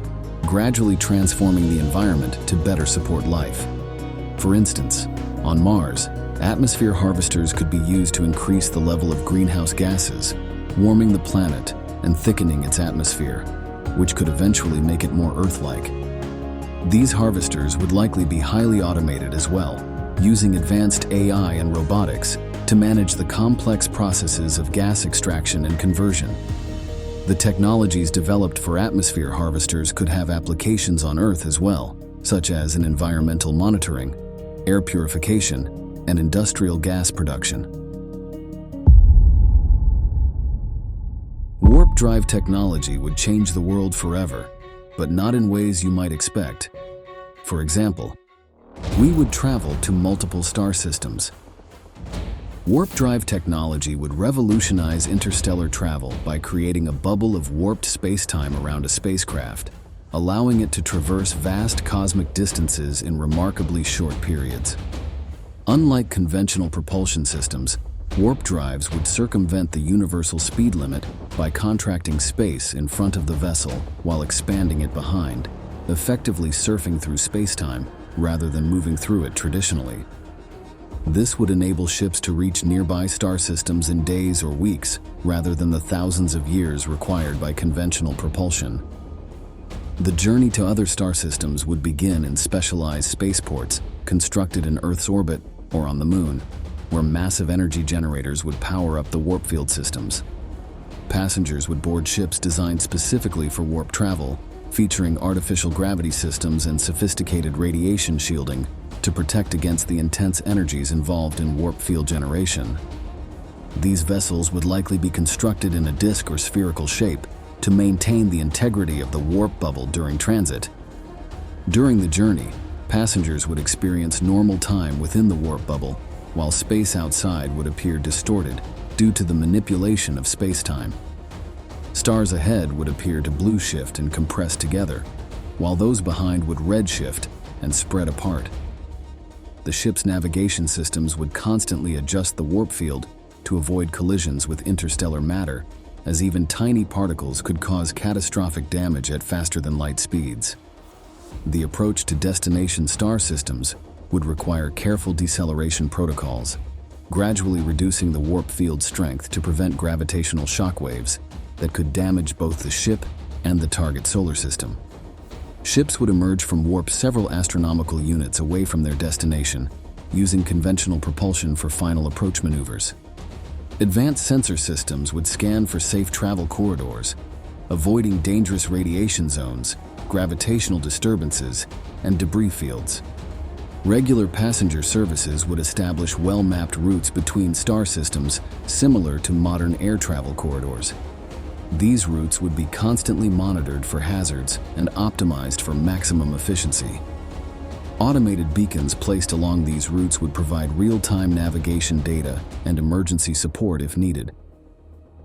gradually transforming the environment to better support life. For instance, on Mars, atmosphere harvesters could be used to increase the level of greenhouse gases, warming the planet and thickening its atmosphere, which could eventually make it more Earth-like. These harvesters would likely be highly automated as well, using advanced AI and robotics to manage the complex processes of gas extraction and conversion. The technologies developed for atmosphere harvesters could have applications on Earth as well, such as in environmental monitoring, air purification, and industrial gas production. Warp drive technology would change the world forever, but not in ways you might expect. For example, we would travel to multiple star systems. Warp drive technology would revolutionize interstellar travel by creating a bubble of warped space-time around a spacecraft, allowing it to traverse vast cosmic distances in remarkably short periods. Unlike conventional propulsion systems, warp drives would circumvent the universal speed limit by contracting space in front of the vessel while expanding it behind, effectively surfing through space-time rather than moving through it traditionally. This would enable ships to reach nearby star systems in days or weeks rather than the thousands of years required by conventional propulsion. The journey to other star systems would begin in specialized spaceports constructed in Earth's orbit or on the Moon, where massive energy generators would power up the warp field systems. Passengers would board ships designed specifically for warp travel, featuring artificial gravity systems and sophisticated radiation shielding to protect against the intense energies involved in warp field generation. These vessels would likely be constructed in a disc or spherical shape to maintain the integrity of the warp bubble during transit. During the journey, passengers would experience normal time within the warp bubble, while space outside would appear distorted due to the manipulation of space-time. Stars ahead would appear to blue shift and compress together, while those behind would red shift and spread apart. The ship's navigation systems would constantly adjust the warp field to avoid collisions with interstellar matter, as even tiny particles could cause catastrophic damage at faster-than-light speeds. The approach to destination star systems would require careful deceleration protocols, gradually reducing the warp field strength to prevent gravitational shockwaves that could damage both the ship and the target solar system. Ships would emerge from warp several astronomical units away from their destination, using conventional propulsion for final approach maneuvers. Advanced sensor systems would scan for safe travel corridors, avoiding dangerous radiation zones, gravitational disturbances, and debris fields. Regular passenger services would establish well-mapped routes between star systems similar to modern air travel corridors. These routes would be constantly monitored for hazards and optimized for maximum efficiency. Automated beacons placed along these routes would provide real-time navigation data and emergency support if needed.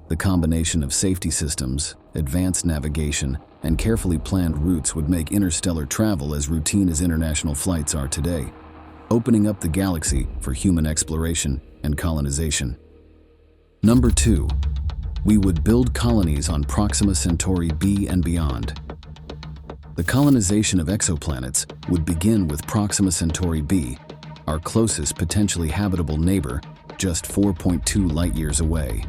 The combination of safety systems, advanced navigation, and carefully planned routes would make interstellar travel as routine as international flights are today, opening up the galaxy for human exploration and colonization. Number 2. We would build colonies on Proxima Centauri b and beyond. The colonization of exoplanets would begin with Proxima Centauri b, our closest potentially habitable neighbor, just 4.2 light-years away.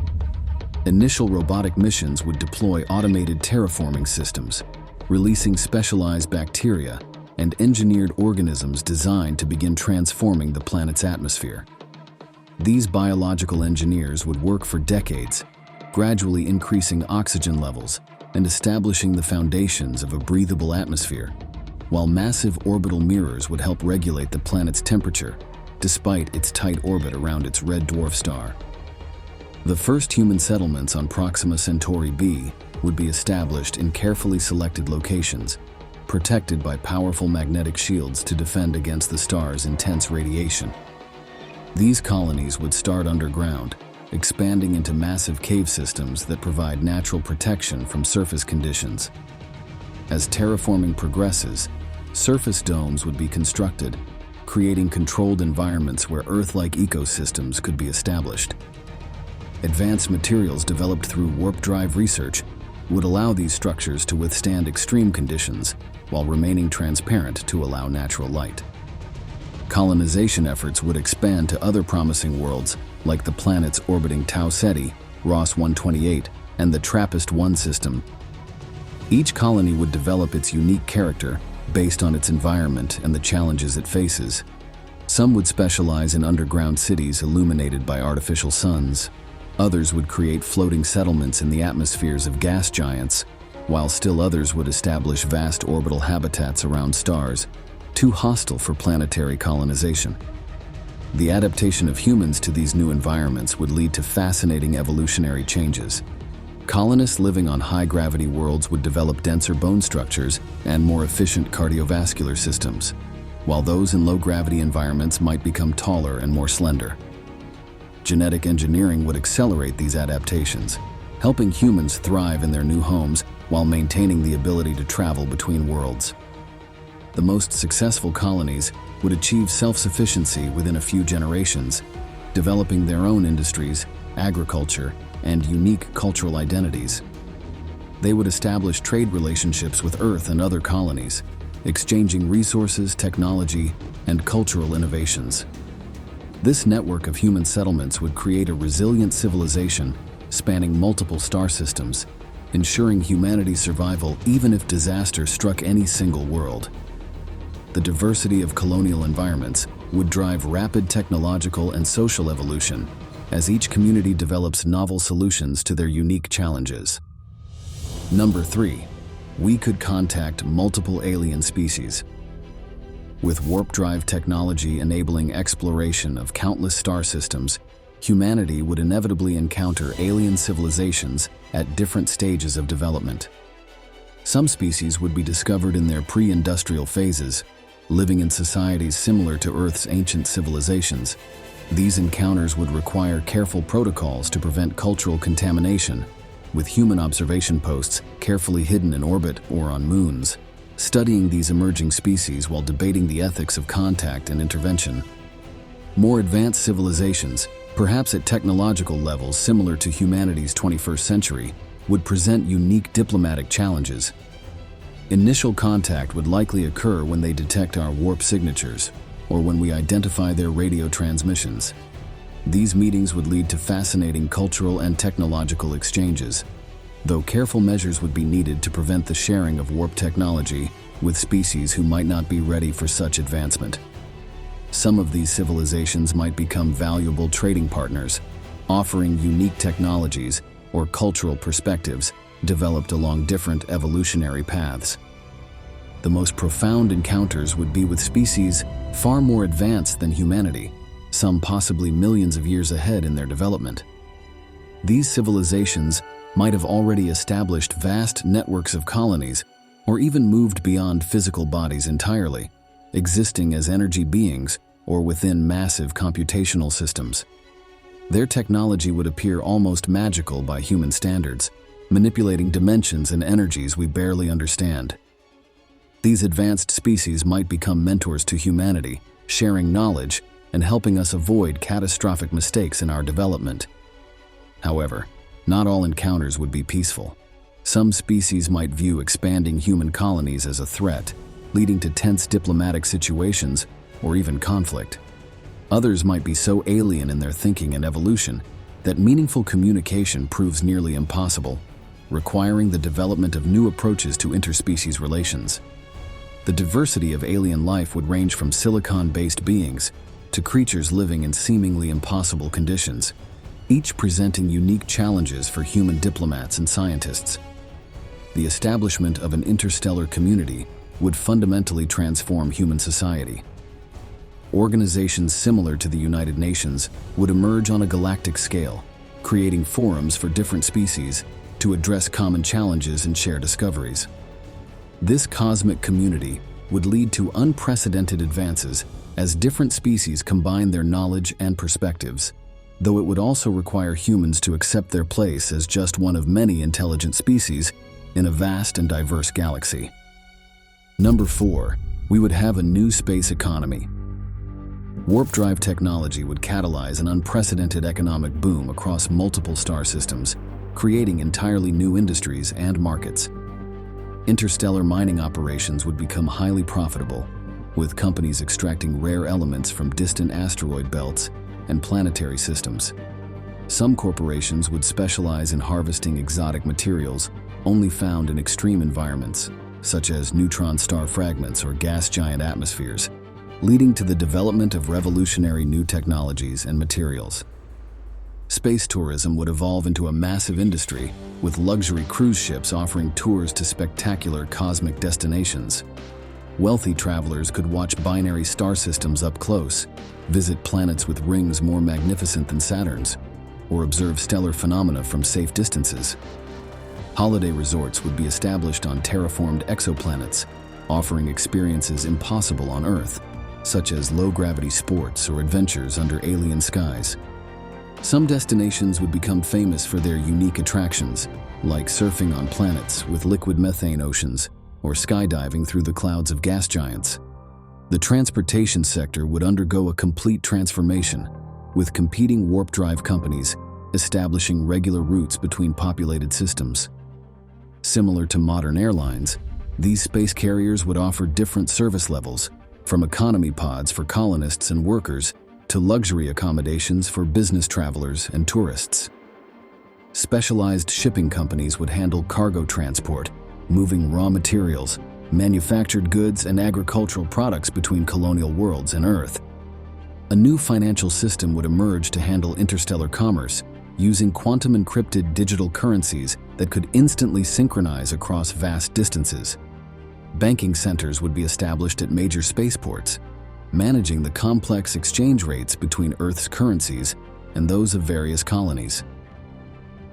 Initial robotic missions would deploy automated terraforming systems, releasing specialized bacteria and engineered organisms designed to begin transforming the planet's atmosphere. These biological engineers would work for decades, gradually increasing oxygen levels and establishing the foundations of a breathable atmosphere, while massive orbital mirrors would help regulate the planet's temperature, despite its tight orbit around its red dwarf star. The first human settlements on Proxima Centauri b would be established in carefully selected locations, protected by powerful magnetic shields to defend against the star's intense radiation. These colonies would start underground, expanding into massive cave systems that provide natural protection from surface conditions. As terraforming progresses, surface domes would be constructed, creating controlled environments where Earth-like ecosystems could be established. Advanced materials developed through warp drive research would allow these structures to withstand extreme conditions while remaining transparent to allow natural light. Colonization efforts would expand to other promising worlds like the planets orbiting Tau Ceti, Ross 128, and the TRAPPIST-1 system. Each colony would develop its unique character based on its environment and the challenges it faces. Some would specialize in underground cities illuminated by artificial suns. Others would create floating settlements in the atmospheres of gas giants, while still others would establish vast orbital habitats around stars, too hostile for planetary colonization. The adaptation of humans to these new environments would lead to fascinating evolutionary changes. Colonists living on high-gravity worlds would develop denser bone structures and more efficient cardiovascular systems, while those in low-gravity environments might become taller and more slender. Genetic engineering would accelerate these adaptations, helping humans thrive in their new homes while maintaining the ability to travel between worlds. The most successful colonies would achieve self-sufficiency within a few generations, developing their own industries, agriculture, and unique cultural identities. They would establish trade relationships with Earth and other colonies, exchanging resources, technology, and cultural innovations. This network of human settlements would create a resilient civilization spanning multiple star systems, ensuring humanity's survival even if disaster struck any single world. The diversity of colonial environments would drive rapid technological and social evolution as each community develops novel solutions to their unique challenges. Number 3. We could contact multiple alien species. With warp drive technology enabling exploration of countless star systems, humanity would inevitably encounter alien civilizations at different stages of development. Some species would be discovered in their pre-industrial phases, living in societies similar to Earth's ancient civilizations. These encounters would require careful protocols to prevent cultural contamination, with human observation posts carefully hidden in orbit or on moons, studying these emerging species while debating the ethics of contact and intervention. More advanced civilizations, perhaps at technological levels similar to humanity's 21st century, would present unique diplomatic challenges. Initial contact would likely occur when they detect our warp signatures, or when we identify their radio transmissions. These meetings would lead to fascinating cultural and technological exchanges, though careful measures would be needed to prevent the sharing of warp technology with species who might not be ready for such advancement. Some of these civilizations might become valuable trading partners, offering unique technologies or cultural perspectives developed along different evolutionary paths. The most profound encounters would be with species far more advanced than humanity, some possibly millions of years ahead in their development. These civilizations might have already established vast networks of colonies or even moved beyond physical bodies entirely, existing as energy beings or within massive computational systems. Their technology would appear almost magical by human standards, manipulating dimensions and energies we barely understand. These advanced species might become mentors to humanity, sharing knowledge and helping us avoid catastrophic mistakes in our development. However, not all encounters would be peaceful. Some species might view expanding human colonies as a threat, leading to tense diplomatic situations or even conflict. Others might be so alien in their thinking and evolution that meaningful communication proves nearly impossible, requiring the development of new approaches to interspecies relations. The diversity of alien life would range from silicon-based beings to creatures living in seemingly impossible conditions, each presenting unique challenges for human diplomats and scientists. The establishment of an interstellar community would fundamentally transform human society. Organizations similar to the United Nations would emerge on a galactic scale, creating forums for different species to address common challenges and share discoveries. This cosmic community would lead to unprecedented advances as different species combine their knowledge and perspectives, though it would also require humans to accept their place as just one of many intelligent species in a vast and diverse galaxy. Number 4. We would have a new space economy. Warp drive technology would catalyze an unprecedented economic boom across multiple star systems, creating entirely new industries and markets. Interstellar mining operations would become highly profitable, with companies extracting rare elements from distant asteroid belts and planetary systems. Some corporations would specialize in harvesting exotic materials only found in extreme environments, such as neutron star fragments or gas giant atmospheres, leading to the development of revolutionary new technologies and materials. Space tourism would evolve into a massive industry, with luxury cruise ships offering tours to spectacular cosmic destinations. Wealthy travelers could watch binary star systems up close, visit planets with rings more magnificent than Saturn's, or observe stellar phenomena from safe distances. Holiday resorts would be established on terraformed exoplanets, offering experiences impossible on Earth, such as low-gravity sports or adventures under alien skies. Some destinations would become famous for their unique attractions, like surfing on planets with liquid methane oceans or skydiving through the clouds of gas giants. The transportation sector would undergo a complete transformation, with competing warp drive companies establishing regular routes between populated systems. Similar to modern airlines, these space carriers would offer different service levels, from economy pods for colonists and workers to luxury accommodations for business travelers and tourists. Specialized shipping companies would handle cargo transport, moving raw materials, manufactured goods, and agricultural products between colonial worlds and Earth. A new financial system would emerge to handle interstellar commerce, using quantum-encrypted digital currencies that could instantly synchronize across vast distances. Banking centers would be established at major spaceports, managing the complex exchange rates between Earth's currencies and those of various colonies.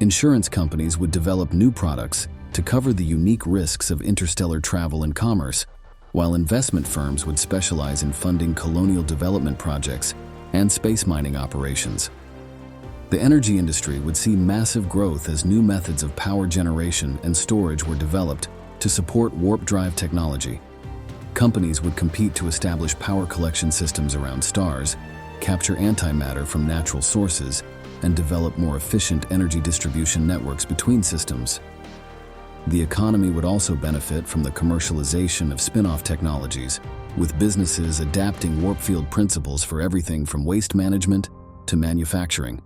Insurance companies would develop new products to cover the unique risks of interstellar travel and commerce, while investment firms would specialize in funding colonial development projects and space mining operations. The energy industry would see massive growth as new methods of power generation and storage were developed to support warp drive technology. Companies would compete to establish power collection systems around stars, capture antimatter from natural sources, and develop more efficient energy distribution networks between systems. The economy would also benefit from the commercialization of spin-off technologies, with businesses adapting warp field principles for everything from waste management to manufacturing.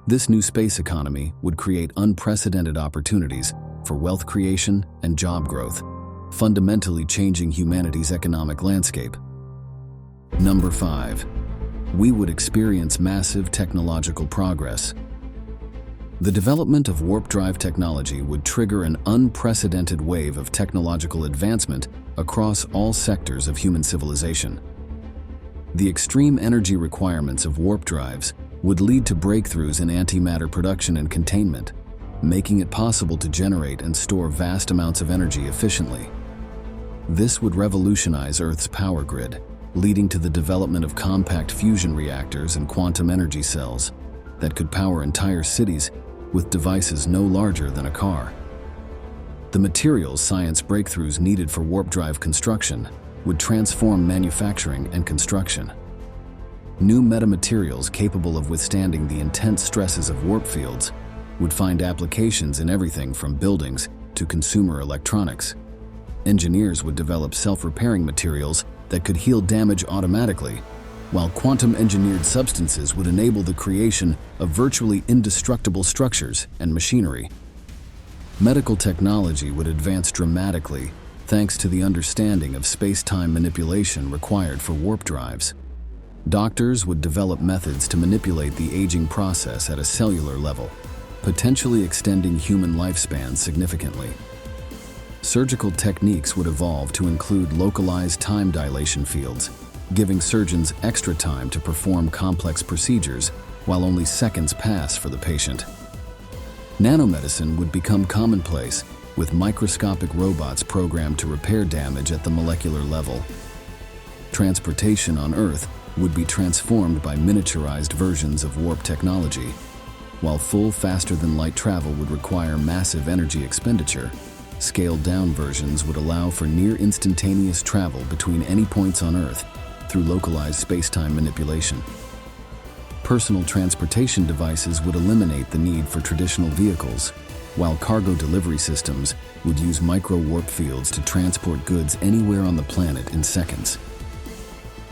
This new space economy would create unprecedented opportunities for wealth creation and job growth, fundamentally changing humanity's economic landscape. Number 5. We would experience massive technological progress. The development of warp drive technology would trigger an unprecedented wave of technological advancement across all sectors of human civilization. The extreme energy requirements of warp drives would lead to breakthroughs in antimatter production and containment, making it possible to generate and store vast amounts of energy efficiently. This would revolutionize Earth's power grid, leading to the development of compact fusion reactors and quantum energy cells that could power entire cities with devices no larger than a car. The materials science breakthroughs needed for warp drive construction would transform manufacturing and construction. New metamaterials capable of withstanding the intense stresses of warp fields would find applications in everything from buildings to consumer electronics. Engineers would develop self-repairing materials that could heal damage automatically, while quantum-engineered substances would enable the creation of virtually indestructible structures and machinery. Medical technology would advance dramatically thanks to the understanding of space-time manipulation required for warp drives. Doctors would develop methods to manipulate the aging process at a cellular level, potentially extending human lifespans significantly. Surgical techniques would evolve to include localized time dilation fields, giving surgeons extra time to perform complex procedures while only seconds pass for the patient. Nanomedicine would become commonplace, with microscopic robots programmed to repair damage at the molecular level. Transportation on Earth would be transformed by miniaturized versions of warp technology. While full faster-than-light travel would require massive energy expenditure, scaled-down versions would allow for near-instantaneous travel between any points on Earth through localized space-time manipulation. Personal transportation devices would eliminate the need for traditional vehicles, while cargo delivery systems would use micro-warp fields to transport goods anywhere on the planet in seconds.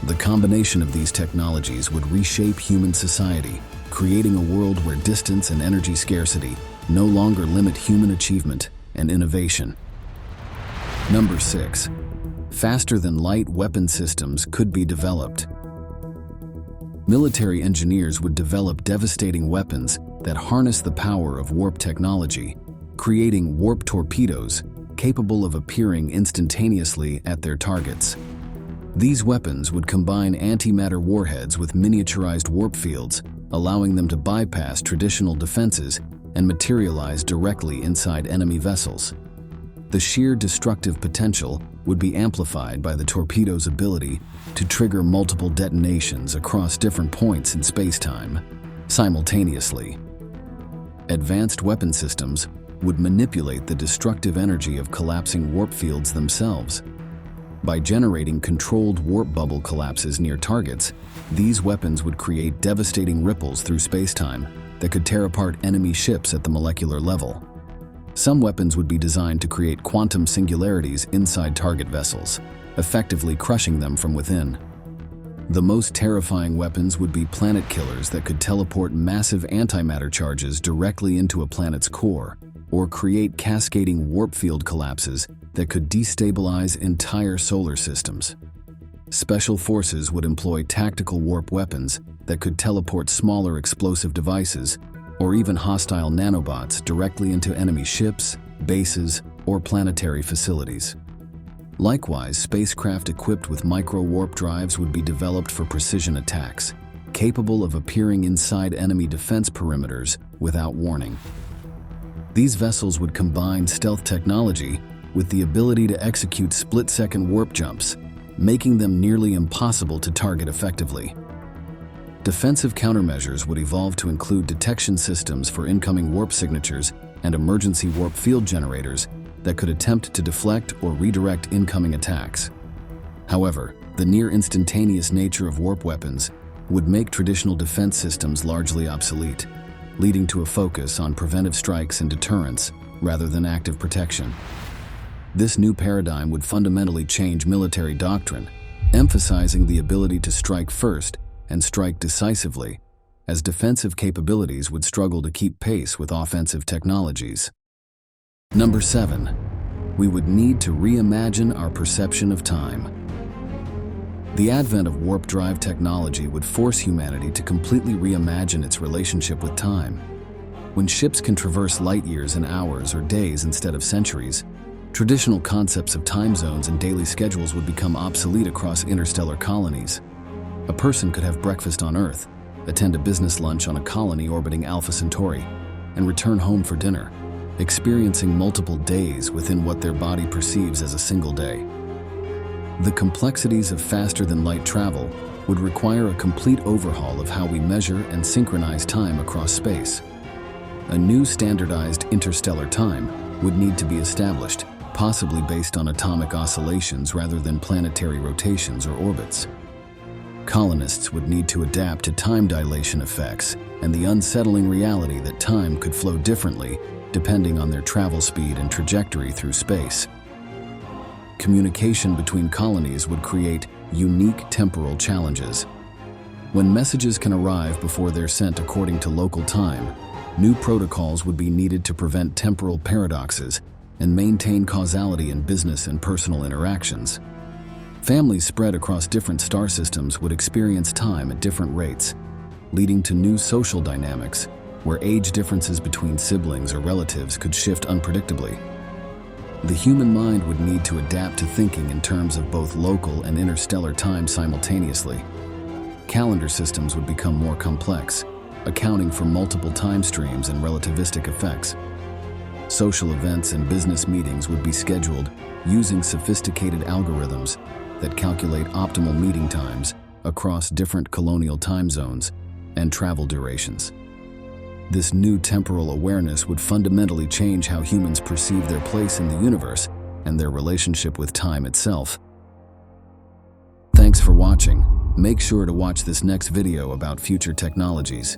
The combination of these technologies would reshape human society, creating a world where distance and energy scarcity no longer limit human achievement and innovation. Number 6. Faster-than-light weapon systems could be developed. Military engineers would develop devastating weapons that harness the power of warp technology, creating warp torpedoes capable of appearing instantaneously at their targets. These weapons would combine antimatter warheads with miniaturized warp fields, allowing them to bypass traditional defenses and materialize directly inside enemy vessels. The sheer destructive potential would be amplified by the torpedo's ability to trigger multiple detonations across different points in space-time simultaneously. Advanced weapon systems would manipulate the destructive energy of collapsing warp fields themselves. By generating controlled warp bubble collapses near targets, these weapons would create devastating ripples through space-time that could tear apart enemy ships at the molecular level. Some weapons would be designed to create quantum singularities inside target vessels, effectively crushing them from within. The most terrifying weapons would be planet killers that could teleport massive antimatter charges directly into a planet's core, or create cascading warp field collapses that could destabilize entire solar systems. Special forces would employ tactical warp weapons that could teleport smaller explosive devices or even hostile nanobots directly into enemy ships, bases, or planetary facilities. Likewise, spacecraft equipped with micro-warp drives would be developed for precision attacks, capable of appearing inside enemy defense perimeters without warning. These vessels would combine stealth technology with the ability to execute split-second warp jumps, making them nearly impossible to target effectively. Defensive countermeasures would evolve to include detection systems for incoming warp signatures and emergency warp field generators that could attempt to deflect or redirect incoming attacks. However, the near-instantaneous nature of warp weapons would make traditional defense systems largely obsolete, leading to a focus on preventive strikes and deterrence rather than active protection. This new paradigm would fundamentally change military doctrine, emphasizing the ability to strike first and strike decisively, as defensive capabilities would struggle to keep pace with offensive technologies. Number 7. We would need to reimagine our perception of time. The advent of warp drive technology would force humanity to completely reimagine its relationship with time. When ships can traverse light years in hours or days instead of centuries, traditional concepts of time zones and daily schedules would become obsolete across interstellar colonies. A person could have breakfast on Earth, attend a business lunch on a colony orbiting Alpha Centauri, and return home for dinner, experiencing multiple days within what their body perceives as a single day. The complexities of faster-than-light travel would require a complete overhaul of how we measure and synchronize time across space. A new standardized interstellar time would need to be established, possibly based on atomic oscillations rather than planetary rotations or orbits. Colonists would need to adapt to time dilation effects and the unsettling reality that time could flow differently depending on their travel speed and trajectory through space. Communication between colonies would create unique temporal challenges. When messages can arrive before they're sent according to local time, new protocols would be needed to prevent temporal paradoxes and maintain causality in business and personal interactions. Families spread across different star systems would experience time at different rates, leading to new social dynamics where age differences between siblings or relatives could shift unpredictably. The human mind would need to adapt to thinking in terms of both local and interstellar time simultaneously. Calendar systems would become more complex, accounting for multiple time streams and relativistic effects. Social events and business meetings would be scheduled using sophisticated algorithms that calculate optimal meeting times across different colonial time zones and travel durations. This new temporal awareness would fundamentally change how humans perceive their place in the universe and their relationship with time itself. Thanks Thanks for watching. Make sure to watch this next video about future technologies.